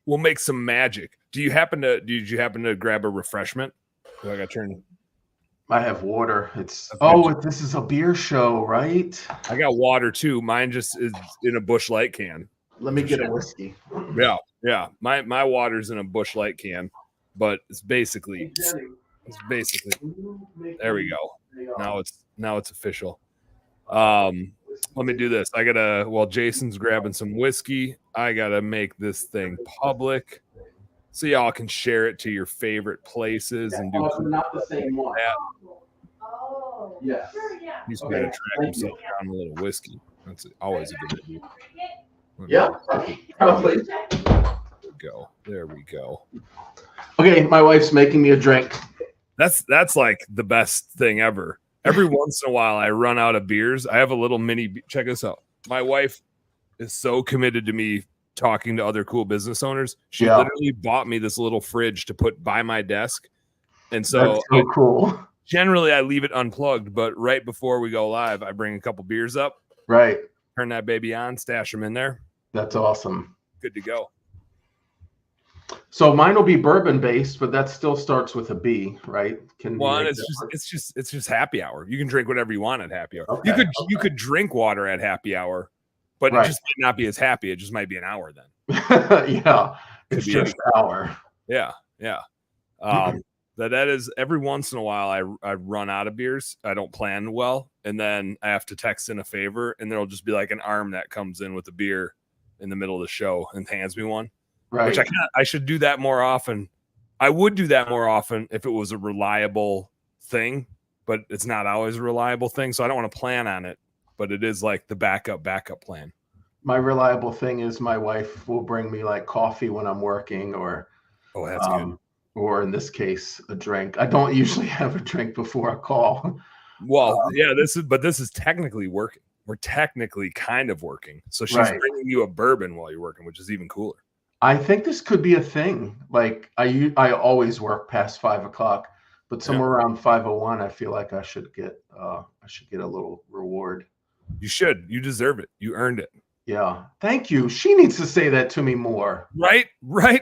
we'll make some magic. Did you happen to grab a refreshment? Oh, I got turned. I have water. This is a beer show, right? I got water too. Mine just is in a Busch Light can. Let me get a whiskey. Yeah. My water's in a Busch Light can, but it's basically there we go. Now it's official. Let me do this. While Jason's grabbing some whiskey, I gotta make this thing public so y'all can share it to your favorite places and do not the same one. Oh, yes. Sure, yeah. He's going to track himself down a little whiskey. That's always a good idea. Yeah, probably. There we go. Okay, my wife's making me a drink. That's like the best thing ever. Every once in a while, I run out of beers. I have a little mini. Check this out. My wife is so committed to me talking to other cool business owners. She literally bought me this little fridge to put by my desk. And so, that's so cool. Generally, I leave it unplugged, but right before we go live, I bring a couple beers up. Right. Turn that baby on, stash them in there. That's awesome. Good to go. So mine will be bourbon based, but that still starts with a B, right? It's just happy hour. You can drink whatever you want at happy hour. Okay, you could drink water at happy hour, but it just might not be as happy. It just might be an hour then. Yeah, it's just an hour. Yeah. That is every once in a while I run out of beers. I don't plan well, and then I have to text in a favor, and there'll just be like an arm that comes in with a beer in the middle of the show and hands me one. Right. Which I should do that more often. I would do that more often if it was a reliable thing, but it's not always a reliable thing. So I don't want to plan on it, but it is like the backup plan. My reliable thing is my wife will bring me like coffee when I'm working or, that's good. Or in this case, a drink. I don't usually have a drink before a call. Well, this is technically working. We're technically kind of working. So she's bringing you a bourbon while you're working, which is even cooler. I think this could be a thing. Like I always work past 5 o'clock, but somewhere around 5:01, I feel like I should get a little reward. You should. You deserve it. You earned it. Yeah. Thank you. She needs to say that to me more. Right.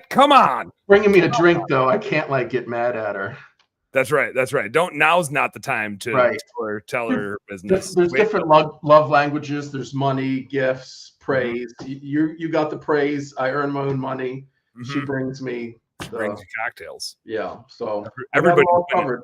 Come on. Bringing me a drink though, I can't like get mad at her. That's right. Now's not the time to tell her business. There's different love languages. There's money, gifts, praise. You got the praise. I earn my own money. Mm-hmm. She brings me brings you cocktails. Yeah. So everybody's all covered.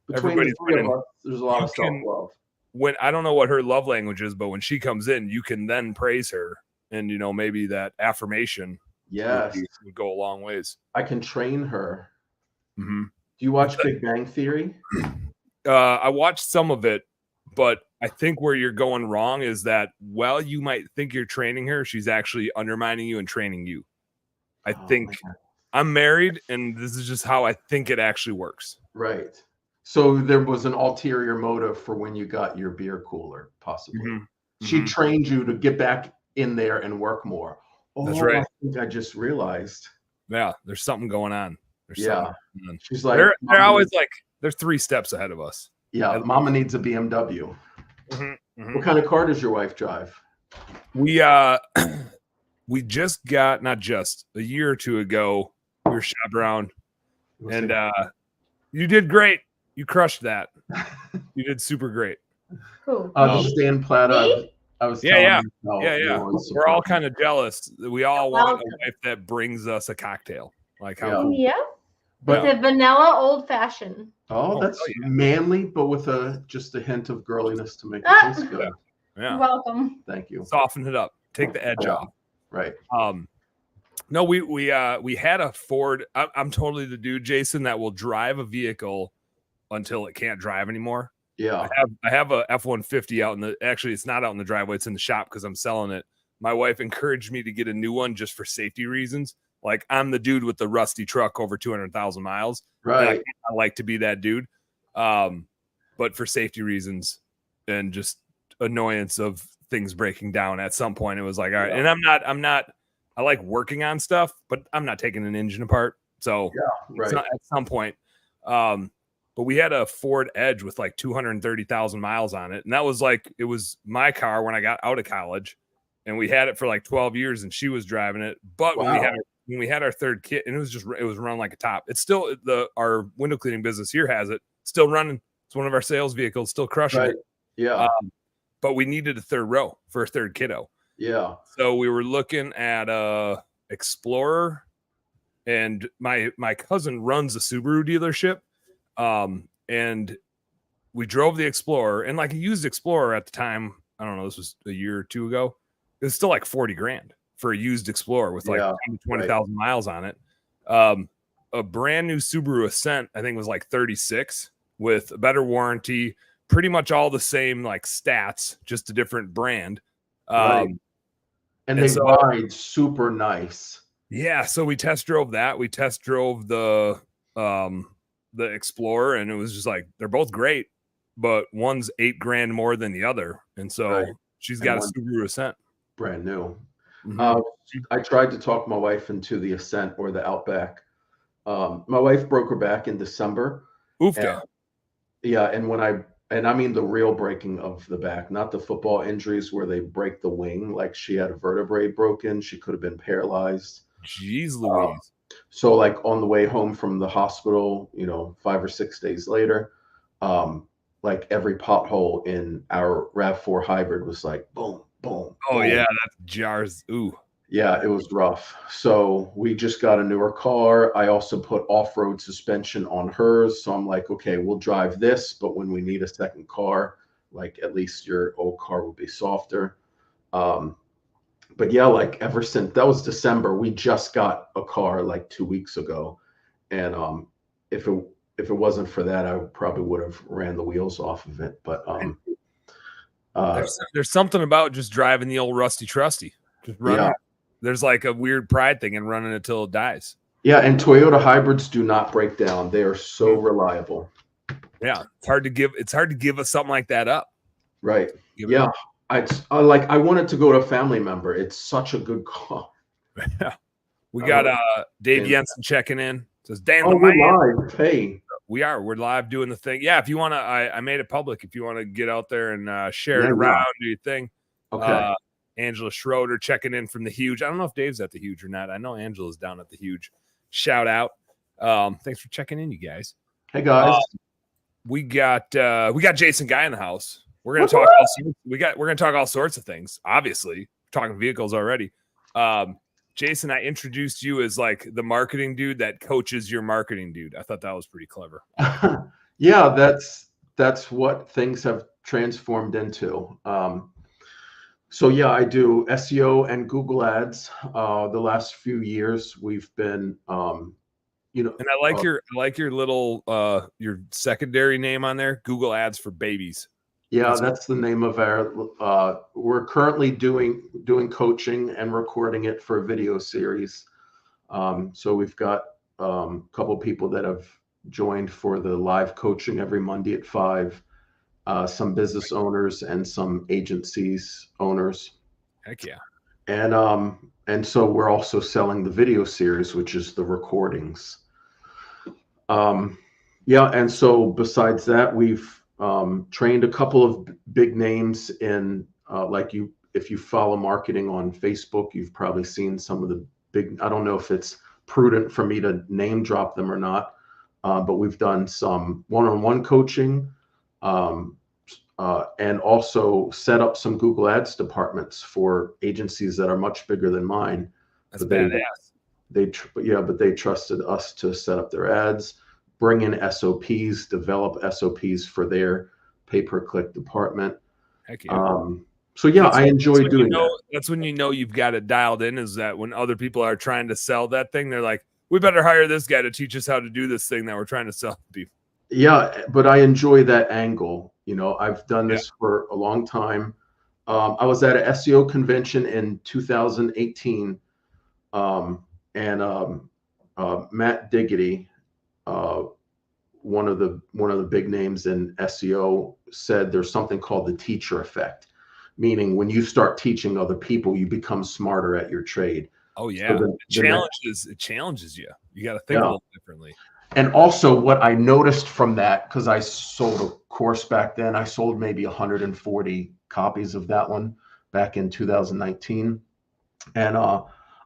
Between the three of us, there's a lot of self-love. When I don't know what her love language is, but when she comes in, you can then praise her, and maybe that affirmation would go a long ways. I can train her. Mm-hmm. Do you watch Big Bang Theory? I watched some of it, but I think where you're going wrong is that while you might think you're training her, she's actually undermining you and training you. I think I'm married, and this is just how I think it actually works. Right. So there was an ulterior motive for when you got your beer cooler, possibly. Mm-hmm. She trained you to get back in there and work more. Oh, that's right. I think I just realized. Yeah, there's something going on. She's like, they're always like, they're 3 steps ahead of us. Yeah, Mama needs a BMW. Mm-hmm. What kind of car does your wife drive? We just got, not just a year or two ago, we were shopping around, and you did great. You crushed that. You did super great. Who? Just Dan Plata. I was yeah. We're all kind of jealous. We all want a wife that brings us a cocktail. Like how? Yeah. But the vanilla old fashioned. Oh, that's manly, but with just a hint of girliness to make it taste good. Yeah. You're welcome. Thank you. Soften it up. Take the edge off. Right. No, we had a Ford. I'm totally the dude, Jason, that will drive a vehicle until it can't drive anymore. Yeah. I have a F-150 out actually it's not out in the driveway, it's in the shop because I'm selling it. My wife encouraged me to get a new one just for safety reasons. Like I'm the dude with the rusty truck over 200,000 miles. Right. I like to be that dude. But for safety reasons and just annoyance of things breaking down at some point, it was like, all right. And I'm not, I like working on stuff, but I'm not taking an engine apart. So at some point, but we had a Ford Edge with like 230,000 miles on it. And that was like, it was my car when I got out of college, and we had it for like 12 years and she was driving it. But when when we had our third kit, and it was run like a top. It's still our window cleaning business here has it still running. It's one of our sales vehicles, still crushing it. Yeah. But we needed a third row for a third kiddo. Yeah. So we were looking at Explorer, and my cousin runs a Subaru dealership. And we drove the Explorer, and like a used Explorer at the time, I don't know, this was a year or two ago. It was still like $40,000 for a used Explorer with like 20,000 miles on it. A brand new Subaru Ascent, I think, was like 36 with a better warranty, pretty much all the same like stats, just a different brand. And they ride super nice. Yeah, so we test drove that. We test drove the Explorer, and it was just like, they're both great, but one's $8,000 more than the other, and so she's got a Subaru Ascent, brand new. I tried to talk my wife into the Ascent or the Outback. My wife broke her back in December. Oofda. And I mean the real breaking of the back, not the football injuries where they break the wing, like she had a vertebrae broken. She could have been paralyzed. Jeez Louise. So like on the way home from the hospital, 5 or 6 days later, like every pothole in our RAV4 hybrid was like boom, boom. Oh boom. yeah, that jars. Ooh. Yeah, it was rough. So we just got a newer car. I also put off-road suspension on hers. So I'm like, okay, we'll drive this, but when we need a second car, like at least your old car will be softer. But yeah, like ever since that was December, we just got a car like 2 weeks ago. And if it wasn't for that, I probably would have ran the wheels off of it. But there's something about just driving the old rusty trusty. Just running. Yeah. There's like a weird pride thing in running it till it dies. Yeah, and Toyota hybrids do not break down. They are so reliable. Yeah, it's hard to give us something like that up. Right. Yeah. I wanted to go to a family member. It's such a good car. Yeah. We got Dave Jensen checking in. Says Dan, we're live. Hey. We're live doing the thing. Yeah, if you want to, I made it public. If you want to get out there and share it around, do your thing. Okay. Angela Schroeder checking in from the Huge. I don't know if Dave's at the Huge or not. I know Angela's down at the Huge. Shout out. Thanks for checking in, you guys. Hey guys. We got Jason Guy in the house. We're gonna talk we're gonna talk all sorts of things. Obviously, we're talking vehicles already. Jason, I introduced you as like the marketing dude that coaches your marketing dude. I thought that was pretty clever. Yeah, that's what things have transformed into. So yeah, I do SEO and Google ads. The last few years we've been, and I like your little your secondary name on there, Google Ads for Babies. Yeah, that's the name of our. We're currently doing coaching and recording it for a video series. So we've got a couple people that have joined for the live coaching every Monday at 5. Some business owners and some agencies owners. Heck yeah. And so we're also selling the video series, which is the recordings. And so besides that, we've trained a couple of big names in if you follow marketing on Facebook, you've probably seen some of the big, I don't know if it's prudent for me to name drop them or not, but we've done some one-on-one coaching, and also set up some Google Ads departments for agencies that are much bigger than mine. That's badass. But they trusted us to set up their ads, bring in SOPs, develop SOPs for their pay-per-click department. Heck yeah. So yeah, I enjoy doing that. That's when you know you've got it dialed in, is that when other people are trying to sell that thing, they're like, we better hire this guy to teach us how to do this thing that we're trying to sell people. Yeah, but I enjoy that angle. I've done this for a long time. I was at an SEO convention in 2018, and Matt Diggity, one of the big names in SEO, said there's something called the teacher effect, meaning when you start teaching other people, you become smarter at your trade. Oh yeah, so it challenges you. You got to think a little differently. And also what I noticed from that, because I sold a course back then, I sold maybe 140 copies of that one back in 2019. And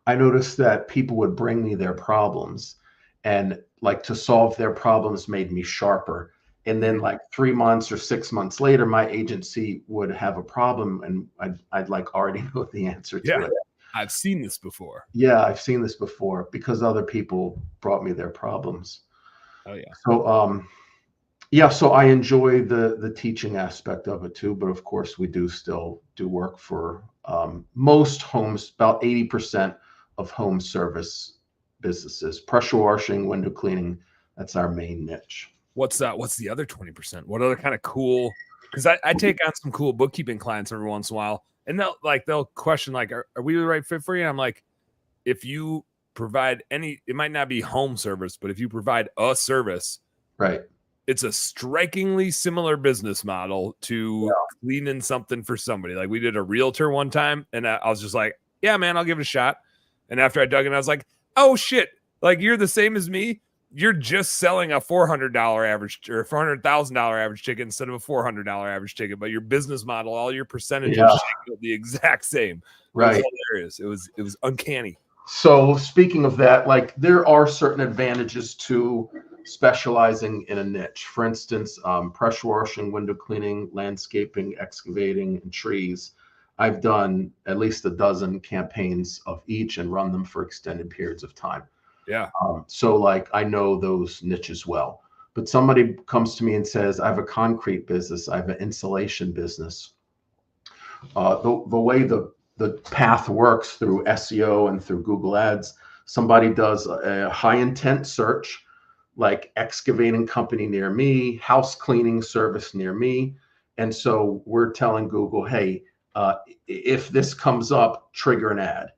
I noticed that people would bring me their problems, and like to solve their problems made me sharper. And then like 3 months or 6 months later, my agency would have a problem, and I'd like already know the answer to it. I've seen this before. Yeah, I've seen this before because other people brought me their problems. Oh yeah. So yeah, so I enjoy the teaching aspect of it too, but of course we do still do work for most homes, about 80% of home service businesses, pressure washing, window cleaning. That's our main niche. What's that? What's the other 20%? What other kind of cool? Because I take on some cool bookkeeping clients every once in a while, and they'll question like, are we the right fit for you? And I'm like, if you provide any, it might not be home service, but if you provide a service, right, it's a strikingly similar business model to cleaning something for somebody. Like we did a realtor one time, and I was just like, yeah, man, I'll give it a shot. And after I dug in, I was like, oh shit, like you're the same as me. You're just selling a $400 average or $400,000 average ticket instead of a $400 average ticket, but your business model, all your percentages are the exact same. Right. It was hilarious. It was uncanny. So speaking of that, like there are certain advantages to specializing in a niche. For instance, pressure washing, window cleaning, landscaping, excavating, and trees. I've done at least a dozen campaigns of each and run them for extended periods of time. Yeah. So like I know those niches well. But somebody comes to me and says, I have a concrete business, I have an insulation business. The way the path works through SEO and through Google Ads, somebody does a high intent search, like excavating company near me, house cleaning service near me. And so we're telling Google, hey, if this comes up, trigger an ad.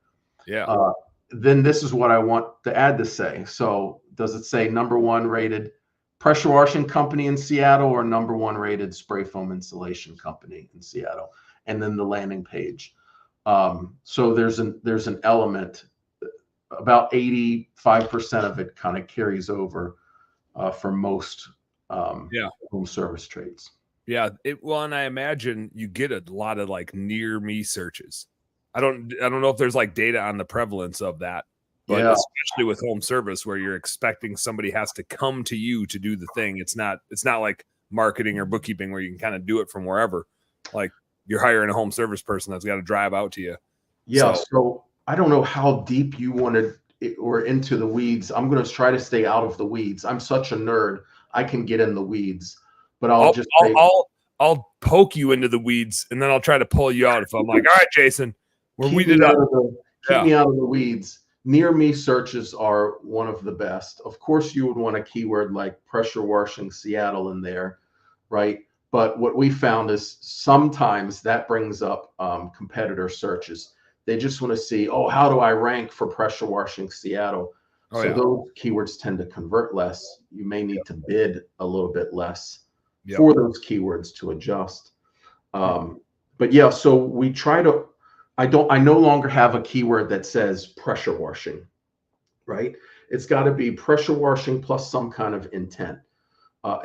Yeah. Then this is what I want the ad to say. So does it say #1 rated pressure washing company in Seattle or #1 rated spray foam insulation company in Seattle? And then the landing page. So there's an element, about 85% of it kind of carries over for most home service trades. Yeah. Well, and I imagine you get a lot of like near me searches. I don't know if there's like data on the prevalence of that, but especially with home service where you're expecting somebody has to come to you to do the thing. It's not like marketing or bookkeeping where you can kind of do it from wherever. Like you're hiring a home service person that's got to drive out to you. Yeah. So I don't know how deep you wanted or into the weeds. I'm going to try to stay out of the weeds. I'm such a nerd. I can get in the weeds, but I'll poke you into the weeds and then I'll try to pull you out if I'm like, all right, Jason, we're weeded up. Keep me out of the weeds. Near me searches are one of the best. Of course, you would want a keyword like pressure washing Seattle in there, right? But what we found is sometimes that brings up competitor searches. They just want to see, oh, how do I rank for pressure washing Seattle? Those keywords tend to convert less. You may need to bid a little bit less for those keywords to adjust. But yeah, so we try to, I no longer have a keyword that says pressure washing, right? It's got to be pressure washing plus some kind of intent.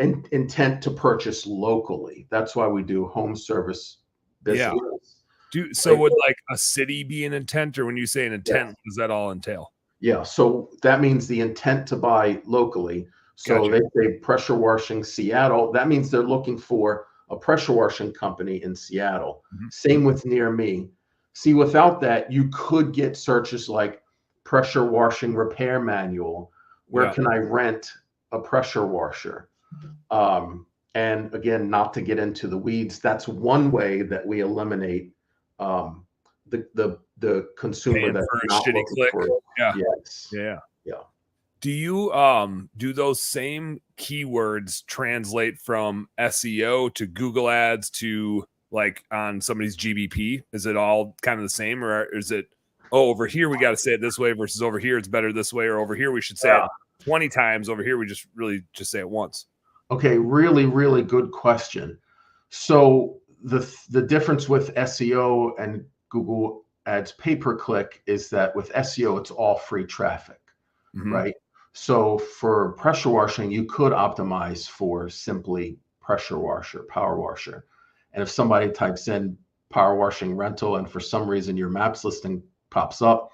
Intent to purchase locally. That's why we do home service business. So would like a city be an intent, or when you say an intent, does that all entail? Yeah, so that means the intent to buy locally. So they say pressure washing Seattle. That means they're looking for a pressure washing company in Seattle. Same with near me. See, without that, you could get searches like pressure washing repair manual. Where can I rent a pressure washer? And again, not to get into the weeds, that's one way that we eliminate the consumer that's not looking for it. Do you do those same keywords translate from SEO to Google Ads to like on somebody's GBP? Is it all kind of the same, or is it, oh, over here we got to say it this way versus over here it's better this way, or over here we should say it 20 times, over here we just say it once? Okay, really, really good question. So the difference with SEO and Google Ads pay-per-click is that with SEO, it's all free traffic, right? So for pressure washing, you could optimize for simply pressure washer, power washer. And if somebody types in power washing rental and for some reason your maps listing pops up,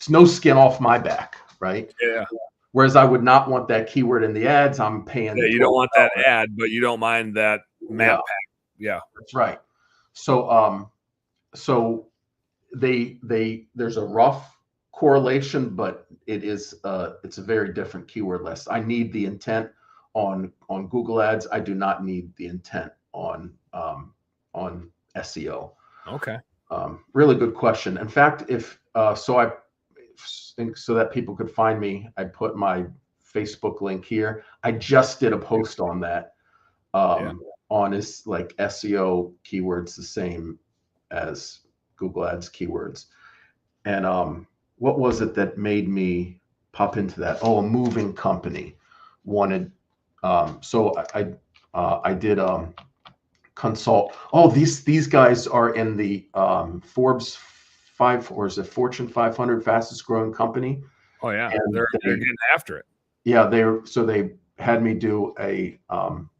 it's no skin off my back, right? Yeah. Whereas I would not want that keyword in the ads. I'm paying. Yeah, you don't want that ad, but you don't mind that map pack. Yeah, that's right. So so there's a rough correlation, but it's a very different keyword list. I need the intent on Google Ads. I do not need the intent on SEO. Okay. Really good question. In fact, if so that people could find me, I put my Facebook link here. I just did a post on that. On is like SEO keywords the same as Google Ads keywords. And what was it that made me pop into that? Oh, a moving company wanted. So I did consult. Oh, these guys are in the Forbes 5, or is it Fortune 500 fastest growing company? Oh yeah, they're getting after it. Yeah, they had me do a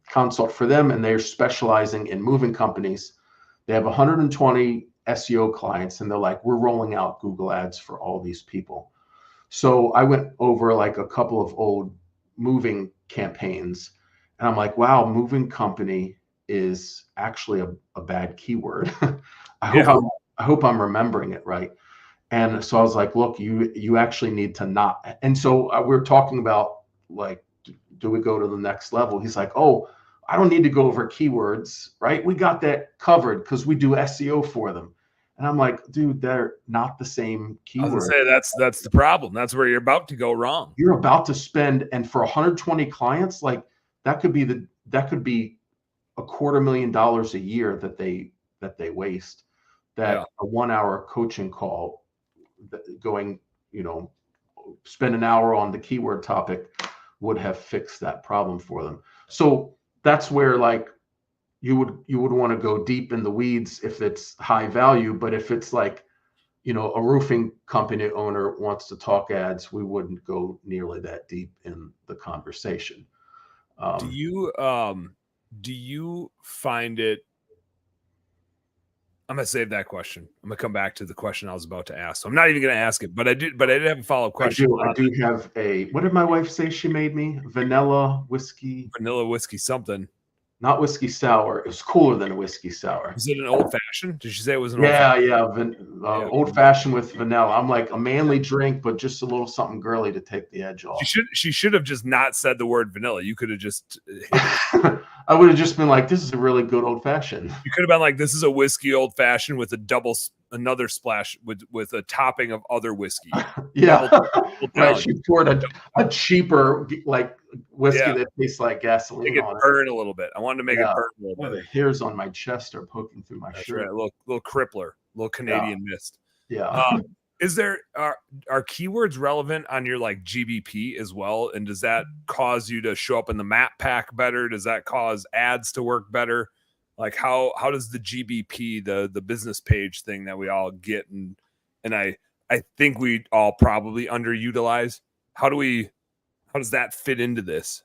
consult for them, and they're specializing in moving companies. They have 120 SEO clients, and they're like, we're rolling out Google Ads for all these people. So I went over like a couple of old moving campaigns, and I'm like, wow, moving company is actually a bad keyword. I hope I'm remembering it right. And so I was like, look, you actually need to not. And so we're talking about like, do we go to the next level? He's like, oh, I don't need to go over keywords, right? We got that covered because we do SEO for them. And I'm like, dude, they're not the same keyword. I was gonna say that's the problem. That's where you're about to go wrong. You're about to spend, and for 120 clients, like that could be $250,000 a year that they waste. That a 1 hour coaching call going, spend an hour on the keyword topic would have fixed that problem for them. So that's where like you would want to go deep in the weeds if it's high value, but if it's like, a roofing company owner wants to talk ads, we wouldn't go nearly that deep in the conversation. Do you find it? I'm gonna save that question. I'm gonna come back to the question I was about to ask. So I'm not even gonna ask it, but I did have a follow-up question. I do have what did my wife say she made me? Vanilla whiskey something. Not whiskey sour. It was cooler than a whiskey sour. Is it an old fashioned? Did she say it was an old fashioned with vanilla? I'm like, a manly drink, but just a little something girly to take the edge off. She should have just not said the word vanilla. You could have just I would have just been like, this is a really good old fashioned. You could have been like, this is a whiskey old fashioned with another splash with a topping of other whiskey. Yeah. Right. She poured a cheaper like whiskey that tastes like gasoline. Make it burn a little bit. I wanted to make it burn a little bit. The hairs on my chest are poking through my shirt. Right. A little crippler, little Canadian mist. Yeah. Is there are keywords relevant on your like GBP as well? And does that cause you to show up in the map pack better? Does that cause ads to work better? Like how does the GBP, the business page thing that we all get and I think we all probably underutilize. How does that fit into this?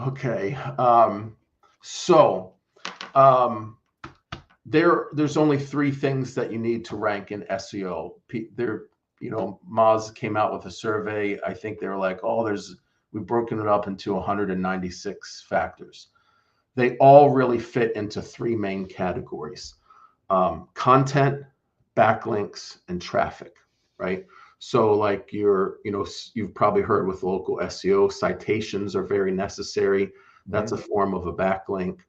Okay. There's only 3 things that you need to rank in SEO. Moz came out with a survey. I think they were like, we've broken it up into 196 factors. They all really fit into 3 main categories: content, backlinks, and traffic, right? So like you've probably heard with local SEO, citations are very necessary. That's a form of a backlink.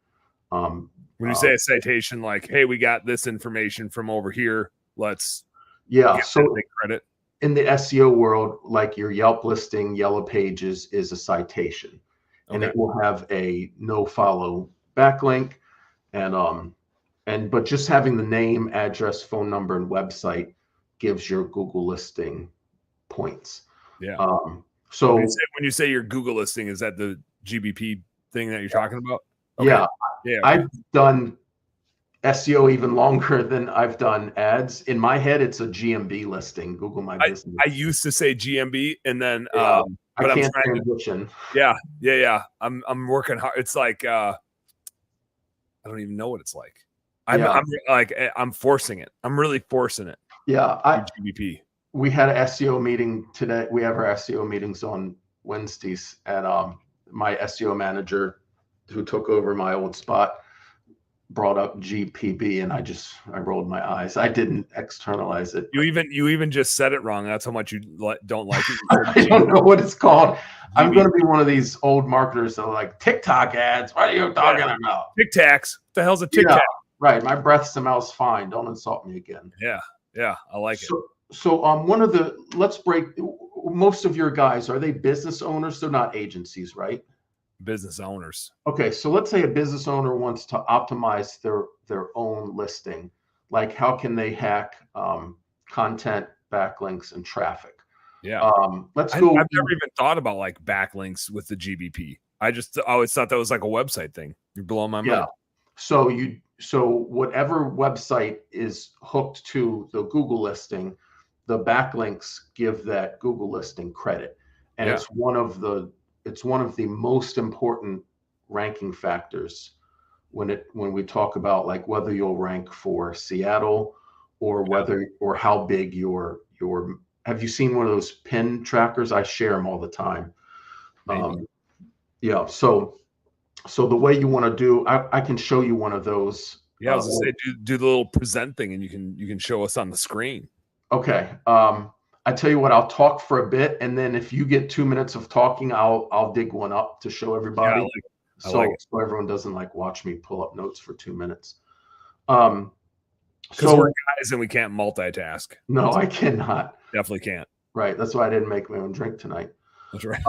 When you say a citation, like, hey, we got this information from over here, let's so credit. In the SEO world, like your Yelp listing, Yellow Pages is a citation. And it will have a no follow backlink, but just having the name, address, phone number, and website gives your Google listing points. Yeah. So when you say your Google listing, is that the GBP thing that you're talking about? Okay. Yeah. Okay. I've done SEO even longer than I've done ads. In my head, it's a GMB listing, Google My Business. I used to say GMB, and then but I can't transition. Yeah. I'm working hard. It's like I don't even know what it's like. I'm forcing it. I'm really forcing it. Yeah, GBP. we had an SEO meeting today. We have our SEO meetings on Wednesdays, and my SEO manager, who took over my old spot, brought up GPB, and I rolled my eyes. I didn't externalize it. You even just said it wrong. That's how much you don't like it. I don't know what it's called. I'm going to be one of these old marketers that are like, TikTok ads. What are you talking about? Tic Tacs. What the hell's a Tic Tac? Right. My breath smells fine. Don't insult me again. Yeah. I like it. So let's break. Most of your guys, are they business owners? They're not agencies, right? Business owners. Okay, so let's say a business owner wants to optimize their own listing. Like, how can they hack content, backlinks, and traffic? Yeah. Let's go. I've never even thought about like backlinks with the GBP. I always thought that was like a website thing. You're blowing my mind. So whatever website is hooked to the Google listing, the backlinks give that Google listing credit, and it's one of the most important ranking factors when we talk about like whether you'll rank for Seattle or or how big your. Have you seen one of those pin trackers? I share them all the time. So the way you want to do, I can show you one of those. Yeah, I was gonna say do the little present thing, and you can show us on the screen. Okay. I tell you what, I'll talk for a bit, and then if you get 2 minutes of talking, I'll dig one up to show everybody. Yeah, I like it. So everyone doesn't like watch me pull up notes for 2 minutes. Because we're guys and we can't multitask. No, I cannot. Definitely can't. Right. That's why I didn't make my own drink tonight. That's right.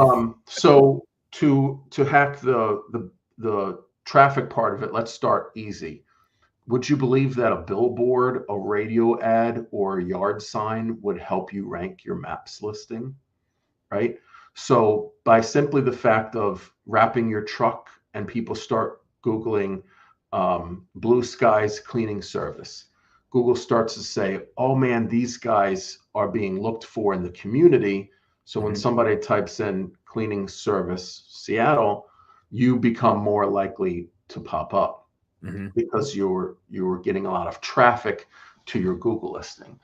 So to hack the traffic part of it, let's start easy. Would you believe that a billboard, a radio ad, or a yard sign would help you rank your maps listing? Right. So by simply the fact of wrapping your truck and people start Googling Blue Skies cleaning service, Google starts to say, oh man, these guys are being looked for in the community. So when somebody types in cleaning service Seattle, you become more likely to pop up because you're getting a lot of traffic to your Google listing.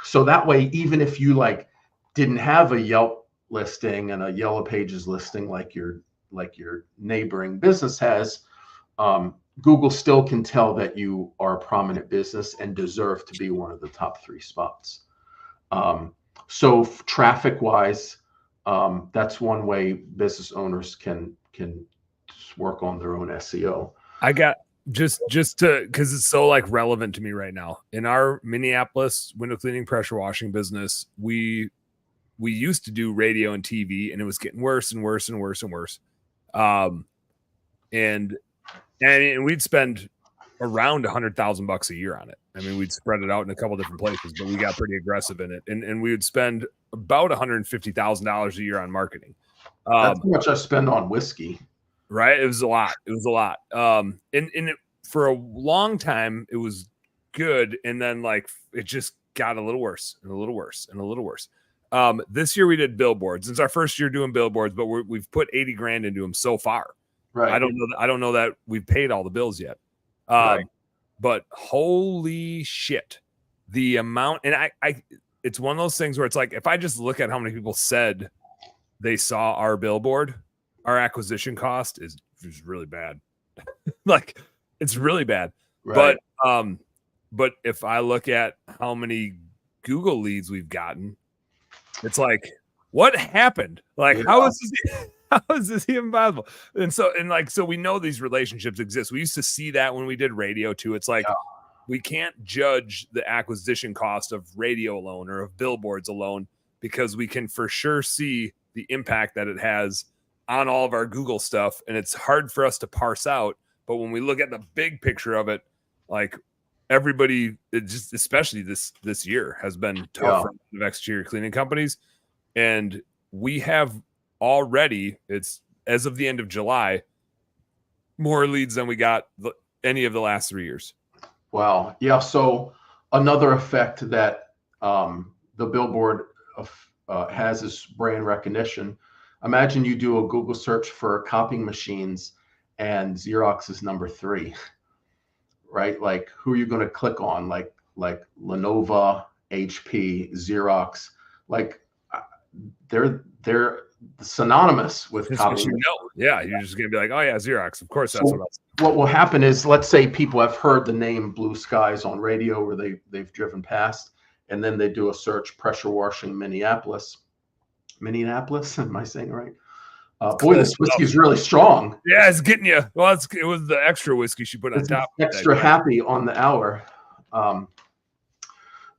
So that way, even if you like didn't have a Yelp listing and a Yellow Pages listing like your neighboring business has, Google still can tell that you are a prominent business and deserve to be one of the top 3 spots. So traffic wise, that's one way business owners can work on their own SEO. I got just to, because it's so like relevant to me right now. In our Minneapolis window cleaning pressure washing business, we used to do radio and TV, and it was getting worse and worse and worse and worse. And we'd spend around $100,000 a year on it. I mean, we'd spread it out in a couple different places, but we got pretty aggressive in it. And we would spend about $150,000 a year on marketing. That's how much I spend on whiskey. Right. It was a lot. And it, for a long time, it was good. And then like, it just got a little worse and a little worse and a little worse. This year we did billboards. It's our first year doing billboards, but we've put 80 grand into them so far. Right. I don't know that we've paid all the bills yet. But holy shit, the amount, and I it's one of those things where it's like, if I just look at how many people said they saw our billboard, our acquisition cost is really bad. Like, it's really bad. Right. But if I look at how many Google leads we've gotten, it's like, what happened? Like, how is this even possible? And so we know these relationships exist. We used to see that when we did radio too. It's like, we can't judge the acquisition cost of radio alone or of billboards alone, because we can for sure see the impact that it has on all of our Google stuff. And it's hard for us to parse out. But when we look at the big picture of it, like everybody, it just, especially this year, has been tough for the exterior cleaning companies. And we have already, it's as of the end of July, more leads than we got any of the last 3 years. Wow. Yeah. So another effect that the billboard has is brand recognition. Imagine you do a Google search for copying machines and Xerox is number 3, right? Like, who are you going to click on? Like Lenovo HP, Xerox, like they're synonymous with copying. Yeah, you're just gonna be like, oh yeah, Xerox. Of course, that's what will happen is, let's say people have heard the name Blue Skies on radio, or they've driven past, and then they do a search, pressure washing Minneapolis. Am I saying it right? Boy, this whiskey is really strong. Yeah, it's getting you. Well, it was the extra whiskey she put on top. Extra happy on the hour.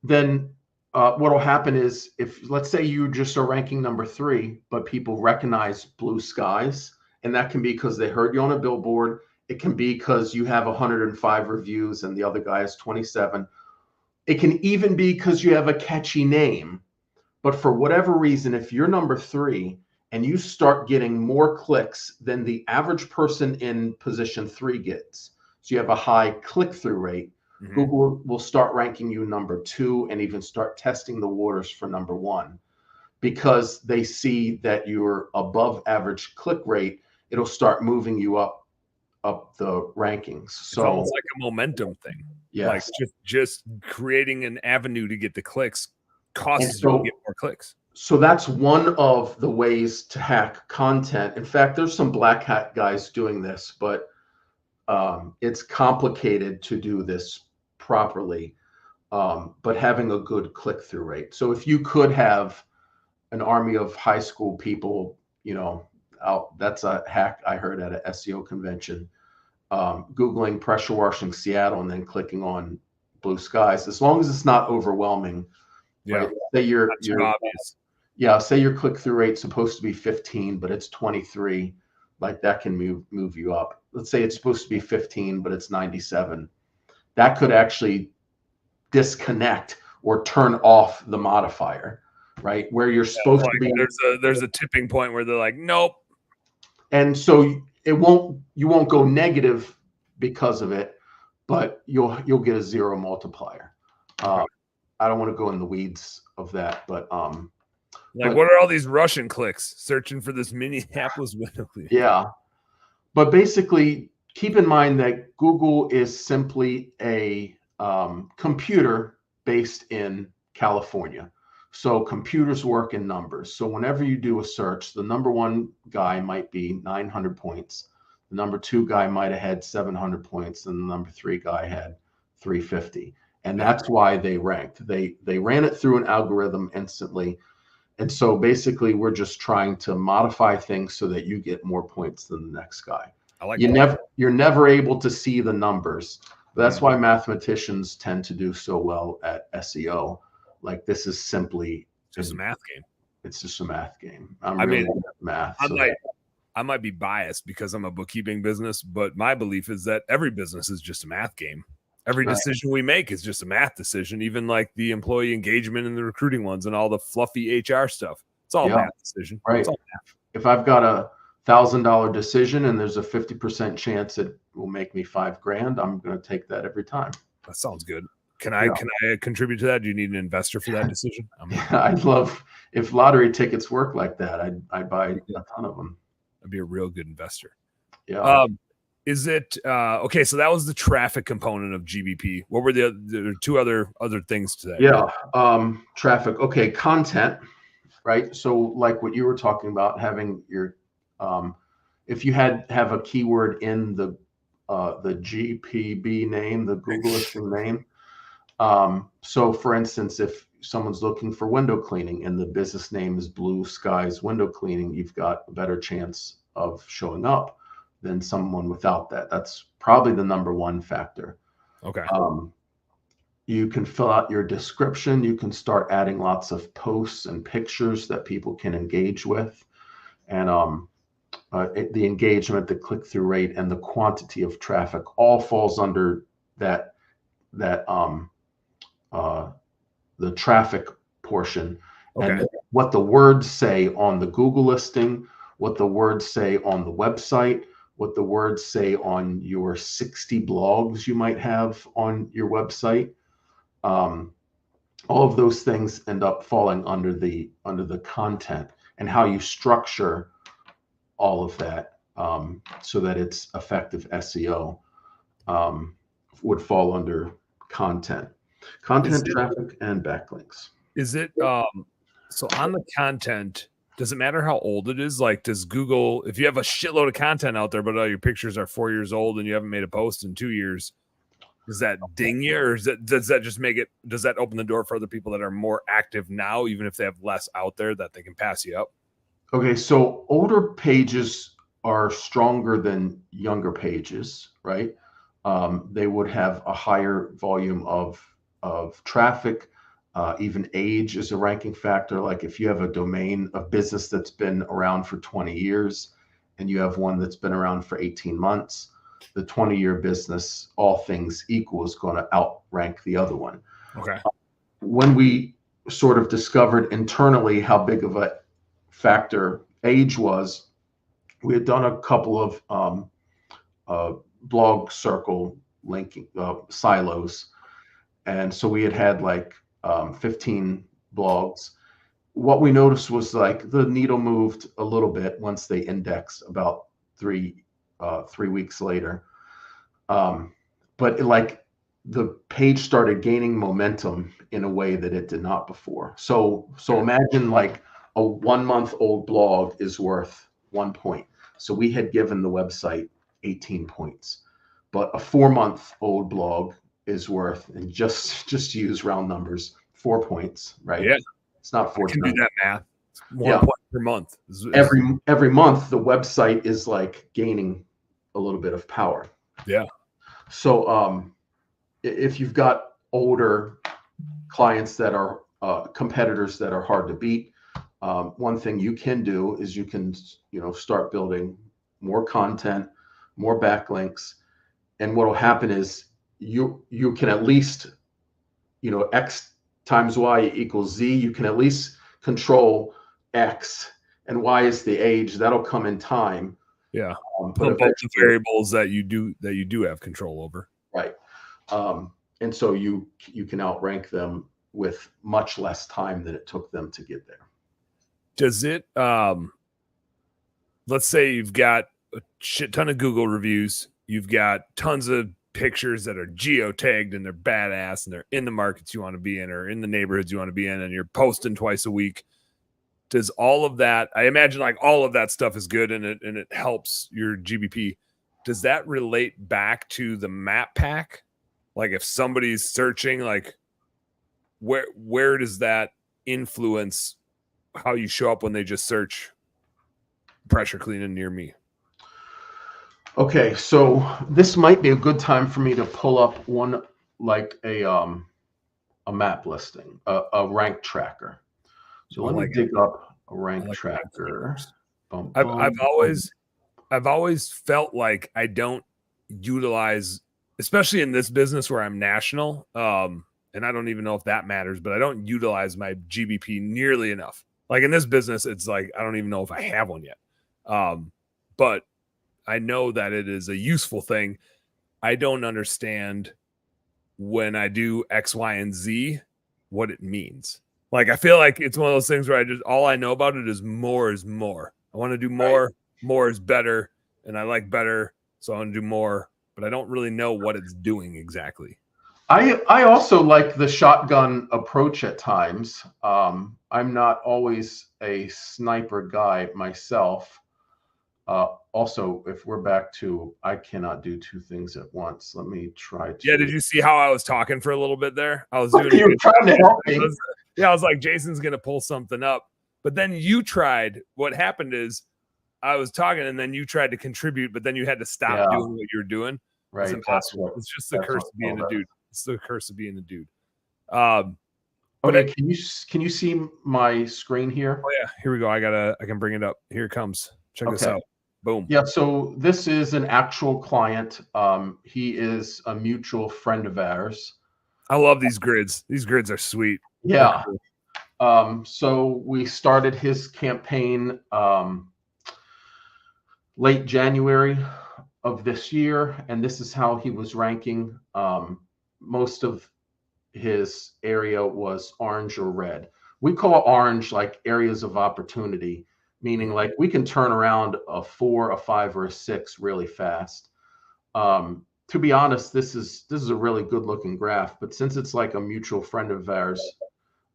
Then what will happen is, if let's say you just are ranking number 3, but people recognize Blue Skies, and that can be because they heard you on a billboard. It can be because you have 105 reviews and the other guy has 27. It can even be because you have a catchy name. But for whatever reason, if you're number 3 and you start getting more clicks than the average person in position 3 gets, so you have a high click-through rate, Google will start ranking you number 2 and even start testing the waters for number 1. Because they see that you're above average click rate, it'll start moving you up the rankings. So it's almost like a momentum thing. Yes. Like just creating an avenue to get the clicks causes you to get more clicks. So that's one of the ways to hack content. In fact, there's some black hat guys doing this, but it's complicated to do this properly, but having a good click-through rate. So if you could have an army of high school people, that's a hack I heard at an SEO convention, Googling pressure washing Seattle and then clicking on Blue Skies, as long as it's not overwhelming. Yeah. Right? Say you're obvious. Yeah, say your click-through rate's supposed to be 15, but it's 23, like that can move you up. Let's say it's supposed to be 15, but it's 97. That could actually disconnect or turn off the modifier, right? Where you're supposed to be. There's a tipping point where they're like, nope. And so you won't go negative because of it, but you'll get a 0 multiplier. I don't want to go in the weeds of that, but what are all these Russian clicks searching for this Minneapolis window cleaner? Yeah, but basically, keep in mind that Google is simply a computer based in California. So computers work in numbers. So whenever you do a search, the number 1 guy might be 900 points. The number 2 guy might have had 700 points, and the number 3 guy had 350. And that's why they ranked. They ran it through an algorithm instantly. And so basically, we're just trying to modify things so that you get more points than the next guy. You're never able to see the numbers. That's why mathematicians tend to do so well at SEO. Like, this is simply just a math game. It's just a math game. I'm really good at math. I might be biased because I'm a bookkeeping business, but my belief is that every business is just a math game. Every decision we make is just a math decision, even like the employee engagement and the recruiting ones and all the fluffy HR stuff. It's all a math decision. Right. It's all math. If I've got a $1,000 decision and there's a 50% chance it will make me $5,000, I'm going to take that every time. That sounds good. Can I contribute to that? Do you need an investor for that decision? I'd love, if lottery tickets work like that, I'd buy a ton of them. I'd be a real good investor. Yeah. Is it okay? So that was the traffic component of GBP. What were the 2 other things to that? Yeah. Traffic. Okay. Content, right? So like what you were talking about, having your, if you have a keyword in the GPB name, the Google listing name. So for instance, if someone's looking for window cleaning and the business name is Blue Skies Window Cleaning, you've got a better chance of showing up than someone without that. That's probably the number 1 factor. Okay. You can fill out your description. You can start adding lots of posts and pictures that people can engage with. And the engagement, the click-through rate, and the quantity of traffic all falls under the traffic portion. Okay. And what the words say on the Google listing, what the words say on the website, what the words say on your 60 blogs you might have on your website. All of those things end up falling under the content, and how you structure all of that so that it's effective SEO would fall under content. Content, traffic, and backlinks. Is it so on the content, does it matter how old it is? Like, does Google, if you have a shitload of content out there, but all your pictures are 4 years old and you haven't made a post in 2 years, does that ding you, or does that just make it, does that open the door for other people that are more active now, even if they have less out there, that they can pass you up? Okay, so older pages are stronger than younger pages, right? They would have a higher volume of traffic. Even age is a ranking factor. Like if you have a domain of business that's been around for 20 years and you have one that's been around for 18 months, the 20-year business, all things equal, is going to outrank the other one. Okay. When we sort of discovered internally how big of a factor age was, we had done a couple of blog circle linking silos. And so we had like 15 blogs. What we noticed was like the needle moved a little bit once they indexed about 3 weeks later. But like the page started gaining momentum in a way that it did not before. So imagine like a 1 month old blog is worth 1 point. So we had given the website 18 points, but a 4 month old blog is worth, and just use round numbers, 4 points, right? Yeah. It's not 4 I can times. do that math. It's 1 point per month. Every month, the website is like gaining a little bit of power. Yeah. So if you've got older clients that are competitors that are hard to beat, one thing you can do is you can start building more content, more backlinks, and what will happen is you can at least, X times Y equals Z. You can at least control X, and Y is the age. That'll come in time. Yeah. But the variables that you do have control over. Right. And so you can outrank them with much less time than it took them to get there. Does it let's say you've got a shit ton of Google reviews, you've got tons of pictures that are geotagged and they're badass and they're in the markets you want to be in or in the neighborhoods you want to be in, and you're posting twice a week. Does all of that, I imagine like all of that stuff is good and it helps your GBP. Does that relate back to the map pack? Like if somebody's searching, like where does that influence how you show up when they just search pressure cleaning near me? Okay, so this might be a good time for me to pull up one, like a map listing, a rank tracker. So let me dig up a rank tracker. I've always felt like I don't utilize, especially in this business where I'm national, and I don't even know if that matters, but I don't utilize my GBP nearly enough. Like in this business, it's like I don't even know if I have one yet. But I know that it is a useful thing. I don't understand when I do X, Y, and Z what it means. Like I feel like it's one of those things where all I know about it is more is more. I want to do more. Right. More is better, and I like better, so I want to do more. But I don't really know what it's doing exactly. I also like the shotgun approach at times. I'm not always a sniper guy myself. Also, if we're back to, I cannot do two things at once. Let me try to. Yeah, did you see how I was talking for a little bit there? I was doing. You were trying to help me. I was like, Jason's gonna pull something up, but then you tried. What happened is, I was talking, and then you tried to contribute, but then you had to stop doing what you were doing. Right. It's impossible. It's just the curse of being a dude. It's the curse of being a dude. Okay, can you see my screen here? Oh yeah, here we go. I can bring it up. Here it comes. Check this out. Boom. Yeah, so this is an actual client. He is a mutual friend of ours. I love these grids. These grids are sweet. Yeah. So we started his campaign late January of this year, and this is how he was ranking. Most of his area was orange or red. We call orange like areas of opportunity, meaning like we can turn around a 4, a 5, or a 6 really fast. to be honest, this is a really good looking graph, but since it's like a mutual friend of ours,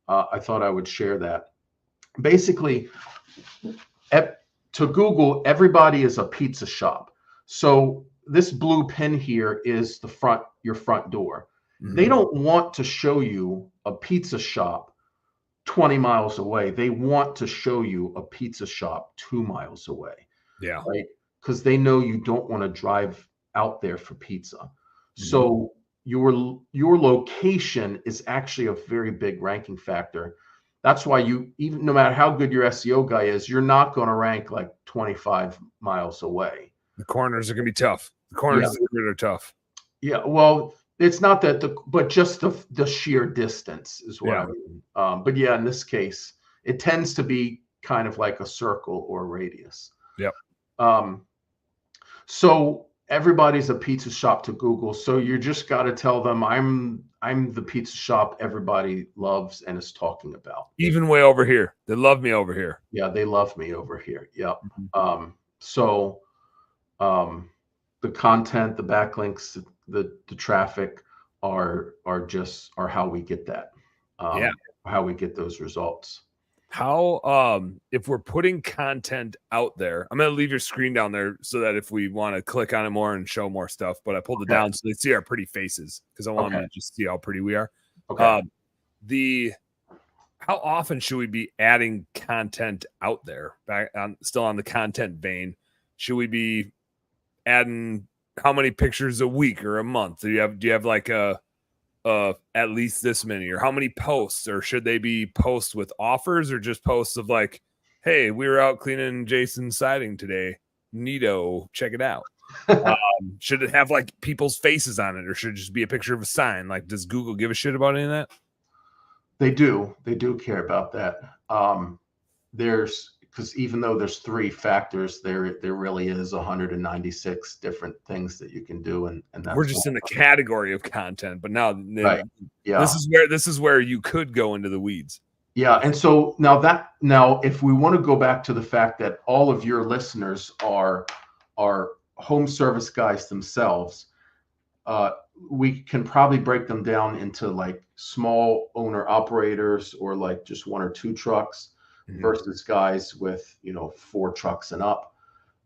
I thought I would share that. Basically, to Google, everybody is a pizza shop. So this blue pin here is your front door. Mm-hmm. They don't want to show you a pizza shop 20 miles away. They want to show you a pizza shop 2 miles away. Yeah. Right. Because they know you don't want to drive out there for pizza. Mm-hmm. So your location is actually a very big ranking factor. That's why even no matter how good your SEO guy is, you're not going to rank like 25 miles away. The corners are going to be tough. The corners are tough. Yeah. Well, it's not that but just the sheer distance is what I mean. But yeah, in this case, it tends to be kind of like a circle or radius. Yep. So everybody's a pizza shop to Google. So you just got to tell them I'm the pizza shop everybody loves and is talking about. Even way over here. They love me over here. Yeah, they love me over here. Yep. Mm-hmm. The content, the backlinks, the traffic are how we get that. How we get those results. How if we're putting content out there, I'm going to leave your screen down there so that if we want to click on it more and show more stuff, but I pulled it down so they see our pretty faces because I want them to just see how pretty we are. Okay. How often should we be adding content out there? Still on the content vein, should we be adding how many pictures a week or a month? Do you have like at least this many, or how many posts, or should they be posts with offers or just posts of like, hey, we were out cleaning Jason's siding today. Neato, check it out. Should it have like people's faces on it, or should it just be a picture of a sign? Like, does Google give a shit about any of that? They do care about that. Because even though there's 3 factors, there really is 196 different things that you can do, and that's we're just in the category of content. But now, right. Yeah, this is where you could go into the weeds. Yeah, and so now if we want to go back to the fact that all of your listeners are home service guys themselves, we can probably break them down into like small owner operators or like just 1 or 2 trucks. Mm-hmm. Versus guys with 4 trucks and up.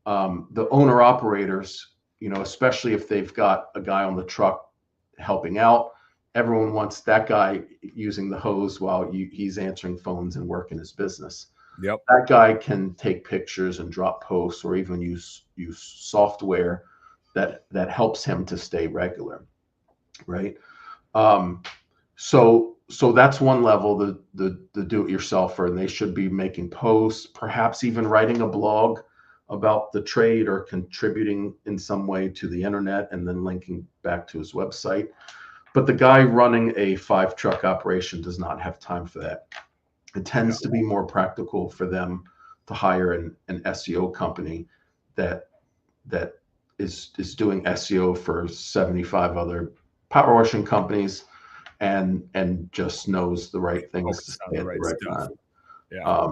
The owner operators, especially if they've got a guy on the truck helping out, everyone wants that guy using the hose while he's answering phones and working his business. Yep. That guy can take pictures and drop posts, or even use software that helps him to stay regular, right? So that's one level, the do-it-yourselfer, and they should be making posts, perhaps even writing a blog about the trade or contributing in some way to the internet and then linking back to his website. But the guy running a 5-truck operation does not have time for that. It tends to be more practical for them to hire an SEO company that is doing SEO for 75 other power washing companies and just knows the right things to say at the right time. Yeah.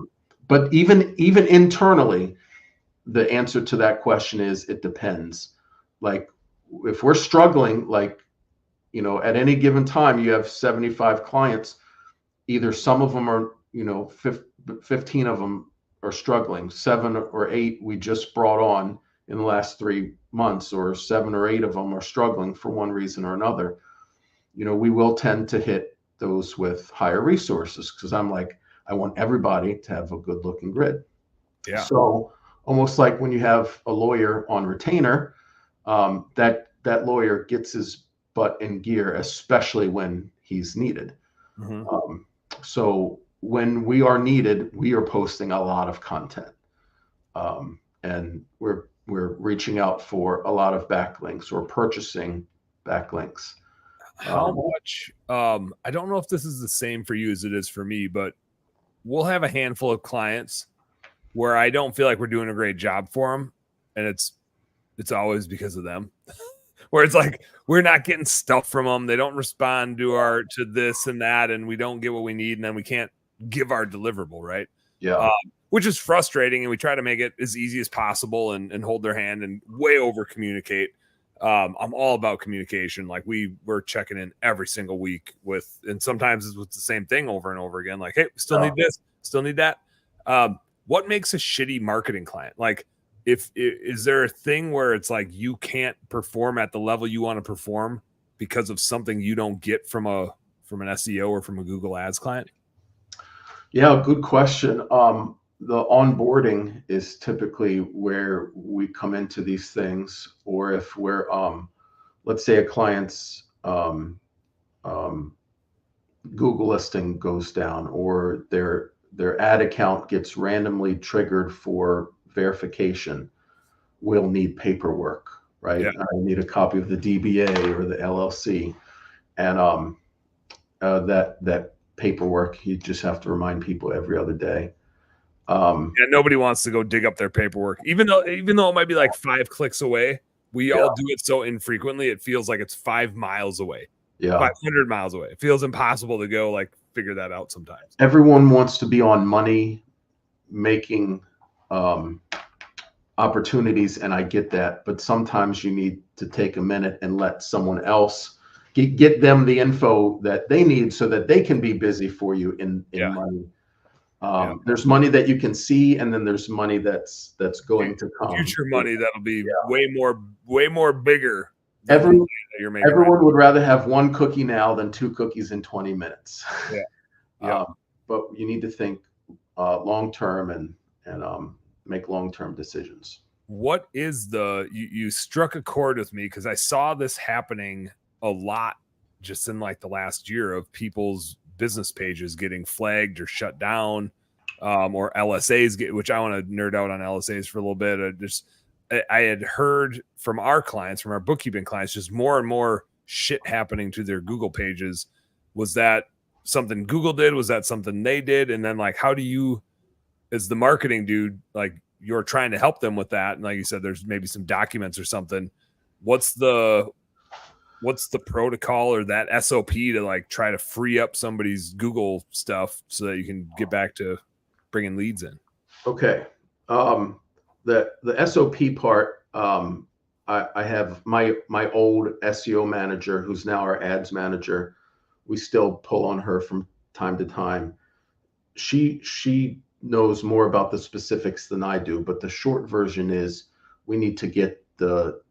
But even internally, the answer to that question is it depends. Like if we're struggling, like, at any given time, you have 75 clients, either some of them are, 15 of them are struggling, 7 or 8 we just brought on in the last 3 months, or 7 or 8 of them are struggling for one reason or another. We will tend to hit those with higher resources, because I'm like, I want everybody to have a good looking grid. Yeah. So almost like when you have a lawyer on retainer, that lawyer gets his butt in gear, especially when he's needed. Mm-hmm. So when we are needed, we are posting a lot of content, and we're reaching out for a lot of backlinks or purchasing backlinks. How much? I don't know if this is the same for you as it is for me, but we'll have a handful of clients where I don't feel like we're doing a great job for them, and it's always because of them. Where it's like we're not getting stuff from them, they don't respond to this and that, and we don't get what we need, and then we can't give our deliverable, right? Yeah, which is frustrating, and we try to make it as easy as possible and hold their hand and way over communicate. I'm all about communication. Like we're checking in every single week with, and sometimes it's with the same thing over and over again. Like, hey, we still need this, still need that. What makes a shitty marketing client? Like, is there a thing where it's like you can't perform at the level you want to perform because of something you don't get from an SEO or from a Google Ads client? Yeah, good question. The onboarding is typically where we come into these things, or if we're, let's say a client's Google listing goes down, or their ad account gets randomly triggered for verification, we'll need paperwork, right? Yeah. I need a copy of the DBA or the LLC, and that paperwork, you just have to remind people every other day. Yeah, nobody wants to go dig up their paperwork, even though it might be like 5 clicks away. We all do it so infrequently, it feels like it's 5 miles away. Yeah, 500 miles away. It feels impossible to go like figure that out sometimes. Everyone wants to be on money making opportunities, and I get that, but sometimes you need to take a minute and let someone else get them the info that they need so that they can be busy for you in money. There's money that you can see, and then there's money that's going to come. Future money that'll be way more bigger. Everyone would rather have 1 cookie now than 2 cookies in 20 minutes. But you need to think long term and make long-term decisions. What is you struck a chord with me, because I saw this happening a lot just in like the last year, of people's business pages getting flagged or shut down, or LSAs which I want to nerd out on LSAs for a little bit. I had heard from our clients, from our bookkeeping clients, just more and more shit happening to their Google pages. Was that something Google did? Was that something they did? And then like, how do you, as the marketing dude, like you're trying to help them with that, and like you said, there's maybe some documents or something. What's the protocol or that SOP to like try to free up somebody's Google stuff so that you can get back to bringing leads in? Okay. The SOP part, I have my old SEO manager, who's now our ads manager. We still pull on her from time to time. She knows more about the specifics than I do, but the short version is we need to get the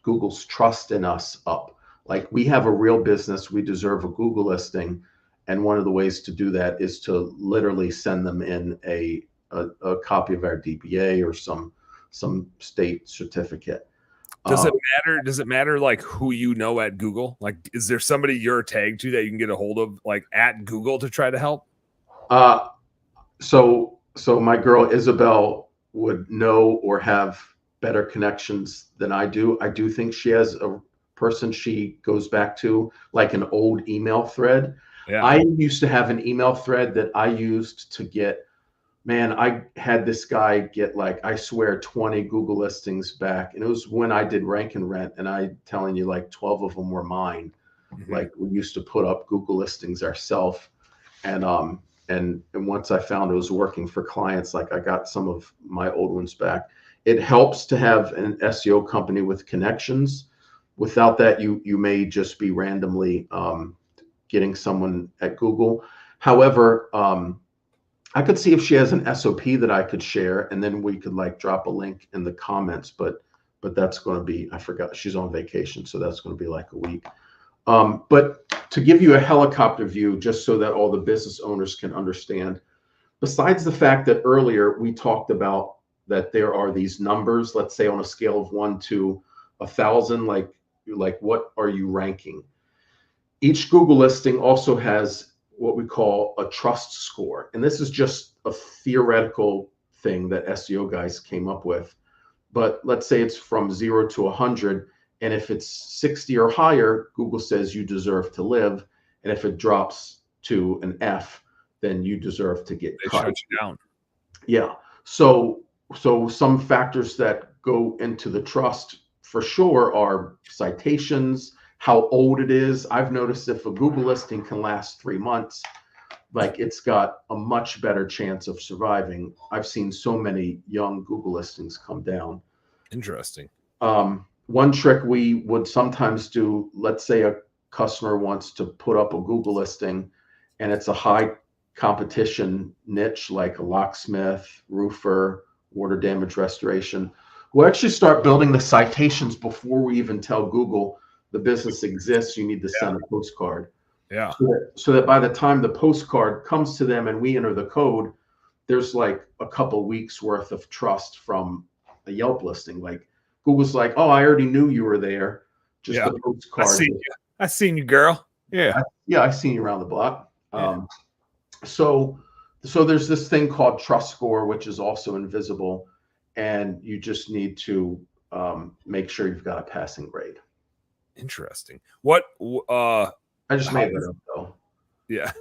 Google's trust in us up. Like, we have a real business, we deserve a Google listing, and one of the ways to do that is to literally send them in a copy of our DBA or some state certificate. Does it matter? Does it matter like who you know at Google? Like, is there somebody you're tagged to that you can get a hold of like at Google to try to help? So my girl Isabel would know or have better connections than I do. I do think she has a person she goes back to, like an old email thread. Yeah. I used to have an email thread that I used to get, man, I had this guy get like, I swear, 20 Google listings back. And it was when I did Rank and Rent, and I telling you, like 12 of them were mine. Mm-hmm. Like, we used to put up Google listings ourselves. And once I found it was working for clients, like I got some of my old ones back. It helps to have an SEO company with connections. Without that, you may just be randomly getting someone at Google. However, I could see if she has an SOP that I could share, and then we could like drop a link in the comments. But that's going to be, I forgot, she's on vacation, so that's going to be like a week. But to give you a helicopter view, just so that all the business owners can understand, besides the fact that earlier we talked about that there are these numbers, let's say on a scale of 1 to 1,000, like what are you ranking? Each Google listing also has what we call a trust score. And this is just a theoretical thing that SEO guys came up with. But let's say it's from 0 to 100. And if it's 60 or higher, Google says you deserve to live. And if it drops to an F, then you deserve to get cut. Shut you down. Yeah. So some factors that go into the trust for sure are citations, how old it is. I've noticed if a Google listing can last 3 months, like it's got a much better chance of surviving. I've seen so many young Google listings come down. Interesting. one trick we would sometimes do, let's say a customer wants to put up a Google listing and it's a high competition niche like a locksmith, roofer, water damage restoration. We'll actually start building the citations before we even tell Google the business exists. You need to send a postcard. Yeah. So that by the time the postcard comes to them and we enter the code, there's like a couple weeks worth of trust from a Yelp listing. Like Google's like, oh, I already knew you were there. Just the postcard. I seen you, girl. Yeah. I've seen you around the block. Yeah. So there's this thing called trust score, which is also invisible, and you just need to make sure you've got a passing grade. Interesting. What? I just made it up though. Yeah,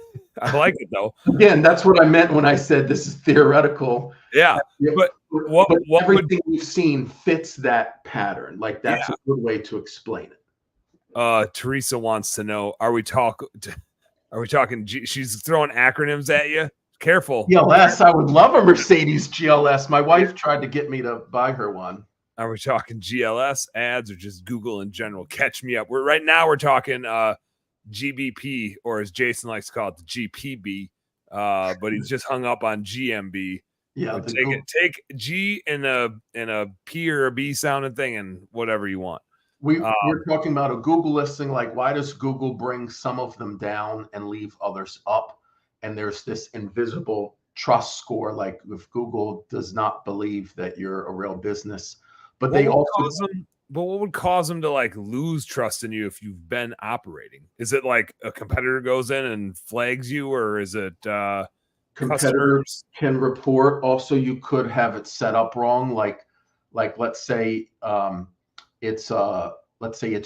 I like it though. Again, that's what I meant when I said this is theoretical. Yeah, but what everything we've seen fits that pattern. Like that's a good way to explain it. Teresa wants to know: Are we talking? She's throwing acronyms at you. Careful. GLS. I would love a Mercedes GLS. My wife tried to get me to buy her one. Are we talking GLS ads or just Google in general? Catch me up. Right now we're talking GBP, or as Jason likes to call it, the GPB. But he's just hung up on GMB. Yeah, take G and a P or a B sounding thing and whatever you want. We're talking about a Google listing. Like, why does Google bring some of them down and leave others up? And there's this invisible trust score. Like, if Google does not believe that you're a real business, but what would cause them to like lose trust in you if you've been operating? Is it like a competitor goes in and flags you, or is it competitors can report? Also, you could have it set up wrong. Like let's say it's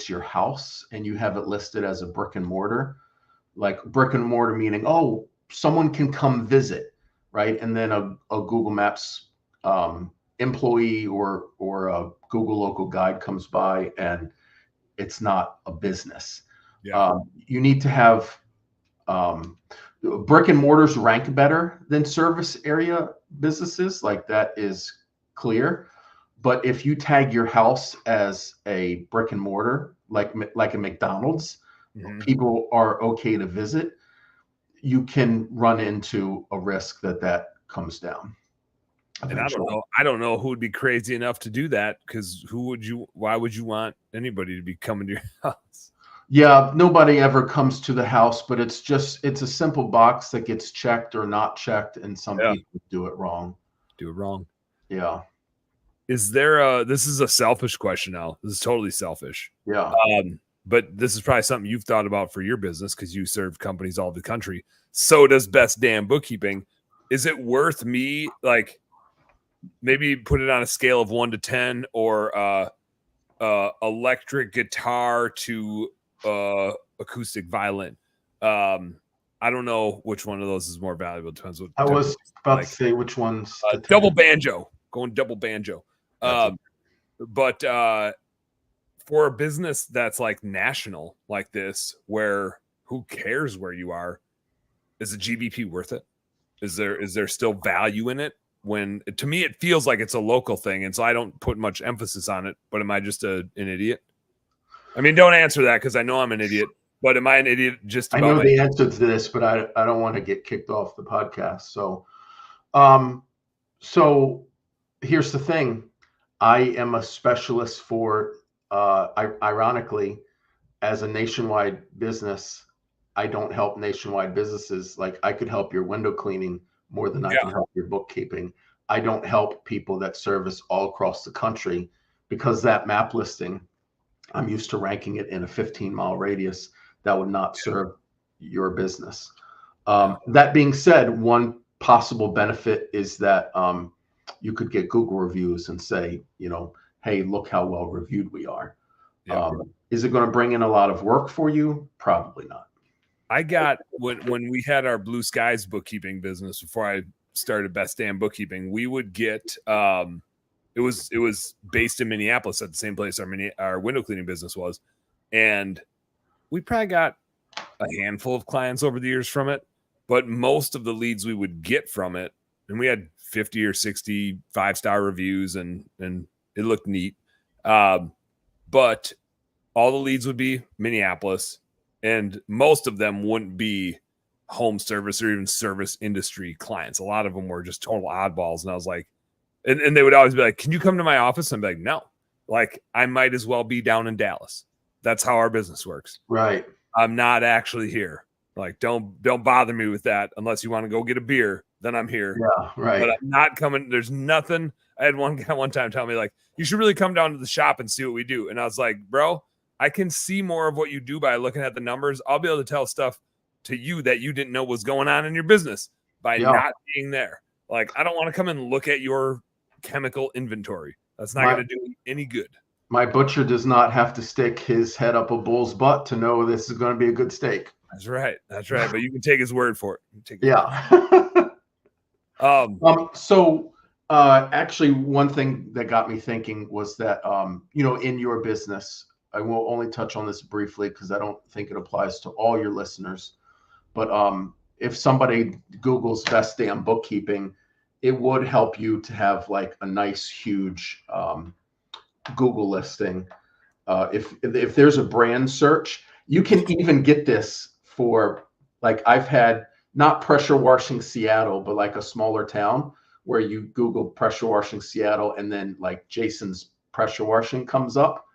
your house and you have it listed as a brick and mortar. Like brick and mortar meaning, oh, someone can come visit, right? And then a Google Maps employee or a Google local guide comes by and it's not a business. You need to have brick and mortars rank better than service area businesses. Like that is clear. But if you tag your house as a brick and mortar, like a McDonald's, people are okay to visit, you can run into a risk that comes down. And I don't know who would be crazy enough to do that, because why would you want anybody to be coming to your house? Yeah, nobody ever comes to the house, but it's a simple box that gets checked or not checked, and some people do it wrong. Yeah. Is there this is a selfish question now. This is totally selfish. Yeah. But this is probably something you've thought about for your business because you serve companies all over the country. So does Best Damn Bookkeeping. Is it worth me, like, maybe put it on a scale of 1 to 10, or electric guitar to acoustic violin? I don't know which one of those is more valuable. It depends what I was about to say which one's double banjo. Going double banjo. But for a business that's like national like this, where who cares where you are, is a GBP worth it? Is there still value in it? When to me it feels like it's a local thing, and so I don't put much emphasis on it. But am I just an idiot? I mean, don't answer that because I know I'm an idiot. But am I an idiot? I know the answer to this, but I don't want to get kicked off the podcast. So here's the thing. I am a specialist for, ironically, as a nationwide business, I don't help nationwide businesses. Like I could help your window cleaning more than I can help your bookkeeping. I don't help people that service all across the country, because that map listing, I'm used to ranking it in a 15-mile radius. That would not serve your business. That being said, one possible benefit is that you could get Google reviews and say, hey, look how well reviewed we are. Is it going to bring in a lot of work for you? Probably not. I got when we had our Blue Skies bookkeeping business before I started Best Damn Bookkeeping, we would get it was based in Minneapolis at the same place our window cleaning business was, and we probably got a handful of clients over the years from it, but most of the leads we would get from it, and we had 50 or 60 5-star reviews, and it looked neat. but all the leads would be Minneapolis, and most of them wouldn't be home service or even service industry clients. A lot of them were just total oddballs. And I was like, and they would always be like, can you come to my office? And I'm like, no, like I might as well be down in Dallas. That's how our business works. Right. I'm not actually here. Like, don't bother me with that unless you want to go get a beer. Then I'm here. Yeah, right. But I'm not coming. There's nothing. I had one guy one time tell me like, you should really come down to the shop and see what we do. And I was like, bro, I can see more of what you do by looking at the numbers. I'll be able to tell stuff to you that you didn't know was going on in your business by not being there. Like, I don't want to come and look at your chemical inventory. That's not going to do any good. My butcher does not have to stick his head up a bull's butt to know this is going to be a good steak. That's right. That's right. But you can take his word for it. So actually, one thing that got me thinking was that, in your business, I will only touch on this briefly because I don't think it applies to all your listeners. But if somebody Googles best damn bookkeeping, it would help you to have like a nice, huge Google listing. If there's a brand search, you can even get this for, like, I've had not pressure washing Seattle, but like a smaller town where you Google pressure washing Seattle and then like Jason's pressure washing comes up.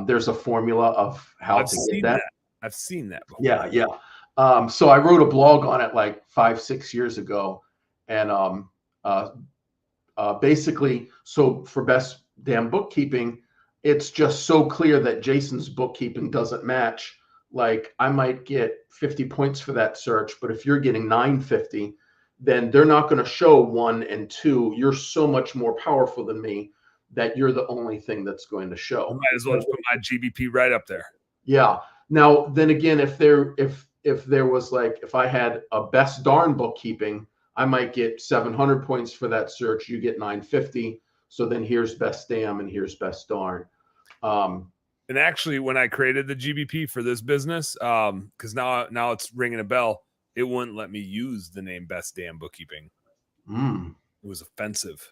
There's a formula of how to get that. I've seen that before. Yeah. So I wrote a blog on it like 5-6 years ago. And basically, so for best damn bookkeeping, it's just so clear that Jason's bookkeeping doesn't match. Like, I might get 50 points for that search, but if you're getting 950, then they're not going to show 1 and 2. You're so much more powerful than me that you're the only thing that's going to show. I might as well just put my GBP right up there. Yeah. Now, then again, if there was like, if I had a best darn bookkeeping, I might get 700 points for that search. You get 950. So then here's best damn and here's best darn. And actually, when I created the GBP for this business, because now it's ringing a bell, it wouldn't let me use the name Best Damn Bookkeeping. It was offensive.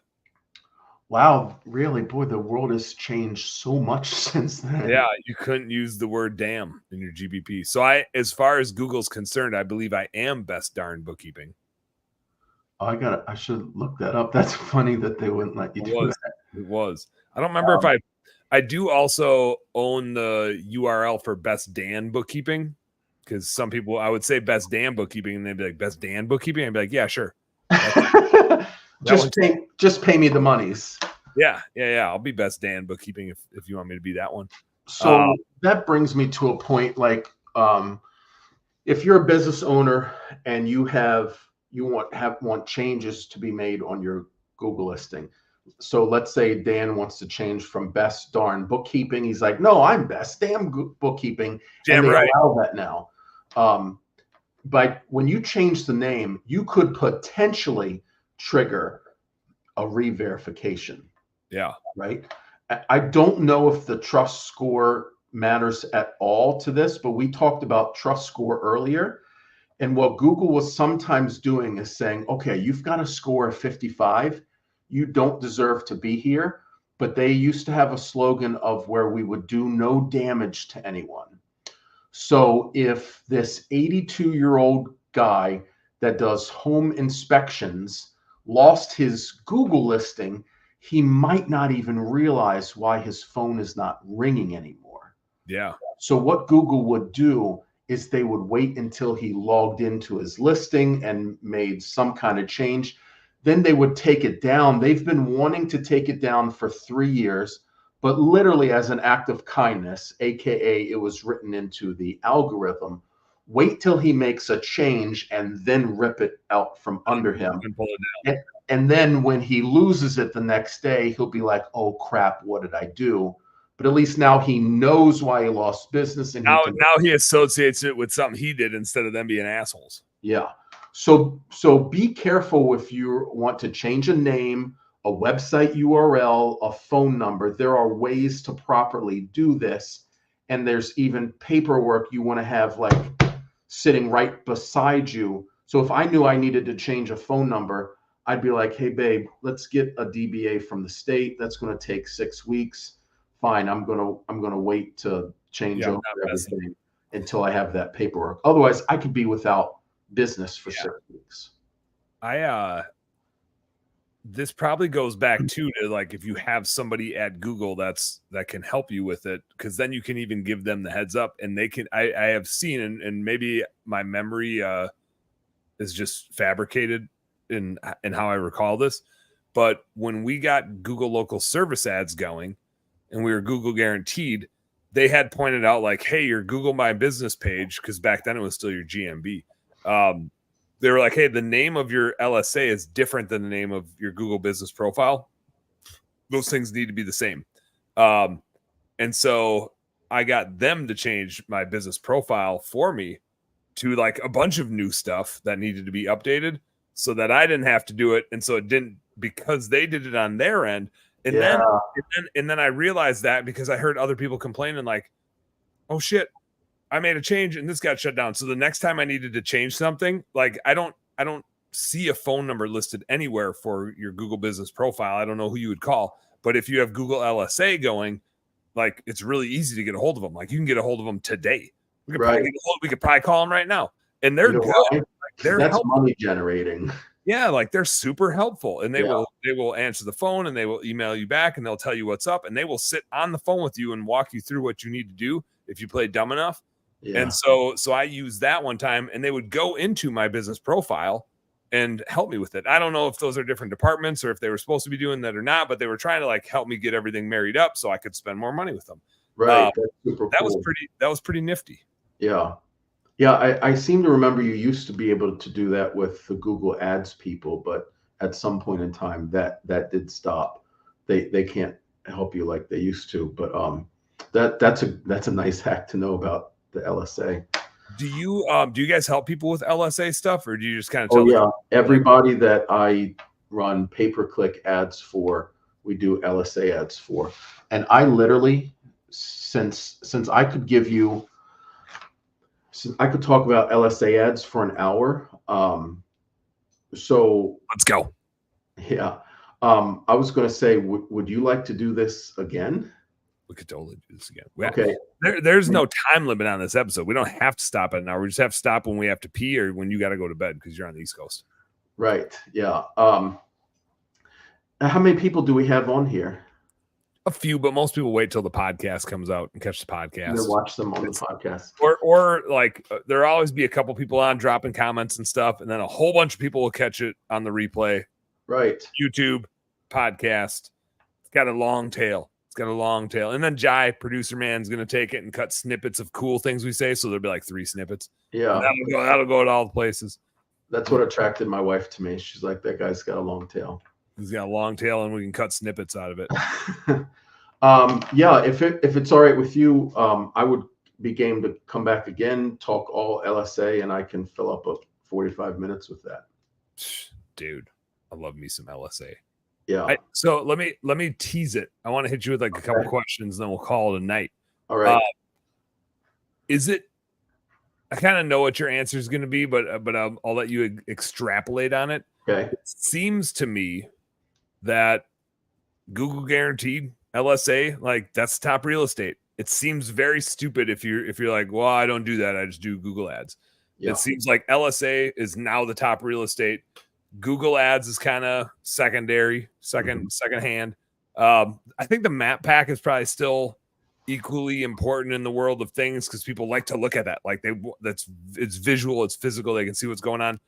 Wow, really? Boy, the world has changed so much since then. Yeah, you couldn't use the word damn in your GBP. So as far as Google's concerned, I believe I am Best Darn Bookkeeping. Oh, I should look that up. That's funny that they wouldn't let you do that. It was. I don't remember if I do also own the URL for Best Dan Bookkeeping, because some people, I would say Best Dan Bookkeeping, and they'd be like, Best Dan Bookkeeping? I'd be like, yeah, sure. Just pay me the monies. Yeah. I'll be Best Dan Bookkeeping if you want me to be that one. So that brings me to a point, like, if you're a business owner and you want changes to be made on your Google listing. So let's say Dan wants to change from Best Darn Bookkeeping. He's like, no, I'm Best Damn Bookkeeping. Damn and they right. allow that now. But when you change the name, you could potentially trigger a re-verification. Yeah. Right. I don't know if the trust score matters at all to this, but we talked about trust score earlier. And what Google was sometimes doing is saying, okay, you've got a score of 55. You don't deserve to be here. But they used to have a slogan of where we would do no damage to anyone. So if this 82-year-old guy that does home inspections lost his Google listing, he might not even realize why his phone is not ringing anymore. Yeah. So what Google would do is they would wait until he logged into his listing and made some kind of change. Then they would take it down. They've been wanting to take it down for 3 years, but literally as an act of kindness, AKA it was written into the algorithm, wait till he makes a change and then rip it out from under him. And pull it down. And then when he loses it the next day, he'll be like, oh crap, what did I do? But at least now he knows why he lost business. And now he associates it with something he did instead of them being assholes. Yeah. So be careful if you want to change a name, a website URL, a phone number. There are ways to properly do this. And there's even paperwork you want to have like sitting right beside you. So if I knew I needed to change a phone number, I'd be like, hey, babe, let's get a DBA from the state. That's going to take 6 weeks. fine. I'm gonna wait to change over not messing. everything until I have that paperwork. Otherwise, I could be without business for 6 weeks. This probably goes back to like if you have somebody at Google that can help you with it, because then you can even give them the heads up, and they can. I have seen, and maybe my memory is just fabricated in how I recall this, but when we got Google local service ads going, and we were Google guaranteed, they had pointed out like, hey, your Google My Business page, because back then it was still your GMB. They were like, hey, the name of your LSA is different than the name of your Google business profile. Those things need to be the same. And so I got them to change my business profile for me to like a bunch of new stuff that needed to be updated so that I didn't have to do it. And so it didn't, because they did it on their end. And then I realized that because I heard other people complaining like, oh shit, I made a change and this got shut down. So the next time I needed to change something, like I don't see a phone number listed anywhere for your Google business profile. I don't know who you would call, but if you have Google LSA going, like it's really easy to get a hold of them. Like you can get a hold of them today. We could probably call them right now, and they're good. Like, that's money generating. Yeah, like they're super helpful, and they will answer the phone, and they will email you back, and they'll tell you what's up, and they will sit on the phone with you and walk you through what you need to do if you play dumb enough. Yeah. And so I used that one time, and they would go into my business profile and help me with it. I don't know if those are different departments or if they were supposed to be doing that or not, but they were trying to like help me get everything married up so I could spend more money with them. Right. That's super cool. That was pretty nifty. Yeah. Yeah. I seem to remember you used to be able to do that with the Google Ads people, but at some point in time that did stop. They can't help you like they used to, but that's a nice hack to know about the LSA. Do you guys help people with LSA stuff, or do you just kind of tell them? Everybody that I run pay-per-click ads for, we do LSA ads for. And I literally, since I could talk about LSA ads for an hour. So let's go. Yeah. I was going to say, would you like to do this again? We could totally do this again. Okay. There's no time limit on this episode. We don't have to stop at an hour. We just have to stop when we have to pee or when you got to go to bed because you're on the East Coast. Right. Yeah. How many people do we have on here? A few, but most people wait till the podcast comes out and catch the podcast. They watch them on the podcast. Or like there'll always be a couple people on dropping comments and stuff, and then a whole bunch of people will catch it on the replay. Right. YouTube, podcast. It's got a long tail. And then Jai, producer man's going to take it and cut snippets of cool things we say. So there'll be like 3 snippets. Yeah. That'll go to all the places. That's what attracted my wife to me. She's like, that guy's got a long tail. He's got a long tail and we can cut snippets out of it. Yeah. If it's all right with you, I would be game to come back again, talk all LSA, and I can fill up 45 minutes with that. Dude, I love me some LSA. Yeah. So let me tease it. I want to hit you with like a couple questions, and then we'll call it a night. All right. I kind of know what your answer is going to be, but I'll let you extrapolate on it. Okay. It seems to me that Google guaranteed LSA, like that's top real estate. It seems very stupid if you're like, well, I don't do that. I just do Google ads. Yeah. It seems like LSA is now the top real estate. Google ads is kind of secondary, secondhand. I think the map pack is probably still equally important in the world of things because people like to look at that. Like it's visual, it's physical. They can see what's going on.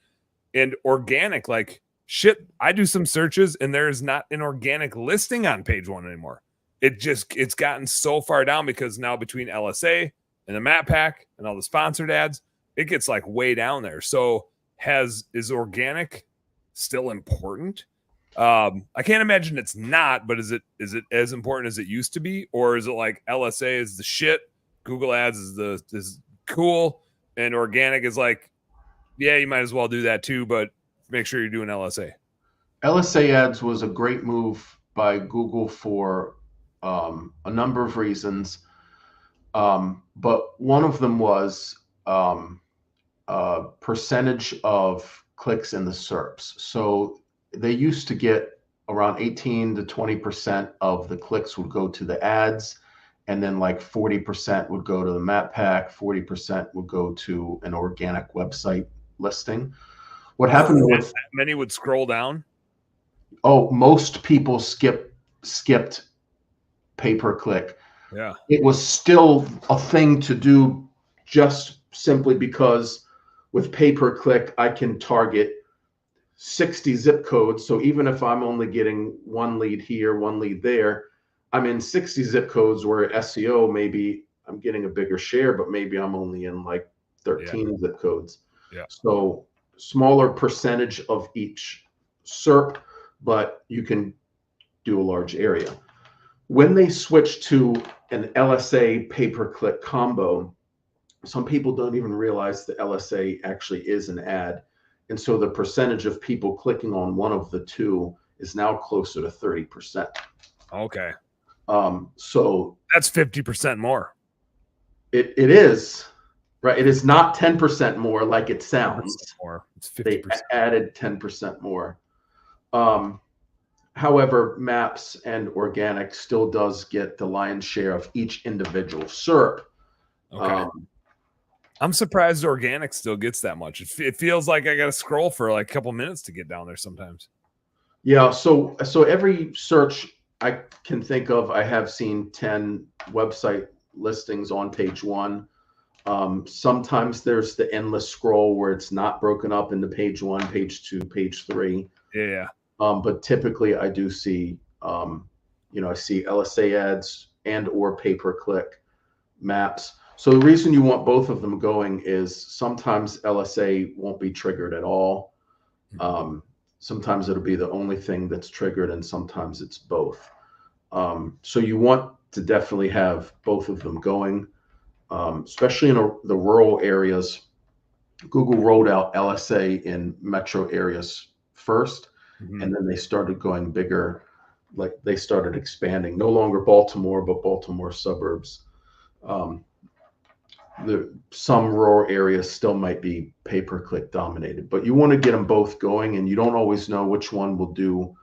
And organic, like shit, I do some searches and there is not an organic listing on page 1 anymore. It's gotten so far down because now between LSA and the map pack and all the sponsored ads, it gets like way down there. So is organic still important? I can't imagine it's not, but is it as important as it used to be, or is it like LSA is the shit, Google ads is cool, and organic is like, yeah, you might as well do that too, but make sure you're doing LSA. LSA ads was a great move by Google for a number of reasons, but one of them was percentage of clicks in the SERPs. So they used to get around 18 to 20% of the clicks would go to the ads, and then like 40% would go to the map pack, 40% would go to an organic website listing. What happened with many would scroll down? Most people skipped pay-per-click. Yeah. It was still a thing to do just simply because with pay-per-click, I can target 60 zip codes. So even if I'm only getting one lead here, one lead there, I'm in 60 zip codes where SEO, maybe I'm getting a bigger share, but maybe I'm only in like 13 zip codes. Yeah. So smaller percentage of each SERP, but you can do a large area. When they switch to an LSA pay-per-click combo, some people don't even realize the LSA actually is an ad. And so the percentage of people clicking on one of the two is now closer to 30%. Okay. So that's 50% more. It is, right? It is not 10% more like it sounds. More. It's 50%. They added 10% more. However, maps and organic still does get the lion's share of each individual SERP. Okay. I'm surprised organic still gets that much. It feels like I got to scroll for like a couple minutes to get down there sometimes. Yeah. So every search I can think of, I have seen 10 website listings on page one. Sometimes there's the endless scroll where it's not broken up into page one, page two, page three. Yeah. But typically I do see, I see LSA ads and or pay-per-click maps. So the reason you want both of them going is sometimes LSA won't be triggered at all. Sometimes it'll be the only thing that's triggered, and sometimes it's both. So you want to definitely have both of them going, especially in the rural areas. Google rolled out LSA in metro areas first. And then they started going bigger, like they started expanding, no longer Baltimore, but Baltimore suburbs. Some rural areas still might be pay-per-click dominated, but you want to get them both going, and you don't always know which one will do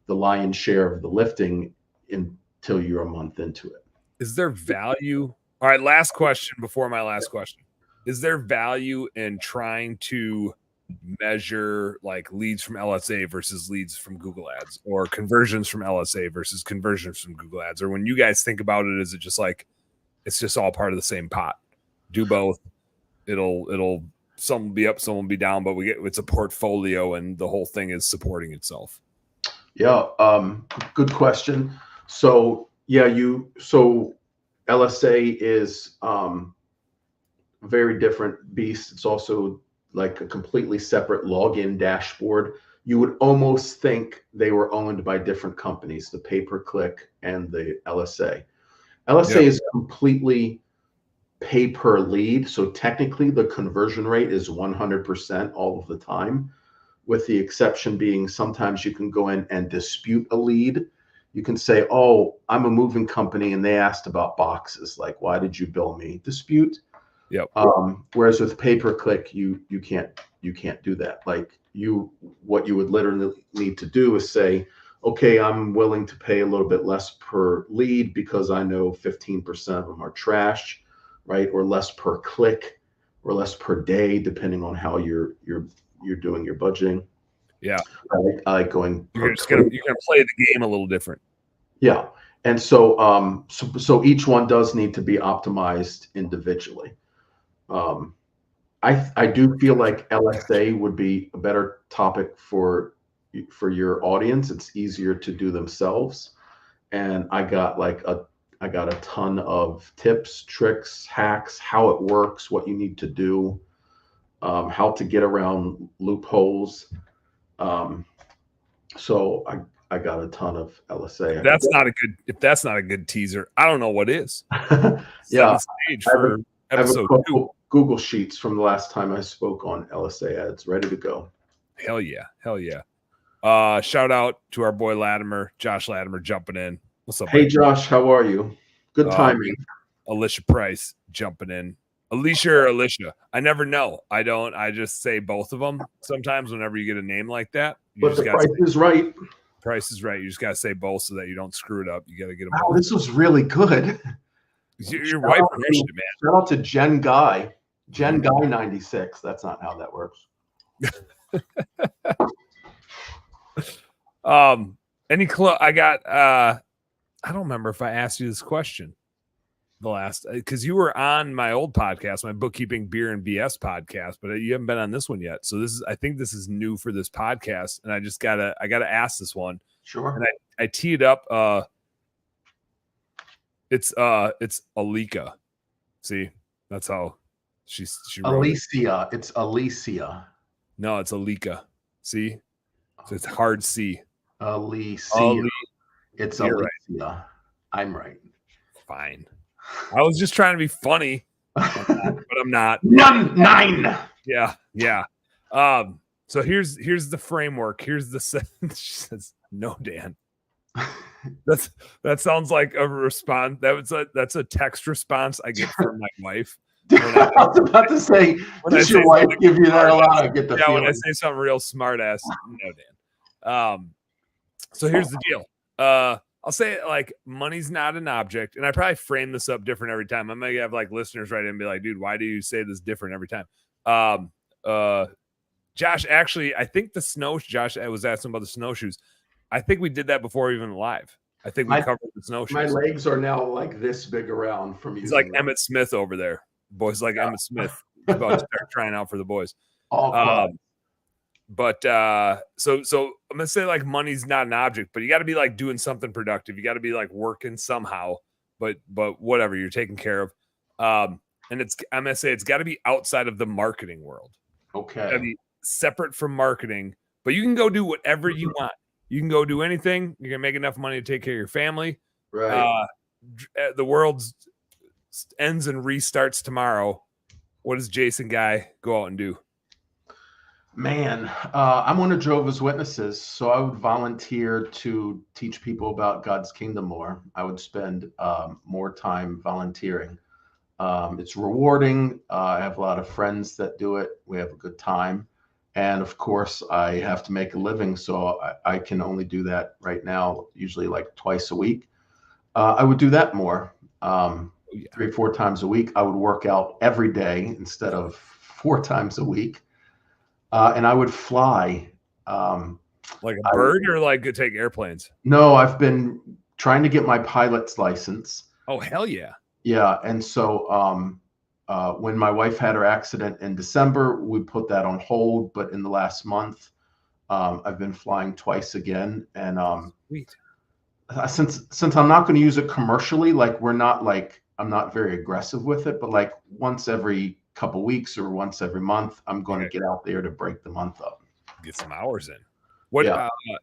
the lion's share of the lifting until you're a month into it. Is there value? All right, last question before my last question. Is there value in trying to measure like leads from LSA versus leads from Google Ads, or conversions from LSA versus conversions from Google Ads? Or when you guys think about it, is it just like it's just all part of the same pot? Do both. It'll some will be up, some will be down, but it's a portfolio, and the whole thing is supporting itself. Yeah, good question. So LSA is a very different beast. It's also like a completely separate login dashboard. You would almost think they were owned by different companies, the pay-per-click and the LSA. LSA is completely pay per lead. So technically the conversion rate is 100% all of the time, with the exception being sometimes you can go in and dispute a lead. You can say, oh, I'm a moving company and they asked about boxes. Like, why did you bill me? Dispute. Yep. Whereas with pay-per-click, you can't do that. Like what you would literally need to do is say, okay, I'm willing to pay a little bit less per lead because I know 15% of them are trash, right? Or less per click, or less per day, depending on how you're doing your budgeting. Yeah, I like going. You're gonna play the game a little different. Yeah, and so so each one does need to be optimized individually. I do feel like LSA would be a better topic for your audience. It's easier to do themselves, and I got a ton of tips, tricks, hacks, how it works, what you need to do, how to get around loopholes. So I got a ton of LSA. If that's not a good teaser, I don't know what is. Yeah, stage for episode 2. Google Sheets from the last time I spoke on LSA ads, ready to go. Hell yeah. Shout out to our boy Latimer, Josh Latimer, jumping in. What's up? Hey, buddy? Josh, how are you? Good timing. Alicia Price jumping in. Alicia or Alicia? I never know. I just say both of them sometimes whenever you get a name like that. But the price is right. Price is Right. You just got to say both so that you don't screw it up. You got to get them. Wow, this was really good. Your wife crushed it, man. Shout out to Jen Guy. Jen Guy 96. That's not how that works. I got I don't remember if I asked you this question the last, because you were on my old podcast, my Bookkeeping Beer and BS podcast, but you haven't been on this one yet. So I think this is new for this podcast, and I gotta ask this one. Sure. And I teed up. It's Alika. See, that's how she Alicia. It's Alicia. No, it's Alika. See, so it's hard C. Alicia. It's Alicia. Right. I'm right. Fine. I was just trying to be funny, but I'm not. 9. Yeah. So here's the framework. Here's the sentence. She says, "No, Dan." That sounds like a response. That's a text response I get from my wife. I was about to say, does your wife give you that a lot? I get the feeling. When I say something real smart ass, no, Dan. So here's the deal. I'll say it like money's not an object, and I probably frame this up different every time. I'm gonna have like listeners write in and be like, "Dude, why do you say this different every time?" Josh, actually, I think Josh, I was asking about the snowshoes. I think we did that before even live. I think we covered the snowshoes. My legs are now like this big around from you. He's like Emmett Smith over there. Boys like Emmett Smith. He's about to start trying out for the boys. But so I'm gonna say like money's not an object, but you got to be like doing something productive. You got to be like working somehow. But whatever, you're taken care of. And I'm gonna say it's got to be outside of the marketing world. Okay. I mean, separate from marketing, but you can go do whatever you want. You can go do anything. You're gonna make enough money to take care of your family. Right. The world ends and restarts tomorrow. What does Jason Guy go out and do? Man, I'm one of Jehovah's Witnesses, so I would volunteer to teach people about God's kingdom more. I would spend more time volunteering. It's rewarding. I have a lot of friends that do it. We have a good time. And of course, I have to make a living, so I can only do that right now, usually like twice a week. I would do that more, 3 or 4 times a week. I would work out every day instead of 4 times a week. And I would fly. Like a bird or like take airplanes? No, I've been trying to get my pilot's license. Oh, hell yeah. Yeah. And so when my wife had her accident in December, we put that on hold. But in the last month, I've been flying twice again. And Sweet. Since I'm not going to use it commercially, like I'm not very aggressive with it, but like once every couple weeks or once every month, I'm going to get out there to break the month up. Get some hours in. What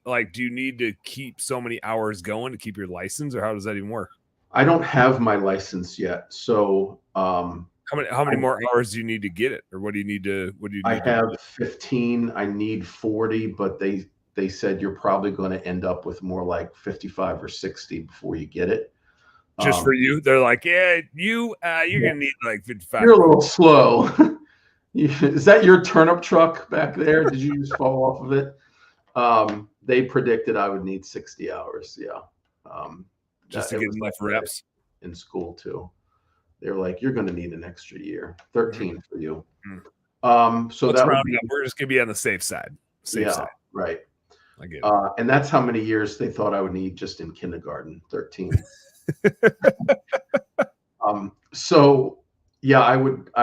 like do you need to keep so many hours going to keep your license, or how does that even work? I don't have my license yet. So how many more hours do you need to get it, or what do you need to I have 15. I need 40, but they said you're probably going to end up with more like 55 or 60 before you get it. Just for you, they're like, yeah, you're gonna need like 55. You're a little slow. Is that your turnip truck back there? Did you just fall off of it? They predicted I would need 60 hours. Yeah. Just to get enough reps in school too. They're like, you're going to need an extra year. 13 for you. So let's round it up. We're just gonna be on the safe side. Side. Right. I get it. And that's how many years they thought I would need just in kindergarten. 13. So yeah, I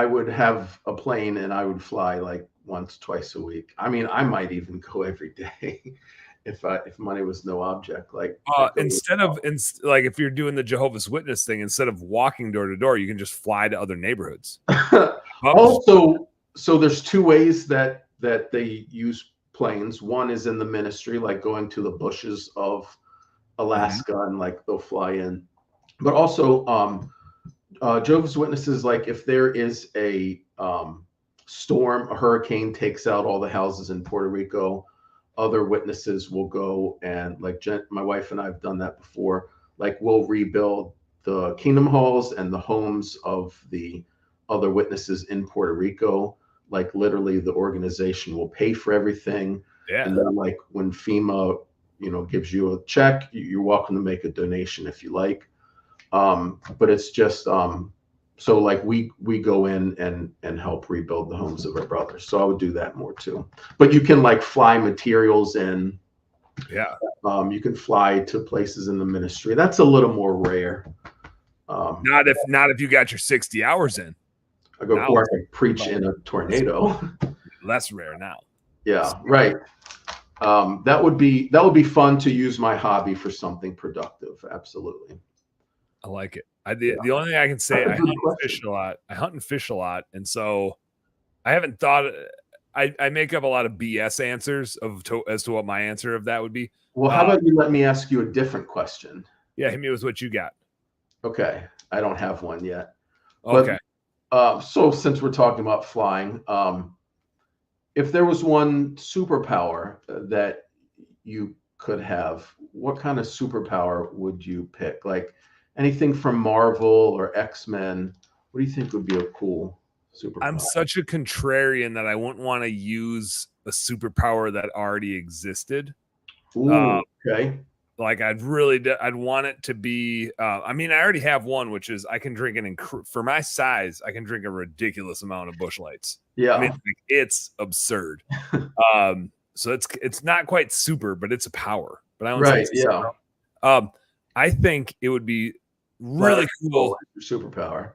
would have a plane and I would fly like once, twice a week. I mean, I might even go every day if money was no object. Like if you're doing the Jehovah's Witness thing, instead of walking door to door, you can just fly to other neighborhoods. Also, so there's 2 ways that they use planes. One is in the ministry, like going to the bushes of Alaska, and like they'll fly in. But also, Jehovah's Witnesses, like if there is a storm, a hurricane takes out all the houses in Puerto Rico, other witnesses will go and like my wife and I have done that before. Like we'll rebuild the kingdom halls and the homes of the other witnesses in Puerto Rico. Like literally the organization will pay for everything. Yeah. And then like when FEMA gives you a check. You're welcome to make a donation if you like. But it's just so like we go in and help rebuild the homes of our brothers. So I would do that more too. But you can like fly materials in. Yeah. You can fly to places in the ministry. That's a little more rare. Not if you got your 60 hours in. I go or I can preach in a tornado. Less rare now. Yeah, right. That would be fun to use my hobby for something productive. Absolutely. I like it. The only thing I can say, I hunt and fish a lot. I hunt and fish a lot, and so I haven't thought. I make up a lot of BS answers as to what my answer of that would be. Well, how about you let me ask you a different question? Yeah, hit me with what you got. Okay, I don't have one yet. Okay. But, so since we're talking about flying, if there was one superpower that you could have, what kind of superpower would you pick? Like anything from Marvel or X-Men? What do you think would be a cool superpower? I'm such a contrarian that I wouldn't want to use a superpower that already existed. Ooh, okay. Like I'd want it to be. I mean, I already have one, which is I can drink for my size, I can drink a ridiculous amount of Busch Lights. Yeah, I mean, it's absurd. So it's not quite super, but it's a power. But I don't right. Yeah. I think it would be really cool. Superpower.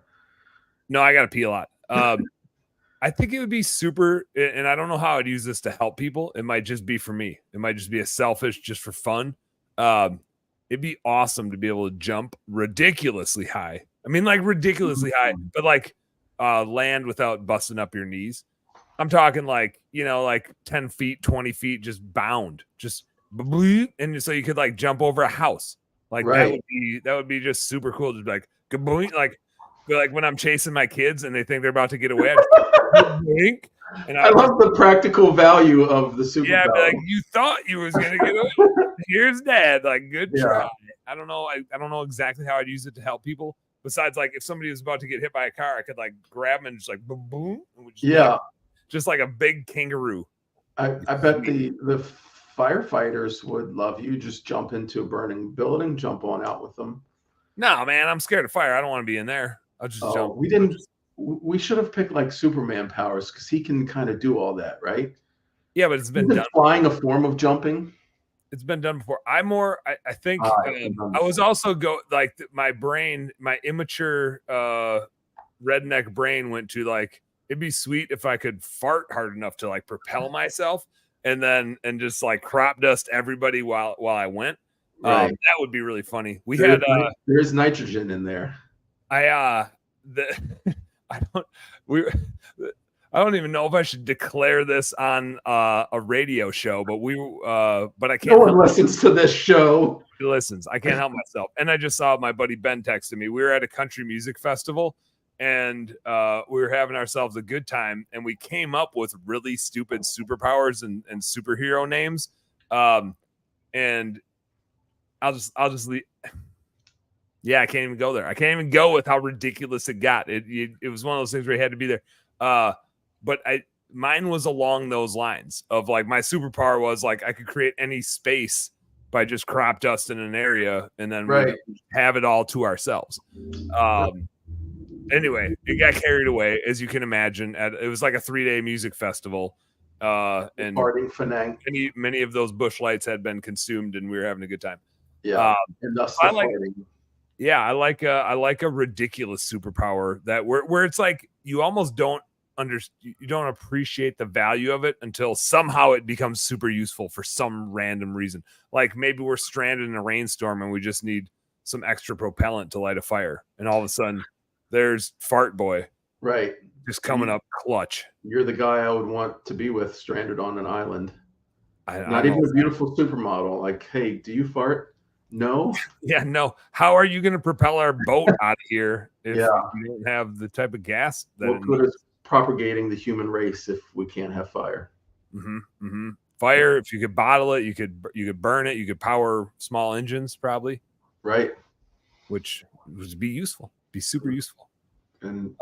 No, I gotta pee a lot. I think it would be super, and I don't know how I'd use this to help people. It might just be for me. It might just be a selfish, just for fun. It'd be awesome to be able to jump ridiculously high. I mean, like ridiculously high, but like land without busting up your knees. I'm talking like, like 10 feet, 20 feet, just bound, just and so you could like jump over a house. Like right. that would be just super cool. Just like like when I'm chasing my kids and they think they're about to get away, and I love the practical value of the superpower. Yeah, like you thought you was gonna get away. Here's Dad. Like, good try. I don't know. I don't know exactly how I'd use it to help people. Besides, like if somebody was about to get hit by a car, I could like grab them and just like boom, boom. Just like a big kangaroo. I bet the firefighters would love you. Just jump into a burning building, jump on out with them. No, man, I'm scared of fire. I don't want to be in there. I'll just jump. We should have picked like Superman powers because he can kind of do all that, right? Yeah, but it's been done. Flying a form of jumping. It's been done before. I think I was also my brain, my immature redneck brain went to like, it'd be sweet if I could fart hard enough to like propel myself and just like crop dust everybody while I went. Right. That would be really funny. There's nitrogen in there. I don't even know if I should declare this on a radio show, but I can't. No one listens to this show. He listens. I can't help myself. And I just saw my buddy Ben texted me. We were at a country music festival, and we were having ourselves a good time. And we came up with really stupid superpowers and superhero names. And I'll just leave. Yeah, I can't even go there. I can't even go with how ridiculous it got. It was one of those things where you had to be there. But mine was along those lines of like my superpower was like I could create any space by just crop dust in an area and then we have it all to ourselves. Anyway, it got carried away, as you can imagine. It was like a 3-day music festival. And many of those Busch Lights had been consumed and we were having a good time. Yeah. I like a ridiculous superpower that where it's like you almost don't appreciate the value of it until somehow it becomes super useful for some random reason. Like maybe we're stranded in a rainstorm and we just need some extra propellant to light a fire, and all of a sudden there's Fart Boy, right, just coming up clutch. You're the guy I would want to be with, stranded on an island. Not even a beautiful supermodel. Like, hey, do you fart? No. Yeah, no. How are you going to propel our boat out of here if you don't have the type of gas that what good is propagating the human race if we can't have fire? Fire, if you could bottle it, you could burn it, you could power small engines probably. Right. Which would be useful. Be super useful. And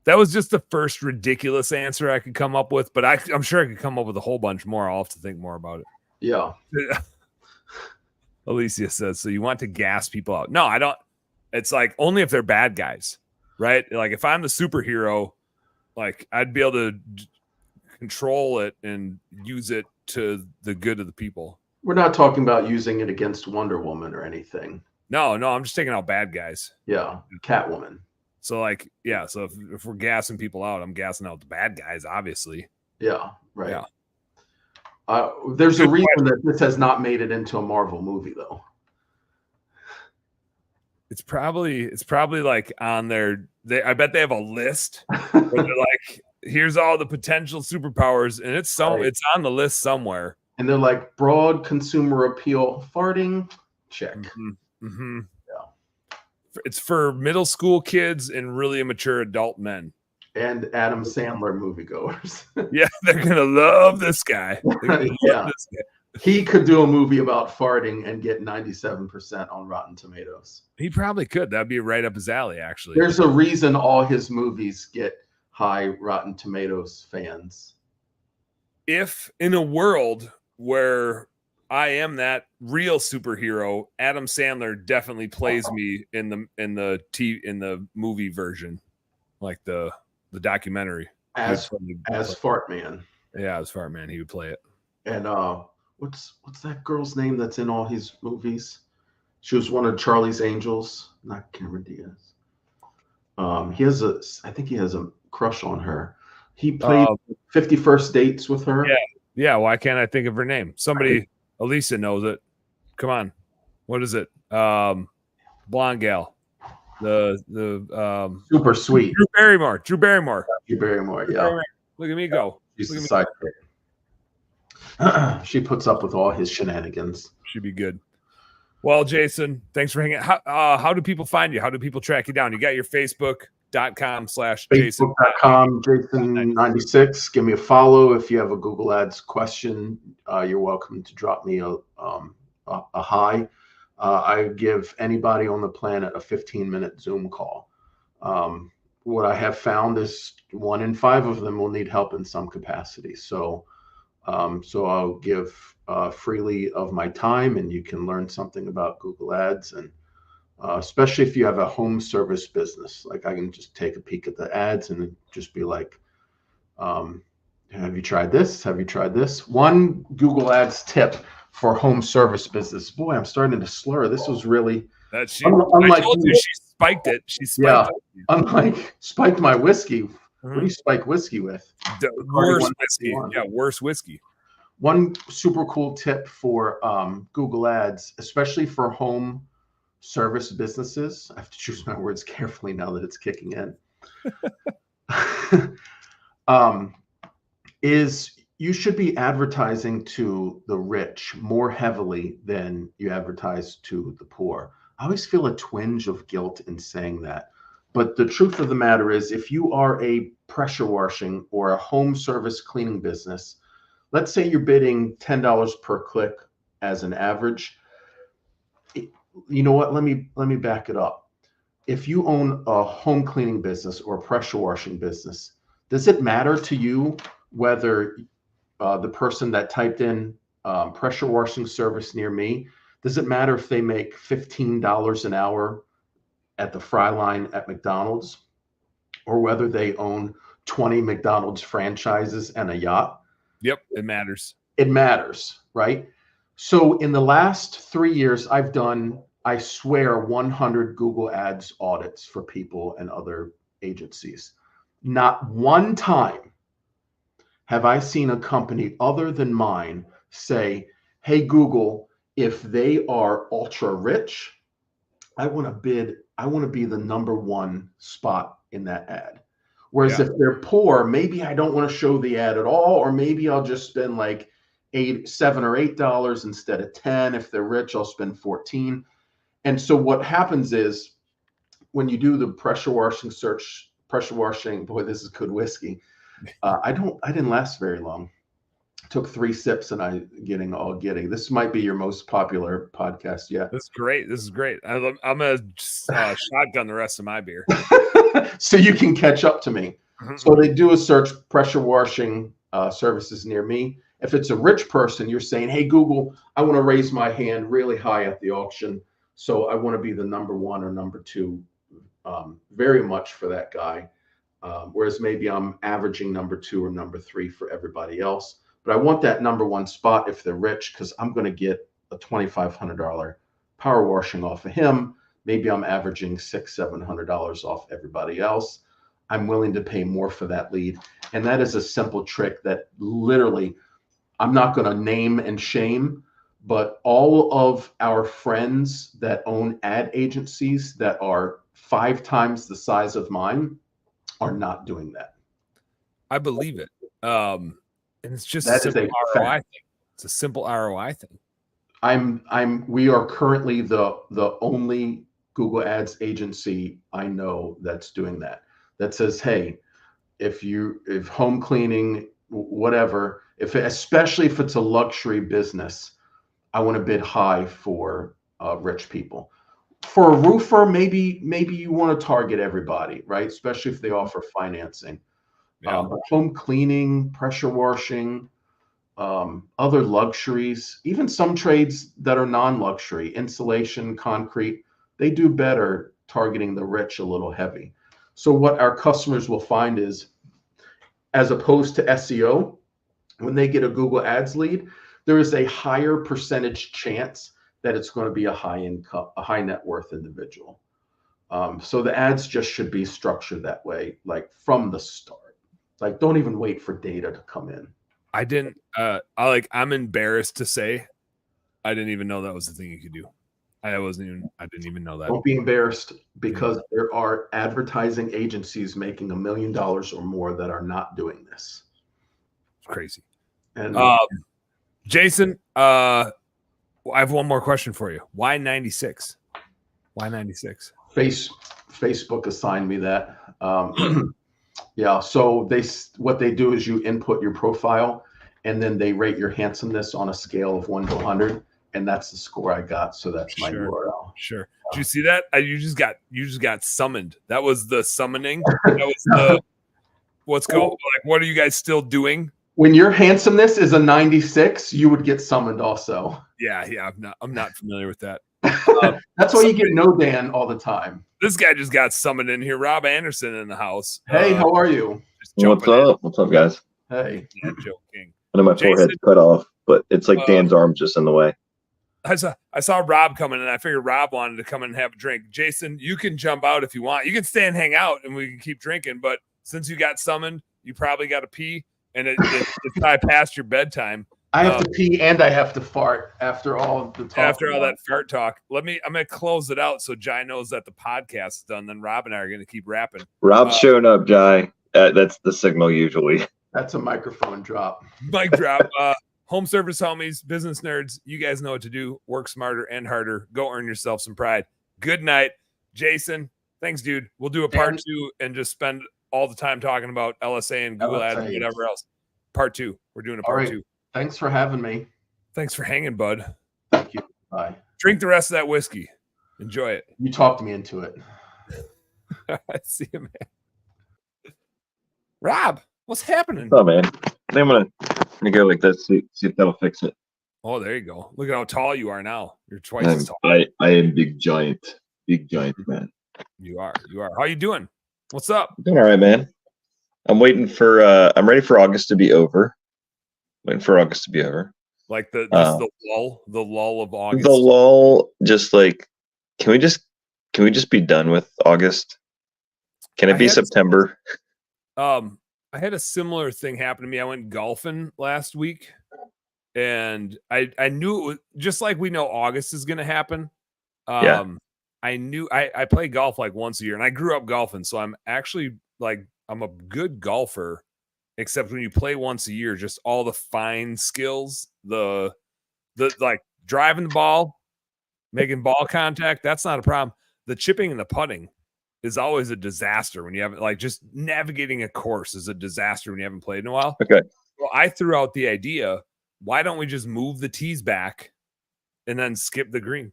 that was just the first ridiculous answer I could come up with, but I'm sure I could come up with a whole bunch more. I'll have to think more about it. Yeah. Alicia says, so you want to gas people out? No, I don't. It's like only if they're bad guys, right? Like if I'm the superhero, like I'd be able to control it and use it to the good of the people. We're not talking about using it against Wonder Woman or anything. No, I'm just taking out bad guys. Yeah, Catwoman. So like, yeah, so if we're gassing people out, I'm gassing out the bad guys, obviously. Yeah, right. Yeah. There's a reason that this has not made it into a Marvel movie, though. It's probably like on their. I bet they have a list where they're like, "Here's all the potential superpowers," and it's on the list somewhere. And they're like broad consumer appeal, farting, check. Yeah. It's for middle school kids and really immature adult men. And Adam Sandler moviegoers. Yeah, they're gonna love this guy. Yeah. He could do a movie about farting and get 97% on Rotten Tomatoes. He probably could. That'd be right up his alley, actually. There's a reason all his movies get high Rotten Tomatoes fans. If in a world where I am that real superhero, Adam Sandler definitely plays me in the movie version, like the documentary. As Fart Man. Yeah, as Fart Man, he would play it. And what's that girl's name that's in all his movies? She was one of Charlie's Angels, not Cameron Diaz. I think he has a crush on her. He played 50 First Dates with her. Yeah. Why can't I think of her name? Somebody, Alicia knows it. Come on, what is it? Blonde gal. The super sweet Drew Barrymore. Yeah. Look at me go. She's the sidekick. She puts up with all his shenanigans. Should be good. Well, Jason, thanks for hanging out. How do people find you? How do people track you down? You got your Facebook.com/Jason. Facebook.com Jason96. Give me a follow. If you have a Google Ads question, you're welcome to drop me a hi. I give anybody on the planet a 15-minute Zoom call. What I have found is 1 in 5 of them will need help in some capacity. So I'll give freely of my time, and you can learn something about Google Ads, and especially if you have a home service business. Like I can just take a peek at the ads and just be like, have you tried this? Have you tried this? One Google Ads tip for home service business. Boy, I'm starting to slur. This was really that she. I told you she spiked it. She spiked it. Unlike spiked my whiskey. What do you spike whiskey with? Worse whiskey. Yeah, worse whiskey. One super cool tip for Google Ads, especially for home service businesses. I have to choose my words carefully now that it's kicking in. Is you should be advertising to the rich more heavily than you advertise to the poor. I always feel a twinge of guilt in saying that. But the truth of the matter is, if you are a pressure washing or a home service cleaning business, let's say you're bidding $10 per click as an average. You know what? Let me back it up. If you own a home cleaning business or a pressure washing business, does it matter to you whether the person that typed in pressure washing service near me, does it matter if they make $15 an hour at the fry line at McDonald's, or whether they own 20 McDonald's franchises and a yacht? Yep, it matters. It matters, right? So in the last 3 years, I've done, I swear, 100 Google Ads audits for people and other agencies. Not one time have I seen a company other than mine say, hey, Google, if they are ultra rich, I want to bid, I want to be the #1 spot in that ad. Whereas if they're poor, maybe I don't want to show the ad at all, or maybe I'll just spend like $7 or $8 instead of 10. If they're rich, I'll spend 14. And so what happens is when you do the pressure washing, boy, this is good whiskey. I didn't last very long. Took 3 sips and I getting all giddy. This might be your most popular podcast yet. That's great. This is great. I'm gonna shotgun the rest of my beer, so you can catch up to me. So they do a search, pressure washing services near me, If it's a rich person, you're saying, hey, Google, I want to raise my hand really high at the auction. So I want to be the number one or number two, very much for that guy. Whereas maybe I'm averaging number two or number three for everybody else. But I want that number one spot if they're rich, because I'm going to get a $2,500 power washing off of him. Maybe I'm averaging $600-700 off everybody else. I'm willing to pay more for that lead. And that is a simple trick that literally, I'm not going to name and shame, but all of our friends that own ad agencies that are 5 times the size of mine are not doing that. I believe it. And it's just a simple ROI thing. It's a simple ROI thing. We are currently the only Google Ads agency I know that's doing that. That says, hey, if home cleaning, whatever, especially if it's a luxury business, I want to bid high for rich people. For a roofer, maybe you want to target everybody, right? Especially if they offer financing. Yeah. But home cleaning, pressure washing, other luxuries, even some trades that are non-luxury, insulation, concrete, they do better targeting the rich a little heavy. So what our customers will find is, as opposed to SEO, when they get a Google Ads lead, there is a higher percentage chance that it's going to be a high income, a high net worth individual. So the ads just should be structured that way, like from the start. Like, don't even wait for data to come in. I'm embarrassed to say I didn't even know that was the thing you could do. I didn't even know that. Don't be embarrassed, because there are advertising agencies making $1 million or more that are not doing this. It's crazy. And Jason, I have one more question for you. Why 96? Why 96? Facebook assigned me that. Yeah. So what they do is you input your profile, and then they rate your handsomeness on a scale of 1 to 100. And that's the score I got. So that's my URL. Sure. Did you see that? You just got summoned. That was the summoning. That was the what's called, like, what are you guys still doing? When your handsomeness is a 96, you would get summoned also. Yeah. I'm not familiar with that. That's why you get no Dan all the time. This guy just got summoned in here. Rob Anderson in the house. Hey, how are you? What's up? What's up, guys? Hey. Yeah, joking. I know my forehead's cut off, but it's like Dan's arm's just in the way. I saw Rob coming, and I figured Rob wanted to come in and have a drink. Jason, you can jump out if you want. You can stay and hang out, and we can keep drinking. But since you got summoned, you probably got to pee, and it's probably past your bedtime. I have to pee and I have to fart after all the talk. After all that fart talk, I'm gonna close it out so Jai knows that the podcast is done. Then Rob and I are gonna keep rapping. Rob's showing up, Jai. That's the signal usually. That's a microphone drop. Mic drop. Home service homies, business nerds, you guys know what to do. Work smarter and harder. Go earn yourself some pride. Good night. Jason, thanks, dude. We'll do a part 2 and just spend all the time talking about LSA and Google Ads and whatever else. Part 2. We're doing a part 2. Thanks for having me. Thanks for hanging, bud. Thank you. Bye. Drink the rest of that whiskey. Enjoy it. You talked me into it. I see you, man. Rob, what's happening? Oh, man. I'm gonna go like this, see if that'll fix it. Oh, there you go. Look at how tall you are now. You're twice as tall. I am big giant, man. You are. How you doing? What's up? Doing all right, man. I'm waiting for I'm ready for August to be over. Like the lull of August. The lull, just like, can we just be done with August? Can it be September? I had a similar thing happen to me. I went golfing last week, and I knew it was just like we know August is going to happen. I knew I play golf like once a year, and I grew up golfing, so I'm actually like, I'm a good golfer, except when you play once a year, just all the fine skills, the like driving the ball, making ball contact, that's not a problem. The chipping and the putting is always a disaster when you haven't, like, just navigating a course is a disaster when you haven't played in a while. Okay. Well, I threw out the idea, why don't we just move the tees back and then skip the green?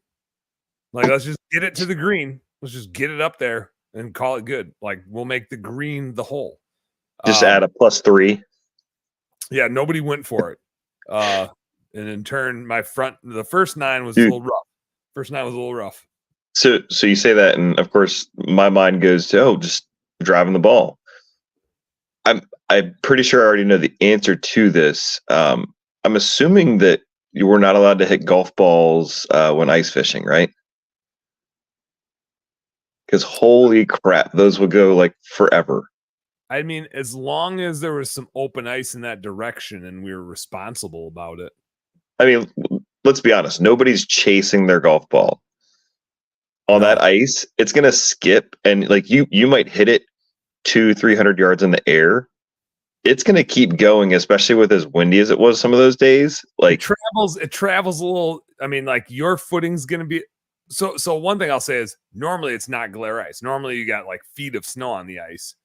Like, let's just get it to the green. Let's just get it up there and call it good. Like, we'll make the green the hole. Just add a +3. Yeah, nobody went for it. And in turn, the first 9 was Dude. a little rough. First 9 was a little rough. So you say that, and of course, my mind goes to just driving the ball. I'm pretty sure I already know the answer to this. I'm assuming that you were not allowed to hit golf balls when ice fishing, right? Because holy crap, those would go like forever. I mean, as long as there was some open ice in that direction and we were responsible about it. I mean, let's be honest. Nobody's chasing their golf ball on that ice. It's gonna skip, and like you might hit it 200-300 yards in the air. It's gonna keep going, especially with as windy as it was some of those days. Like it travels a little. I mean, like your footing's gonna be. So one thing I'll say is normally it's not glare ice. Normally you got like feet of snow on the ice.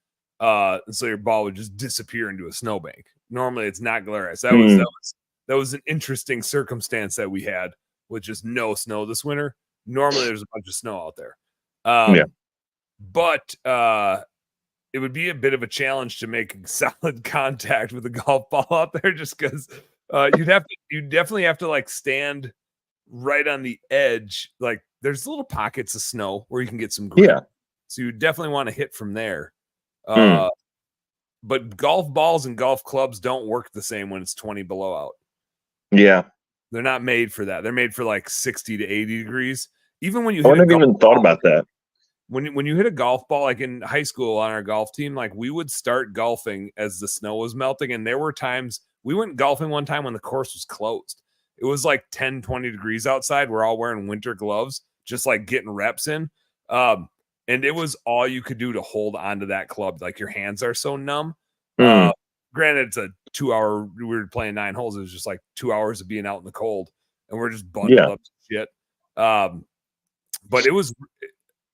So your ball would just disappear into a snowbank. Normally it's not glare ice. That was an interesting circumstance that we had with just no snow this winter. Normally there's a bunch of snow out there. But it would be a bit of a challenge to make solid contact with a golf ball out there, just because you'd definitely have to like stand right on the edge. Like there's little pockets of snow where you can get some grip. Yeah. So you definitely want to hit from there. But golf balls and golf clubs don't work the same when it's 20 below out. Yeah. They're not made for that. They're made for like 60 to 80 degrees. Even when you I wouldn't have even thought about that. When you hit a golf ball, like in high school on our golf team, like we would start golfing as the snow was melting. And there were times we went golfing one time when the course was closed. It was like 10, 20 degrees outside. We're all wearing winter gloves, just like getting reps in. And it was all you could do to hold onto that club. Like your hands are so numb. Granted, it's a 2-hour, we were playing 9 holes. It was just like 2 hours of being out in the cold and we're just bundled up to shit. But it was,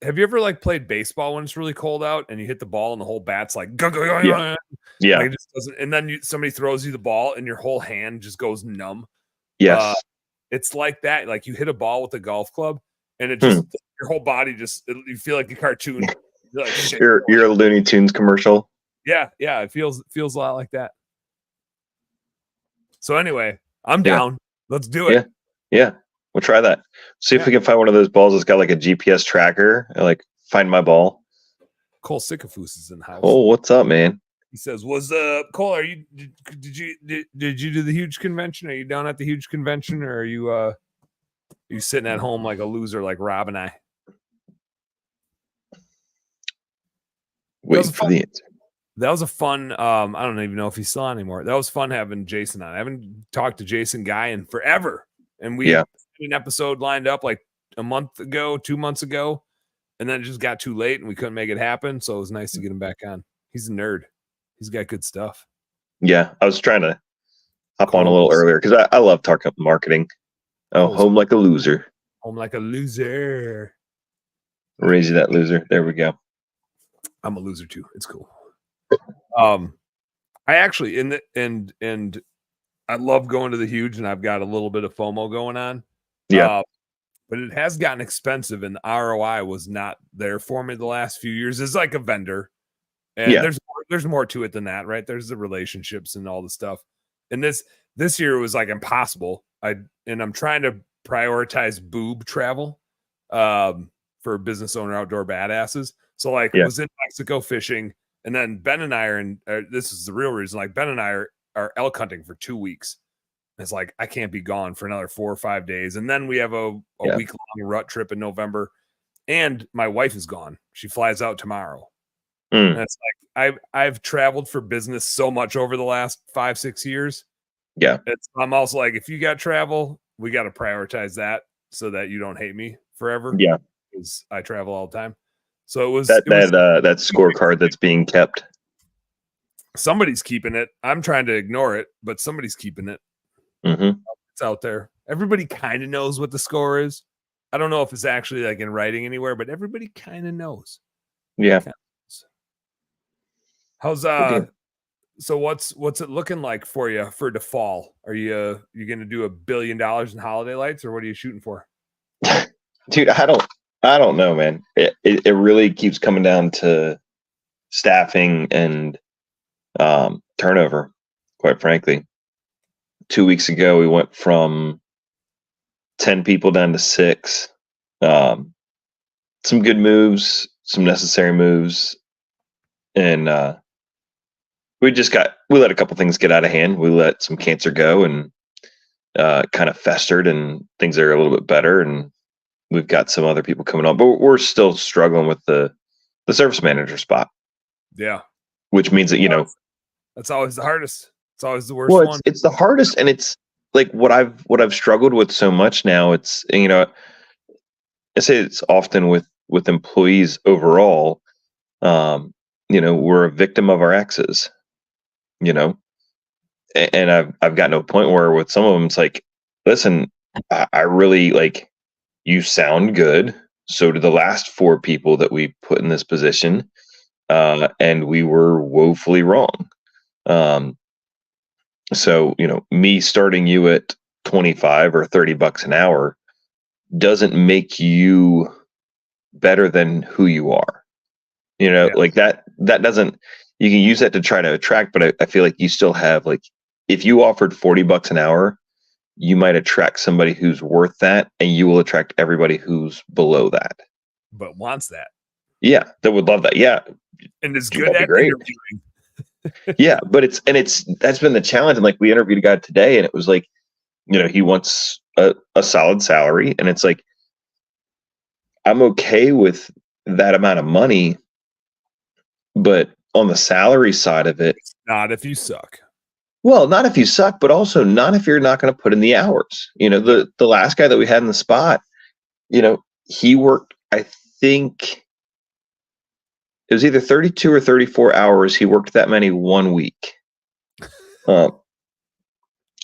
have you ever like played baseball when it's really cold out and you hit the ball and the whole bat's like, yeah. Like it just doesn't, and then somebody throws you the ball and your whole hand just goes numb. Yes. It's like that. Like you hit a ball with a golf club and it just, your whole body just, you feel like a cartoon. You're, like, you're a Looney Tunes commercial. Yeah. It feels a lot like that. So anyway, I'm down. Let's do it. Yeah. We'll try that. See if we can find one of those balls that's got like a GPS tracker and like find my ball. Cole Sycophus is in the house. Oh, what's up, man? He says, Cole, are you did you do the huge convention? Are you down at the huge convention, or are you sitting at home like a loser like Rob and I? Wait for the answer. That was a fun, I don't even know if he's still on anymore. That was fun having Jason on. I haven't talked to Jason Guy in forever. And we had an episode lined up like a month ago, 2 months ago, and then it just got too late and we couldn't make it happen. So it was nice to get him back on. He's a nerd. He's got good stuff. Yeah, I was trying to hop on a little earlier because I love talking marketing. Home like a loser. Home like a loser. Raise you that loser. There we go. I'm a loser too. It's cool. I actually and I love going to the huge, and I've got a little bit of FOMO going on. Yeah. But it has gotten expensive, and the ROI was not there for me the last few years. It's like a vendor, and there's more to it than that, right? There's the relationships and all the stuff. And this year was like impossible. I'm trying to prioritize boob travel for business owner outdoor badasses. So like was in Mexico fishing, and then Ben and I are this is the real reason. Like Ben and I are elk hunting for 2 weeks. It's like I can't be gone for another 4 or 5 days, and then we have a week-long rut trip in November, and my wife is gone. She flies out tomorrow. And it's like I've traveled for business so much over the last 5-6 years. Yeah, I'm also like, if you got travel, we got to prioritize that so that you don't hate me forever. Yeah, because I travel all the time. So it was that scorecard that's being kept. Somebody's keeping it. I'm trying to ignore it, but somebody's keeping it. Mm-hmm. It's out there. Everybody kind of knows what the score is. I don't know if it's actually like in writing anywhere, but everybody kind of knows. Yeah. How's so what's it looking like for you for the fall? Are you gonna do $1 billion in holiday lights, or what are you shooting for? Dude, I don't know, man. It really keeps coming down to staffing and turnover, quite frankly. 2 weeks ago, we went from 10 people down to 6. Some good moves, some necessary moves, and we let a couple things get out of hand. We let some cancer go, and kind of festered, and things are a little bit better, and we've got some other people coming on, but we're still struggling with the service manager spot. Yeah, which means that that's always the hardest. It's always the worst well, one. It's the hardest, and it's like what I've struggled with so much now. It's I say it's often with employees overall. We're a victim of our exes. And I've gotten to a point where with some of them, it's like, listen, I really like you sound good. So do the last 4 people that we put in this position, and we were woefully wrong. So me starting you at 25 or $30 an hour doesn't make you better than who you are. Like that doesn't. You can use that to try to attract, but I feel like you still have, like, if you offered $40 an hour, you might attract somebody who's worth that, and you will attract everybody who's below that. But wants that. Yeah, that would love that. Yeah. And is good at great. interviewing. Yeah, but that's been the challenge. And like, we interviewed a guy today, and it was like, he wants a solid salary, and it's like, I'm okay with that amount of money, but on the salary side of it, not if you suck. Well, not if you suck, but also not if you're not going to put in the hours. The last guy that we had in the spot, he worked, I think it was either 32 or 34 hours. He worked that many 1 week. And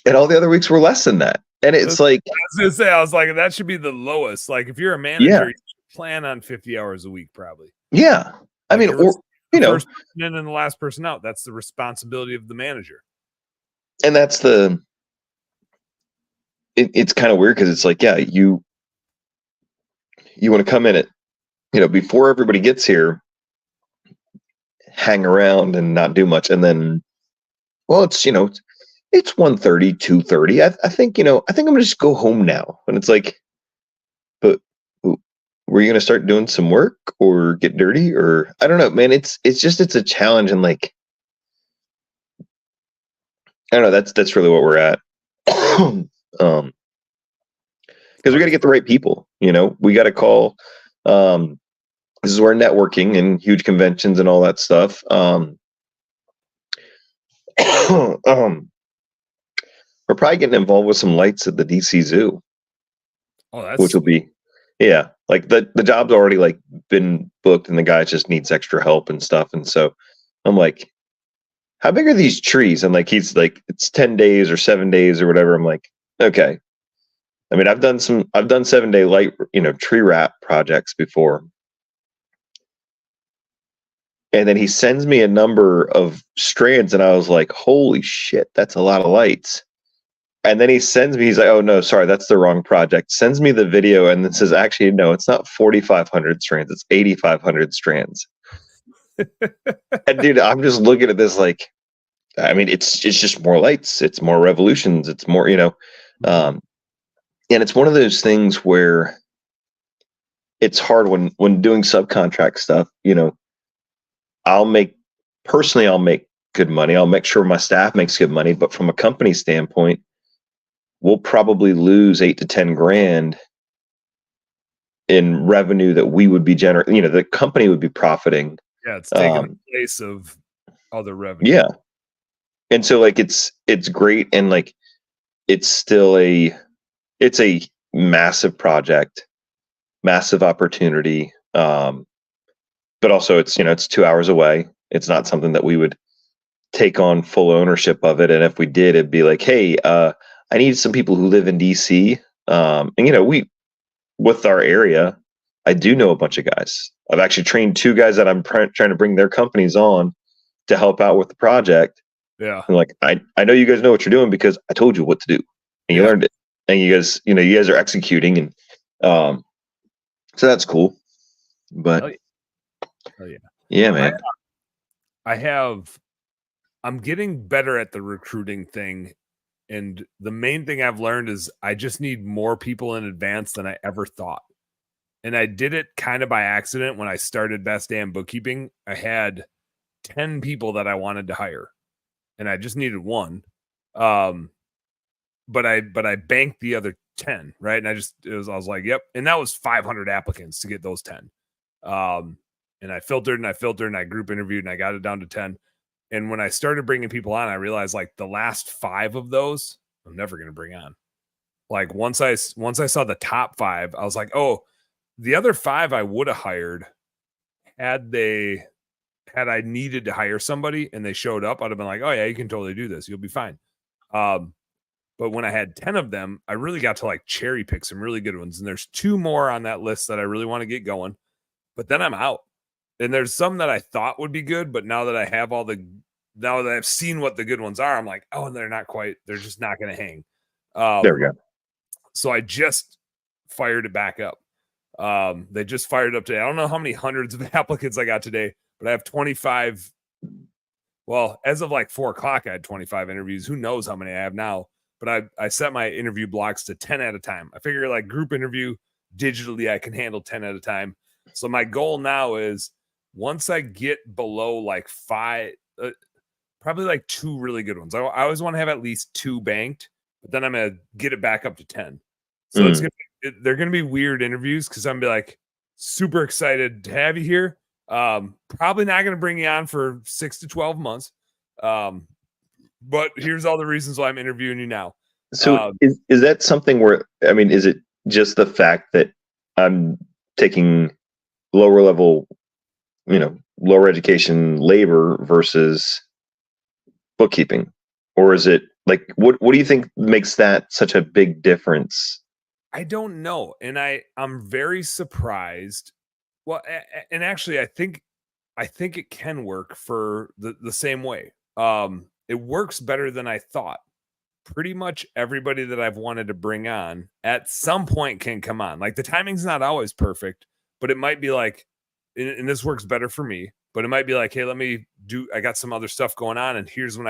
all the other weeks were less than that. And it's like, I was like, that should be the lowest. Like, if you're a manager, you should plan on 50 hours a week, probably. Yeah. I mean, first person in and the last person out. That's the responsibility of the manager. And that's it's kind of weird, because it's like, yeah, you want to come in at, before everybody gets here, hang around and not do much. And then, well, it's 1:30, 2:30. I think I'm gonna just go home now. And it's like, but were you gonna start doing some work or get dirty, or I don't know, man. It's a challenge, and like, I don't know. That's really what we're at. Because we got to get the right people. We got to call. This is where networking and huge conventions and all that stuff. We're probably getting involved with some lights at the DC Zoo. Oh, that's which will be, yeah. Like the job's already like been booked, and the guy just needs extra help and stuff. And so I'm like, how big are these trees? And like, he's like, it's 10 days or 7 days or whatever. I'm like, okay. I mean, I've done 7-day light, tree wrap projects before. And then he sends me a number of strands, and I was like, holy shit, that's a lot of lights. And then he's like, oh no, sorry, that's the wrong project. Sends me the video, and then says, actually, no, it's not 4,500 strands, it's 8,500 strands. And dude, I'm just looking at this like, I mean, it's just more lights, it's more revolutions, it's more, and it's one of those things where it's hard when doing subcontract stuff. I'll make good money. I'll make sure my staff makes good money. But from a company standpoint, we'll probably lose 8 to 10 grand in revenue that we would be generating. The company would be profiting. Yeah, it's taking the place of other revenue. Yeah. And so like, it's great. And like, it's a massive project, massive opportunity. But also it's 2 hours away. It's not something that we would take on full ownership of it. And if we did, it'd be like, hey, I need some people who live in DC. And we, with our area, I do know a bunch of guys. I've actually trained 2 guys that I'm trying to bring their companies on to help out with the project. Yeah. And like, I know you guys know what you're doing, because I told you what to do, and you learned it, and you guys are executing. And so that's cool. But yeah, man. I'm getting better at the recruiting thing And the main thing I've learned is I just need more people in advance than I ever thought. And I did it kind of by accident when I started Best Damn Bookkeeping. I had 10 people that I wanted to hire, and I just needed one. But I banked the other 10, right? And I was like, yep. And that was 500 applicants to get those 10. And I filtered and I group interviewed and I got it down to 10. And when I started bringing people on, I realized like the last 5 of those I'm never going to bring on. Like once I saw the top 5, I was like, oh, the other 5 I would have hired had I needed to hire somebody and they showed up, I'd have been like, oh yeah, you can totally do this. You'll be fine. But when I had 10 of them, I really got to like cherry pick some really good ones. And there's 2 more on that list that I really want to get going, but then I'm out. And there's some that I thought would be good, but now that I've seen what the good ones are, I'm like, oh, they're just not going to hang. There we go. So I just fired it back up. They just fired up today. I don't know how many hundreds of applicants I got today, but I have 25. Well, as of like 4:00, I had 25 interviews. Who knows how many I have now? But I set my interview blocks to 10 at a time. I figure like group interview digitally, I can handle 10 at a time. So my goal now is once I get below like 5, probably like 2 really good ones. I always want to have at least 2 banked, but then I'm going to get it back up to 10. So they're going to be weird interviews because I'm going to be like super excited to have you here. Probably not going to bring you on for 6 to 12 months. But here's all the reasons why I'm interviewing you now. So is that something where, I mean, is it just the fact that I'm taking lower level, lower education labor versus bookkeeping? Or is it like, what do you think makes that such a big difference? I don't know. And I'm very surprised. Well, and actually I think it can work for the same way. It works better than I thought. Pretty much everybody that I've wanted to bring on at some point can come on. Like the timing's not always perfect, but it might be like, and this works better for me, but it might be like, hey, I got some other stuff going on. And here's when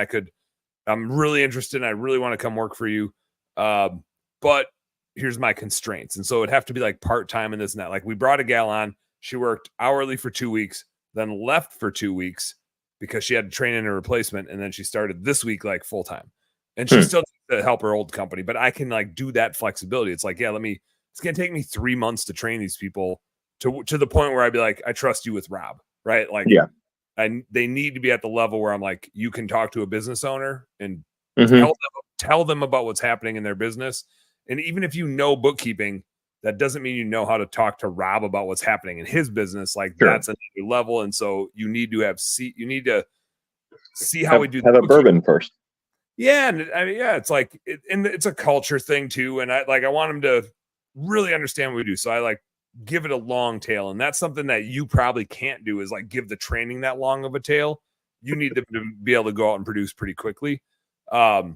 I'm really interested and I really want to come work for you. But here's my constraints. And so it'd have to be like part-time and this and that. Like we brought a gal on, she worked hourly for 2 weeks, then left for 2 weeks because she had to train in a replacement. And then she started this week, like full time, and she still to help her old company, but I can like do that flexibility. It's like, yeah, it's going to take me 3 months to train these people to the point where I'd be like, I trust you with Rob, right? Like, yeah, and they need to be at the level where I'm like, you can talk to a business owner and tell them about what's happening in their business. And even if you know bookkeeping, that doesn't mean you know how to talk to Rob about what's happening in his business. Like that's another level. And so you need to see how we do have a bourbon first. Yeah. And I mean, yeah, it's like, it's a culture thing too. And I want them to really understand what we do. So I like give it a long tail. And that's something that you probably can't do is like give the training that long of a tail. You need them to be able to go out and produce pretty quickly. But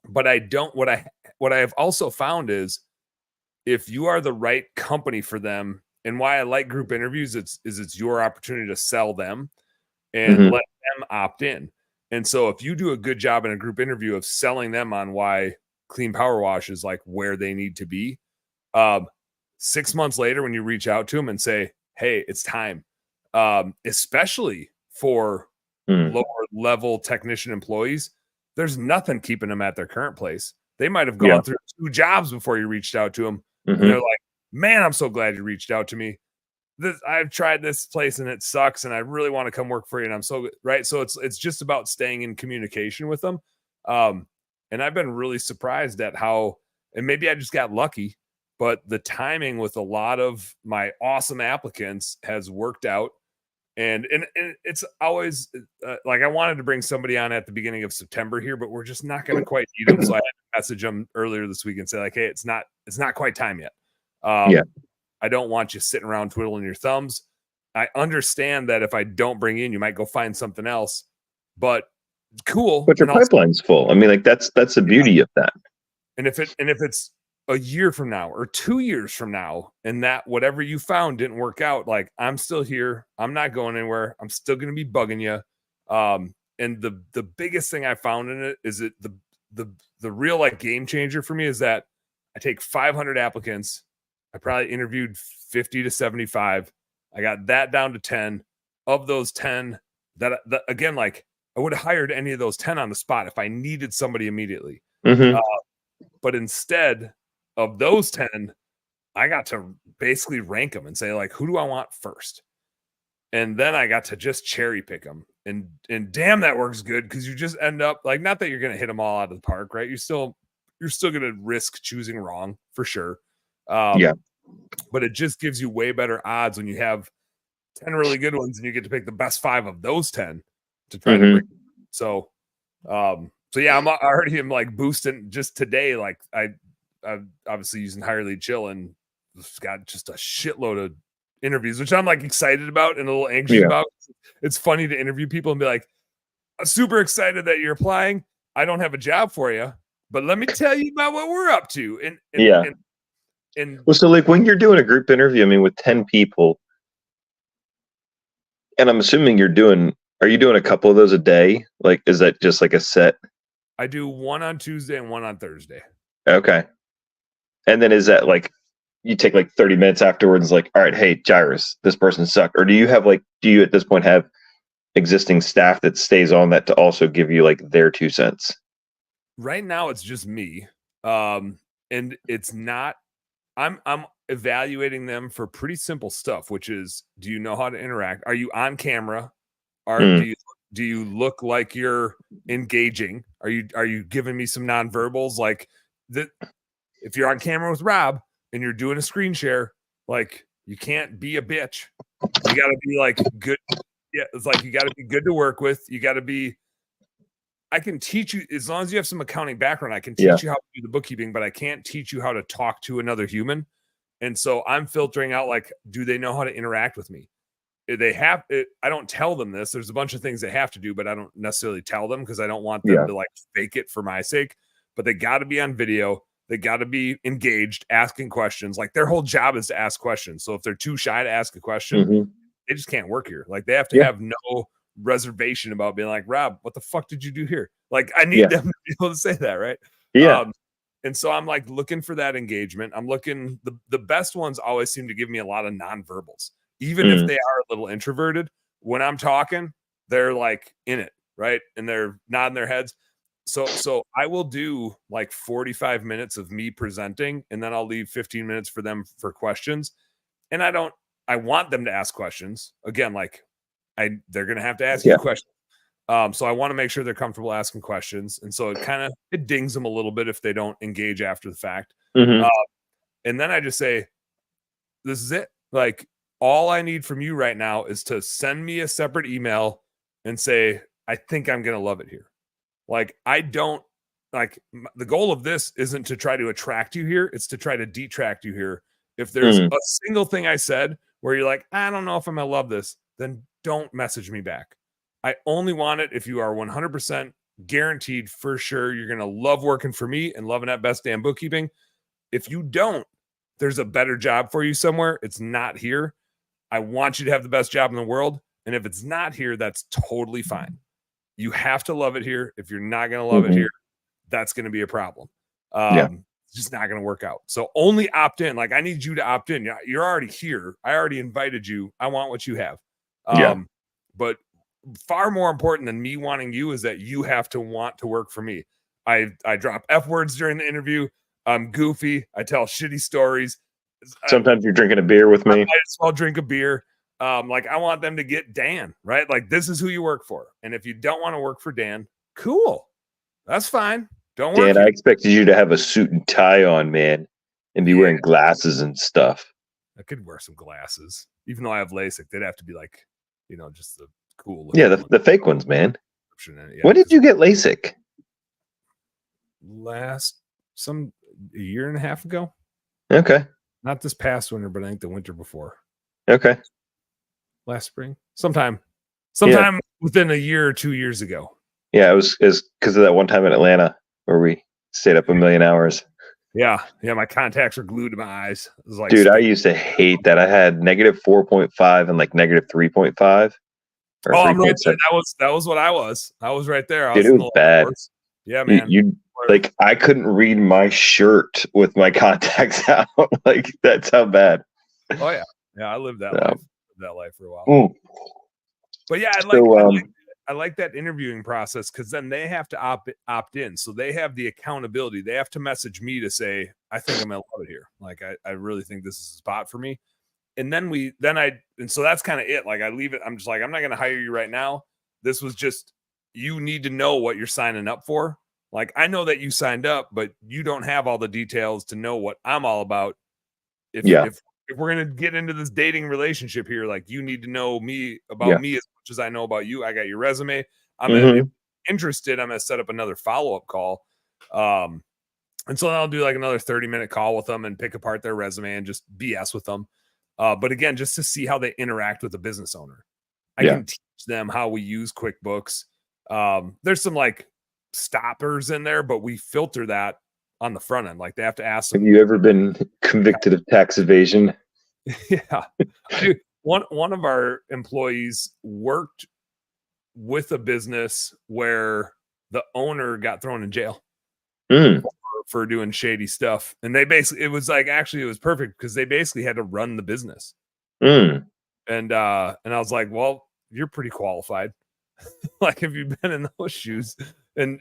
what I have also found is if you are the right company for them, and why I like group interviews, it's your opportunity to sell them and let them opt in. And so if you do a good job in a group interview of selling them on why Clean Power Wash is like where they need to be, 6 months later, when you reach out to them and say, hey, it's time, especially for lower level technician employees, there's nothing keeping them at their current place. They might have gone through 2 jobs before you reached out to them. And they're like, man, I'm so glad you reached out to me. I've tried this place and it sucks. And I really want to come work for you. And I'm so right. So it's just about staying in communication with them. And I've been really surprised at how, and maybe I just got lucky, but the timing with a lot of my awesome applicants has worked out. And it's always like I wanted to bring somebody on at the beginning of September here, but we're just not going to quite need them. So I had to message them earlier this week and say like, hey, it's not quite time yet. I don't want you sitting around twiddling your thumbs. I understand that if I don't bring you in, you might go find something else, but cool. But your pipeline's full. I mean, like that's the beauty of that. And if it's a year from now or 2 years from now, and that whatever you found didn't work out, like I'm still here. I'm not going anywhere. I'm still going to be bugging you. And the biggest thing I found in it is that the the real like game changer for me is that I take 500 applicants. I probably interviewed 50 to 75. I got that down to 10. Of those 10, that again, like I would have hired any of those 10 on the spot if I needed somebody immediately. But instead of those 10, I got to basically rank them and say, like, who do I want first? And then I got to just cherry pick them. And damn, that works good because you just end up like, not that you're going to hit them all out of the park, right? You're still going to risk choosing wrong for sure. But it just gives you way better odds when you have 10 really good ones and you get to pick the best 5 of those 10 to try to bring. So yeah, I already am like boosting just today. Like I'm obviously using Higher Lead Chill and it's got just a shitload of interviews, which I'm like excited about and a little anxious about. It's funny to interview people and be like, I'm super excited that you're applying. I don't have a job for you, but let me tell you about what we're up to. And well, so like when you're doing a group interview, I mean, with 10 people, and I'm assuming are you doing a couple of those a day? Like, is that just like a set? I do one on Tuesday and one on Thursday. Okay. And then is that like, you take like 30 minutes afterwards, like, all right, hey, Jairus, this person sucked. Or do you at this point have existing staff that stays on that to also give you like their 2 cents? Right now it's just me. And it's not, I'm evaluating them for pretty simple stuff, which is, do you know how to interact? Are you on camera? Do you look like you're engaging? Are you giving me some nonverbals? Like that, if you're on camera with Rob and you're doing a screen share, like you can't be a bitch. You got to be like good. Yeah, it's like you got to be good to work with. You got to be. I can teach you as long as you have some accounting background. I can teach you how to do the bookkeeping, but I can't teach you how to talk to another human. And so I'm filtering out like, do they know how to interact with me? They have it. I don't tell them this. There's a bunch of things they have to do, but I don't necessarily tell them because I don't want them to like fake it for my sake. But they got to be on video. They got to be engaged, asking questions. Like their whole job is to ask questions. So if they're too shy to ask a question, they just can't work here. Like they have to have no reservation about being like, Rob, what the fuck did you do here? Like I need them to be able to say that, right? And so I'm like looking for that engagement. I'm looking, the best ones always seem to give me a lot of nonverbals. Even if they are a little introverted, when I'm talking, they're like in it, right? And they're nodding their heads. So I will do like 45 minutes of me presenting, and then I'll leave 15 minutes for them for questions. And I want them to ask questions. Again, like they're going to have to ask you questions. So I want to make sure they're comfortable asking questions. And so it dings them a little bit if they don't engage after the fact. And then I just say, this is it. Like, all I need from you right now is to send me a separate email and say, I think I'm going to love it here. Like, the goal of this isn't to try to attract you here. It's to try to detract you here. If there's a single thing I said where you're like, I don't know if I'm going to love this, then don't message me back. I only want it if you are 100% guaranteed for sure you're going to love working for me and loving that Best Damn Bookkeeping. If you don't, there's a better job for you somewhere. It's not here. I want you to have the best job in the world. And if it's not here, that's totally fine. You have to love it here. If you're not going to love it here, that's going to be a problem. It's just not going to work out. So only opt in. Like, I need you to opt in. You're already here. I already invited you. I want what you have. But far more important than me wanting you is that you have to want to work for me. I drop F words during the interview. I'm goofy. I tell shitty stories. Sometimes you're drinking a beer with me. I might as well drink a beer. Like, I want them to get Dan, right? Like, this is who you work for. And if you don't want to work for Dan, cool. That's fine. Don't work. Dan, I expected you to have a suit and tie on, man, and be wearing glasses and stuff. I could wear some glasses. Even though I have LASIK, they'd have to be like, just the cool. Yeah, the fake ones, man. When did you get LASIK? A year and a half ago. Okay. Not this past winter, but I think the winter before. Okay. Last spring. Sometime within a year or 2 years ago. Yeah, it was because of that one time in Atlanta where we stayed up a million hours. Yeah, my contacts are glued to my eyes. It was like, dude, I used to hate that. I had -4.5 and like -3.5. Oh, I'm right there. That was what I was. I was right there. Dude, it was bad. Yeah, man. like I couldn't read my shirt with my contacts out. Like that's how bad. Oh yeah, yeah. I lived that life for a while. But yeah, I like that interviewing process because then they have to opt in, so they have the accountability. They have to message me to say, "I think I'm gonna love it here. Like I really think this is a spot for me." And so that's kind of it. Like I leave it. I'm just like, I'm not gonna hire you right now. This was just, you need to know what you're signing up for. Like I know that you signed up, but you don't have all the details to know what I'm all about. If we're gonna get into this dating relationship here, like you need to know me about me as much as I know about you. I got your resume. I'm interested. I'm gonna set up another follow-up call. And so I'll do like another 30-minute call with them and pick apart their resume and just BS with them. But again, just to see how they interact with the business owner. I can teach them how we use QuickBooks. There's some like stoppers in there, but we filter that on the front end. Like they have to ask them, have you ever been convicted of tax evasion? Yeah. Dude, one of our employees worked with a business where the owner got thrown in jail for doing shady stuff. And they basically, it was perfect because they basically had to run the business. And I was like, well, you're pretty qualified. Like, have you been in those shoes? And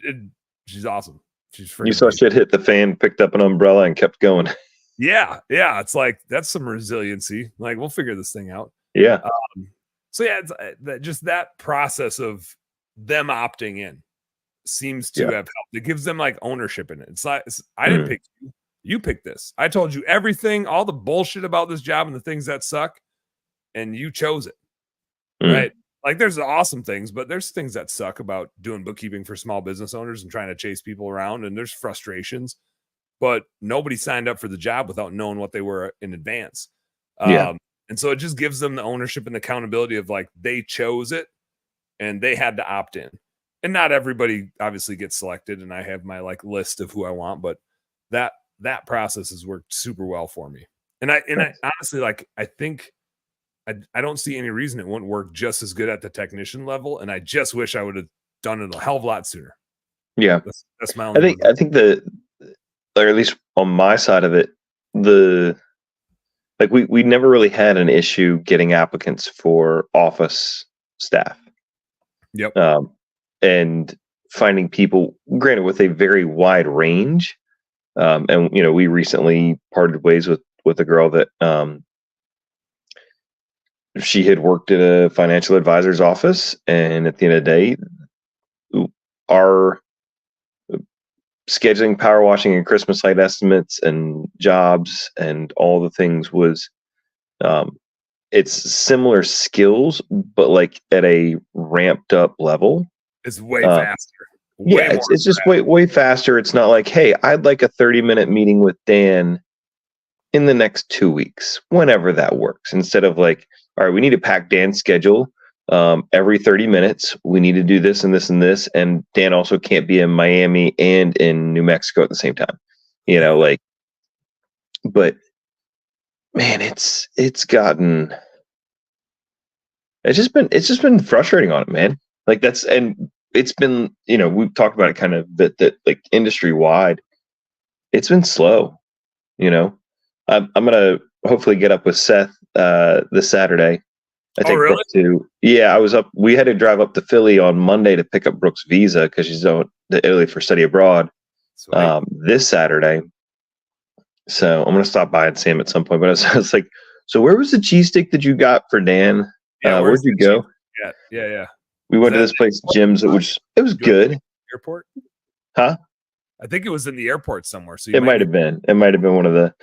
she's awesome. She's freaking. You saw shit hit the fan, picked up an umbrella, and kept going. Yeah. It's like, that's some resiliency. Like, we'll figure this thing out. Yeah. So yeah, it's just that process of them opting in seems to have helped. It gives them like ownership in it. It's like, I didn't pick you. You picked this. I told you everything, all the bullshit about this job and the things that suck, and you chose it. Right? Like there's awesome things, but there's things that suck about doing bookkeeping for small business owners and trying to chase people around, and there's frustrations. But nobody signed up for the job without knowing what they were in advance. And so it just gives them the ownership and the accountability of like they chose it and they had to opt in. And not everybody obviously gets selected, and I have my like list of who I want, but that process has worked super well for me. And I honestly, like, I think I don't see any reason it wouldn't work just as good at the technician level. And I just wish I would have done it a hell of a lot sooner. Yeah. That's my only I think or at least on my side of it, we never really had an issue getting applicants for office staff. Yep. And finding people, granted, with a very wide range. And we recently parted ways with a girl that she had worked at a financial advisor's office, and at the end of the day, our scheduling, power washing, and Christmas light estimates and jobs and all the things was it's similar skills, but like at a ramped up level. It's way faster. It's just way faster. It's not like, hey, I'd like a 30-minute meeting with Dan in the next 2 weeks, whenever that works. Instead of like, all right, we need to pack Dan's schedule every 30 minutes. We need to do this and this and this. And Dan also can't be in Miami and in New Mexico at the same time. But man, it's just been frustrating on it, man. Like and it's been, we've talked about it kind of that like industry wide. It's been slow, I'm going to hopefully get up with Seth this Saturday. I think really? We had to drive up to Philly on Monday to pick up Brooke's visa because she's going to Italy for study abroad this Saturday. So I'm going to stop by and see him at some point. But I was like, so where was the cheesesteak that you got for Dan? Where'd you go? Yeah. We went to this place, Jim's. It was good. Airport? Huh? I think it was in the airport somewhere. So it might have been. It might have been one of the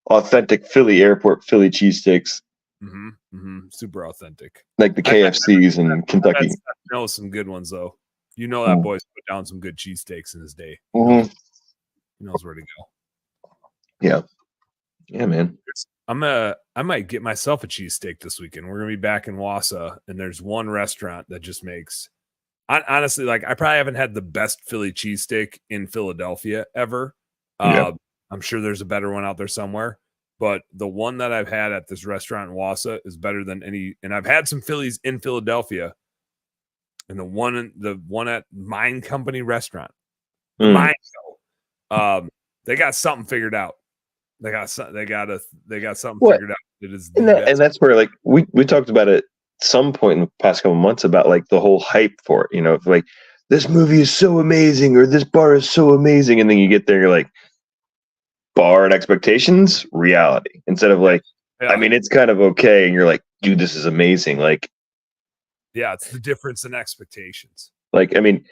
authentic Philly airport Philly cheesesteaks. Super authentic. Like the KFCs in Kentucky. I know some good ones, though. That boy's put down some good cheesesteaks in his day. Mm-hmm. He knows where to go. Yeah. Yeah, man. I might get myself a cheesesteak this weekend. We're gonna be back in Wausau, and there's one restaurant that just makes. Honestly, like I probably haven't had the best Philly cheesesteak in Philadelphia ever. I'm sure there's a better one out there somewhere, but the one that I've had at this restaurant in Wausau is better than any. And I've had some Phillies in Philadelphia, and the one at Mine Company restaurant Mine go. They got something figured out. They got something figured out. It is and that's where like we talked about it some point in the past couple months about like the whole hype for it, like this movie is so amazing or this bar is so amazing, and then you get there, you're like, bar and expectations, reality, instead of like, I mean, it's kind of okay, and you're like, dude, this is amazing. Like, yeah, it's the difference in expectations. Like, I mean,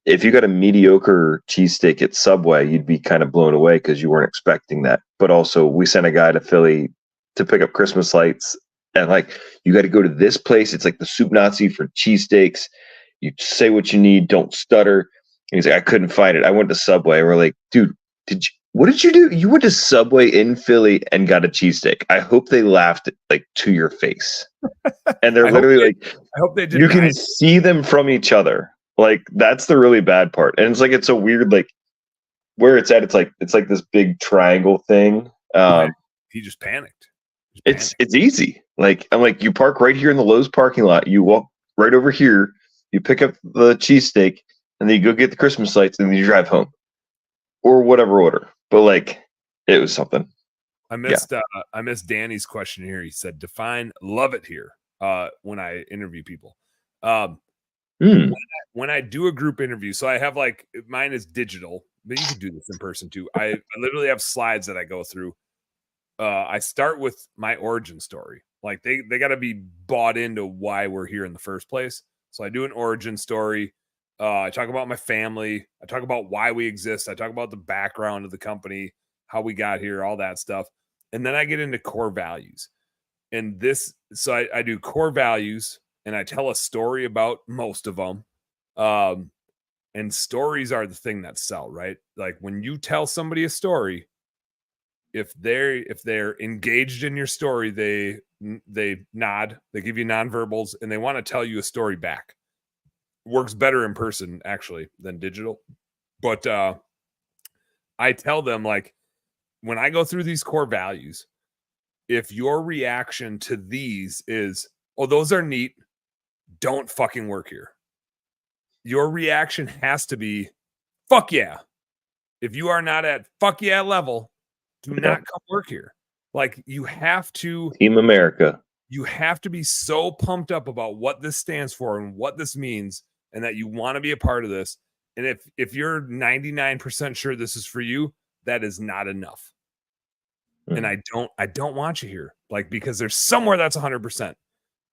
if you got a mediocre cheesesteak at Subway, you'd be kind of blown away because you weren't expecting that. But also, we sent a guy to Philly to pick up Christmas lights, and like, you got to go to this place. It's like the Soup Nazi for cheesesteaks. You say what you need, don't stutter. And he's like, I couldn't find it. I went to Subway. We're like, dude, what did you do? You went to Subway in Philly and got a cheesesteak. I hope they laughed like to your face. And they're literally like, I hope they did. You can see them from each other. Like, that's the really bad part. And it's like, it's a weird, like, where it's at, it's like this big triangle thing. He just panicked. It's easy. Like, I'm like, you park right here in the Lowe's parking lot. You walk right over here. You pick up the cheesesteak, and then you go get the Christmas lights, and then you drive home, or whatever order. But like, it was something. I missed Danny's question here. He said, "Define love it here." When I interview people, when I do a group interview, so I have like, mine is digital, but you can do this in person too. I literally have slides that I go through. I start with my origin story. Like, they got to be bought into why we're here in the first place. So I do an origin story. I talk about my family. I talk about why we exist. I talk about the background of the company, how we got here, all that stuff. And then I get into core values. And so I do core values, and I tell a story about most of them. And stories are the thing that sell, right? Like, when you tell somebody a story, if they're engaged in your story, they nod, they give you nonverbals, and they want to tell you a story back. Works better in person, actually, than digital. But I tell them, like, when I go through these core values, if your reaction to these is, oh, those are neat, don't fucking work here. Your reaction has to be, fuck yeah. If you are not at fuck yeah level, do not come work here. Like, you have to, Team America. You have to be so pumped up about what this stands for and what this means, and that you want to be a part of this. And if you're 99% sure this is for you, that is not enough. And I don't want you here, like, because there's somewhere that's 100%.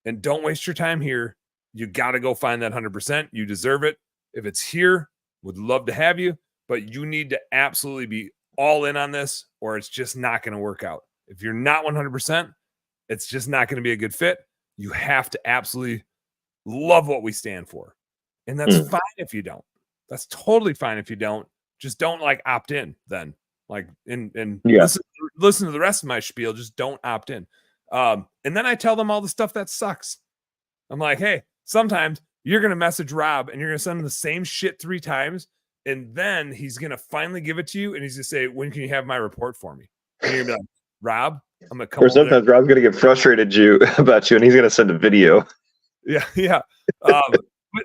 And don't waste your time here. You got to go find that 100%. You deserve it. If it's here, would love to have you, but you need to absolutely be all in on this, or it's just not going to work out. If you're not 100%, it's just not going to be a good fit. You have to absolutely love what we stand for. And that's fine if you don't. That's totally fine if you don't. Just don't, like, opt in then. Like, and listen to the rest of my spiel. Just don't opt in. And then I tell them all the stuff that sucks. I'm like, hey, sometimes you're going to message Rob and you're going to send him the same shit 3 times. And then he's going to finally give it to you. And he's going to say, when can you have my report for me? And you're going to be like, Rob, I'm going to come. Or sometimes Rob's going to get frustrated about you, and he's going to send a video. Yeah.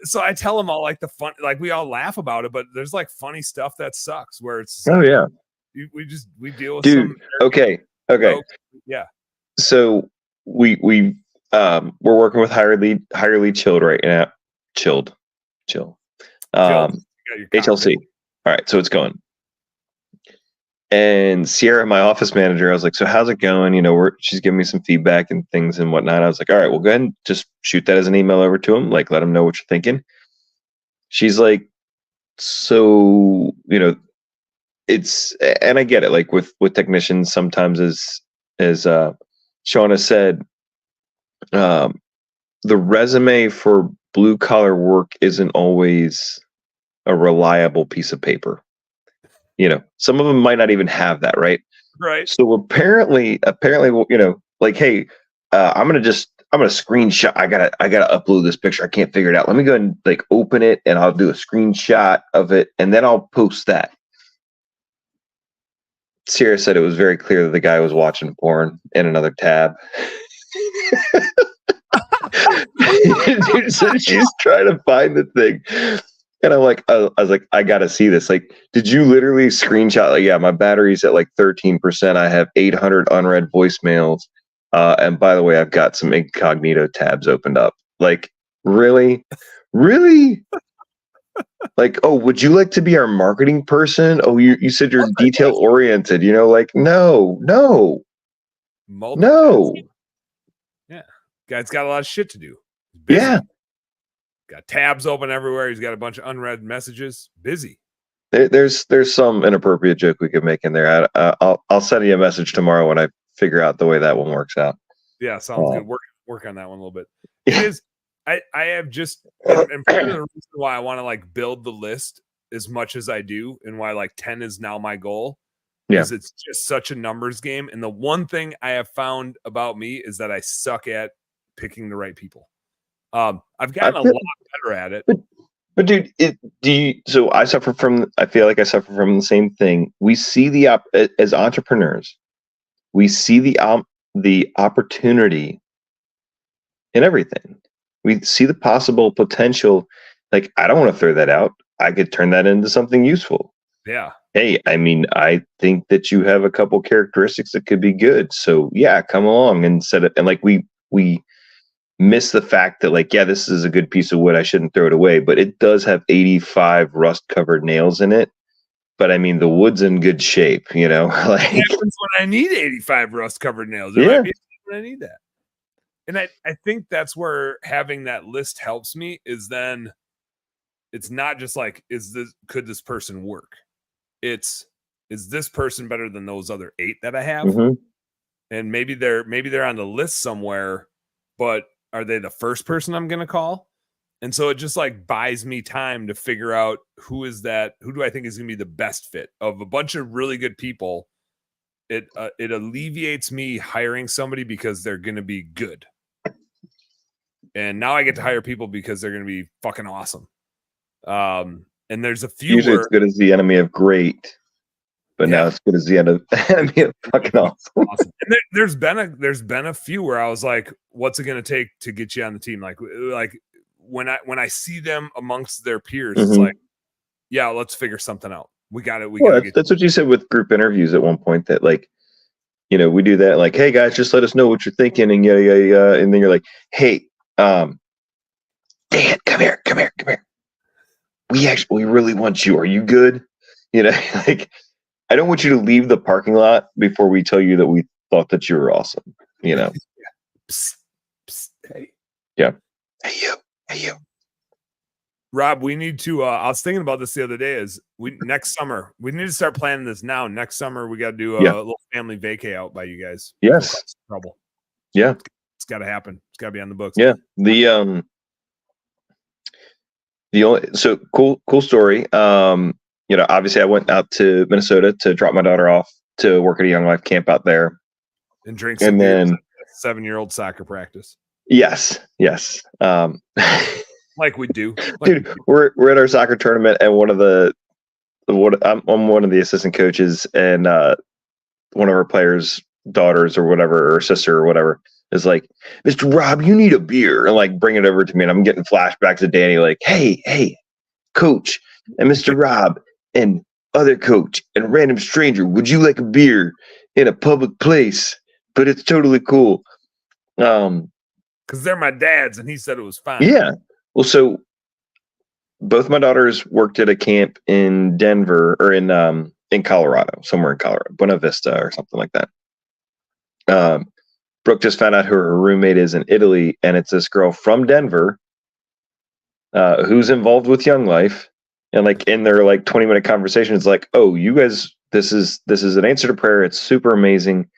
So I tell them all, like, the fun, like, we all laugh about it, but there's like funny stuff that sucks where it's, we deal with. Dude, okay. Yeah. So we're working with Higher Lead Chilled right now. Chill. HLC. All right, so it's going. And Sierra, my office manager, I was like, so how's it going? She's giving me some feedback and things and whatnot. I was like, all right, well, go ahead and just shoot that as an email over to him. Like, let him know what you're thinking. She's like, so, it's, and I get it. Like, with technicians, sometimes as Shauna said, the resume for blue collar work isn't always a reliable piece of paper. Some of them might not even have that, right? Right. So apparently, like, hey, I'm gonna screenshot. I gotta upload this picture. I can't figure it out. Let me go and like open it, and I'll do a screenshot of it, and then I'll post that. Sierra said it was very clear that the guy was watching porn in another tab. Dude said she's trying to find the thing. And I'm like, I was like, I gotta see this. Like, did you literally screenshot? Like, yeah, my battery's at like 13%. I have 800 unread voicemails. And by the way, I've got some incognito tabs opened up. Like, really? Really? Like, oh, would you like to be our marketing person? Oh, you said you're detail oriented, like, no. Yeah. Guy's got a lot of shit to do. Busy. Yeah. Got tabs open everywhere. He's got a bunch of unread messages. Busy. There's some inappropriate joke we could make in there. I'll send you a message tomorrow when I figure out the way that one works out. Yeah, sounds good. Work on that one a little bit. It is. I have just and part of the reason why I want to like build the list as much as I do, and why like 10 is now my goal. Yeah, is it's just such a numbers game. And the one thing I have found about me is that I suck at picking the right people. I've gotten a lot better at it. But dude, so I feel like I suffer from the same thing. We see as entrepreneurs, we see the opportunity in everything. We see the possible potential. Like, I don't want to throw that out. I could turn that into something useful. Yeah. Hey, I mean, I think that you have a couple characteristics that could be good. So yeah, come along and set it. And like we miss the fact that like, yeah, this is a good piece of wood. I shouldn't throw it away, but it does have 85 rust covered nails in it. But I mean, the wood's in good shape, Like, what happens when I need 85 rust covered nails? Yeah. When I need that. And I think that's where having that list helps me, is then it's not just like, could this person work? Is this person better than those other 8 that I have? Mm-hmm. And maybe they're on the list somewhere, but are they the first person I'm going to call? And so it just like buys me time to figure out who do I think is going to be the best fit of a bunch of really good people. It alleviates me hiring somebody because they're going to be good. And now I get to hire people because they're going to be fucking awesome. And there's a few. Usually it's good as the enemy of great, but now it's good as the enemy of fucking awesome. And there's been a few where I was like, what's it going to take to get you on the team? Like when I see them amongst their peers, it's like, yeah, let's figure something out. We got it. That's what you said with group interviews at one point, that like, we do that. Like, hey guys, just let us know what you're thinking. And yeah. And then you're like, hey, Dan, come here. We really want you. Are you good? Like, I don't want you to leave the parking lot before we tell you that we thought that you were awesome. Psst, hey. Yeah. Hey you. Rob, we need to I was thinking about this the other day, next summer, we need to start planning this now. Next summer we got to do a little family vacay out by you guys. Yes. Trouble. Yeah. It's got to happen. It's got to be on the books. Yeah. So cool story. Obviously I went out to Minnesota to drop my daughter off to work at a Young Life camp out there and drink some beers at 7-year-old soccer practice. Yes. Like we do. Dude, we're at our soccer tournament, and I'm one of the assistant coaches, and one of our players' daughters or whatever, or sister or whatever, is like, Mr. Rob, you need a beer, and like bring it over to me, and I'm getting flashbacks of Danny, like, hey, coach, and Mr. Rob, and other coach, and random stranger, would you like a beer in a public place? But it's totally cool. Because they're my dad's, and he said it was fine. Yeah. Well, so both my daughters worked at a camp in Denver, or in Colorado, somewhere in Colorado, Buena Vista or something like that. Brooke just found out who her roommate is in Italy, and it's this girl from Denver who's involved with Young Life. And like in their like 20-minute conversation, it's like, oh, you guys, this is an answer to prayer. It's super amazing.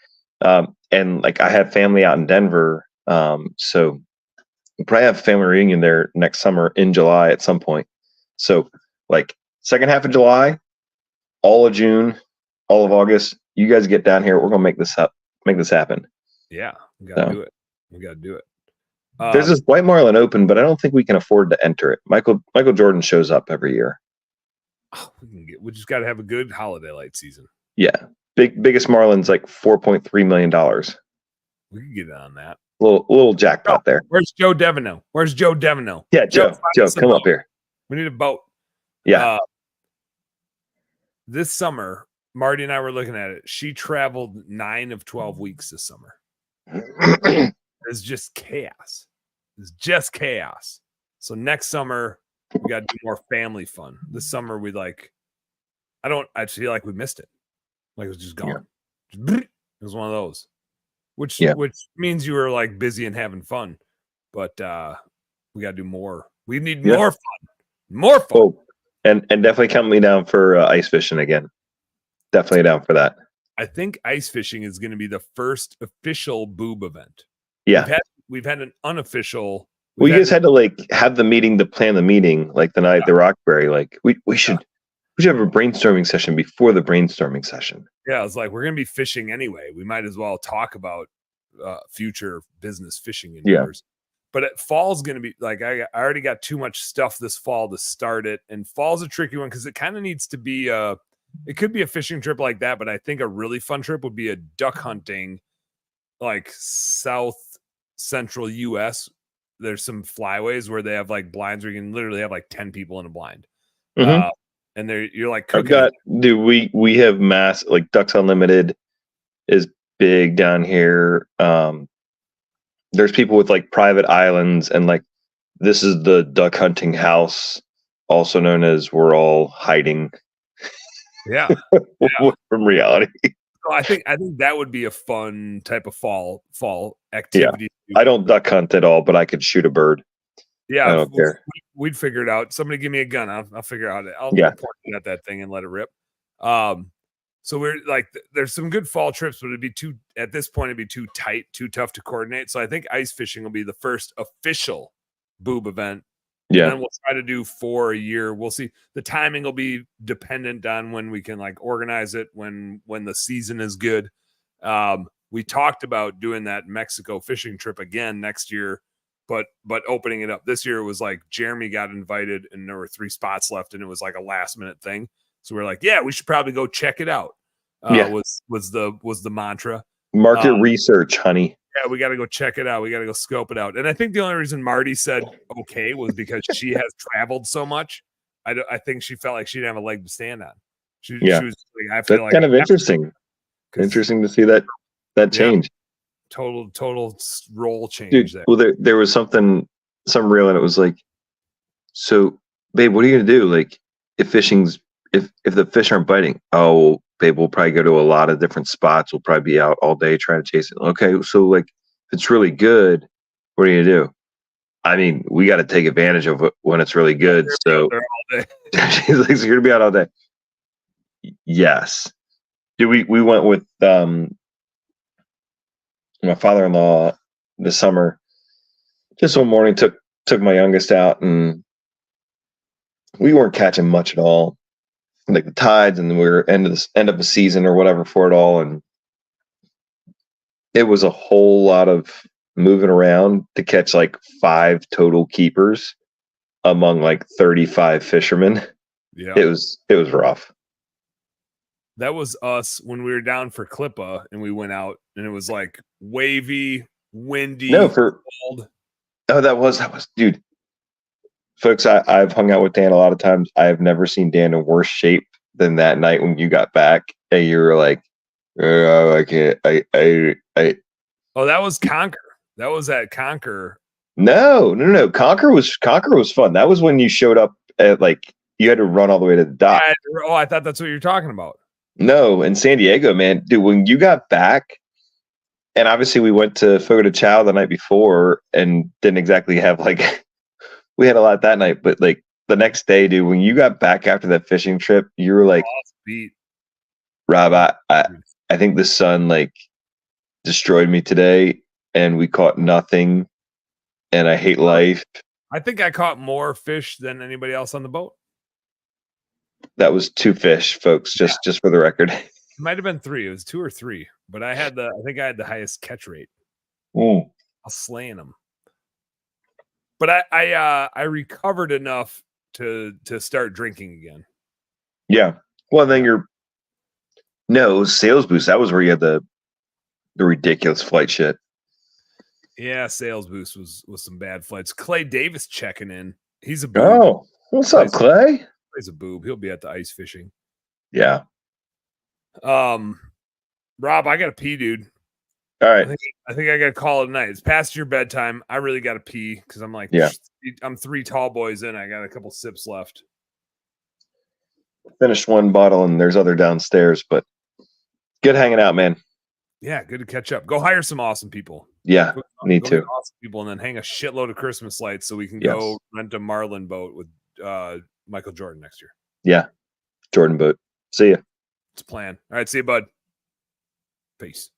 And like I have family out in Denver, so we'll probably have a family reunion there next summer in July at some point. So like second half of July, all of June, all of August, you guys get down here. We're gonna make this happen. Yeah, we gotta do it. There's this White Marlin Open, but I don't think we can afford to enter it. Michael Jordan shows up every year. We just got to have a good holiday light season. Yeah, biggest Marlin's like $4.3 million. We can get on that. Little jackpot there. Where's Joe Deveneaux? Yeah, Joe, come up here. We need a boat. Yeah. This summer, Marty and I were looking at it. She traveled 9 of 12 weeks this summer. It's just chaos. It's just chaos. So next summer, we got to do more family fun. This summer, I feel like we missed it. Like it was just gone. It was one of those, which means you were like busy and having fun, but we got to do more. We need more fun. Oh, and definitely count me down for ice fishing again. Definitely down for that. I think ice fishing is going to be the first official boob event. Yeah, we've had an unofficial. We just had to like have the meeting to plan the meeting, like the night at the Roxbury. Like we should have a brainstorming session before the brainstorming session. Yeah, it's like we're going to be fishing anyway. We might as well talk about future business fishing endeavors. But fall's going to be like I already got too much stuff this fall to start it, and fall's a tricky one because it kind of needs to be it could be a fishing trip like that, but I think a really fun trip would be a duck hunting, like south central U.S. There's some flyways where they have like blinds where you can literally have like 10 people in a blind. And you're like cooking. We have mass like Ducks Unlimited is big down here. There's people with like private islands, and like this is the duck hunting house, also known as we're all hiding. Yeah. From reality. So I think that would be a fun type of fall activity. Yeah. I don't duck hunt at all, but I could shoot a bird. Yeah, I don't care. We'd figure it out. Somebody give me a gun. I'll figure out it. I'll point it at that thing and let it rip. So we're like, there's some good fall trips, but at this point, it'd be too tight, too tough to coordinate. So I think ice fishing will be the first official boob event. Yeah. And then we'll try to do 4 a year. We'll see. The timing will be dependent on when we can like organize it, when the season is good. We talked about doing that Mexico fishing trip again next year, but opening it up this year was like Jeremy got invited and there were 3 spots left and it was like a last minute thing. So we're like, yeah, we should probably go check it out. Was the mantra. Market research, honey. Yeah, we got to go check it out. We got to go scope it out. And I think the only reason Marty said okay was because she has traveled so much. I think she felt like she didn't have a leg to stand on. She was like, I feel that's like kind of interesting. Interesting to see that change. Total role change. Dude, there. Well, there was some reel, and it was like, so, babe, what are you gonna do? Like, if the fish aren't biting, oh, babe, we'll probably go to a lot of different spots. We'll probably be out all day trying to chase it. Okay, so like, if it's really good, what are you gonna do? I mean, we got to take advantage of it when it's really good. So she's like, so you're gonna be out all day. Yes. Dude, we went with my father-in-law this summer. Just one morning, took my youngest out, and we weren't catching much at all. Like the tides, and we were end of the season or whatever for it all, and it was a whole lot of moving around to catch like 5 total keepers among like 35 fishermen. Yeah, it was rough. That was us when we were down for Klippa and we went out, and it was like wavy, windy. Cold. Oh, that was dude. Folks, I've hung out with Dan a lot of times. I have never seen Dan in worse shape than that night when you got back and you were like, oh, I can't. Oh, that was Conquer. That was at Conquer. No. Conquer was fun. That was when you showed up at like you had to run all the way to the dock. I thought that's what you're talking about. No, in San Diego, man, dude. When you got back, and obviously we went to Fogo de Chao the night before and didn't exactly have like. We had a lot that night, but like the next day, dude, when you got back after that fishing trip, you were like, Rob, I think the sun like destroyed me today, and we caught nothing, and I hate life. I think I caught more fish than anybody else on the boat. That was 2 fish, folks, just for the record. It might have been 3. It was 2 or 3, but I think I had the highest catch rate. I was slaying them. But I recovered enough to start drinking again. Yeah. Well, then it was Sales Boost. That was where you had the ridiculous flight shit. Yeah, Sales Boost was some bad flights. Clay Davis checking in. He's a what's up, Clay? He's a boob. He'll be at the ice fishing. Yeah. Rob, I gotta pee, dude. All right. I think I gotta call it a night. It's past your bedtime. I really gotta pee because I'm like, I'm 3 tall boys in. I got a couple sips left. Finished one bottle and there's other downstairs, but good hanging out, man. Yeah, good to catch up. Go hire some awesome people. Yeah, need to. Awesome people, and then hang a shitload of Christmas lights so we can go rent a Marlin boat with Michael Jordan next year. Yeah, Jordan boat. See ya. It's a plan. All right, see you, bud. Peace.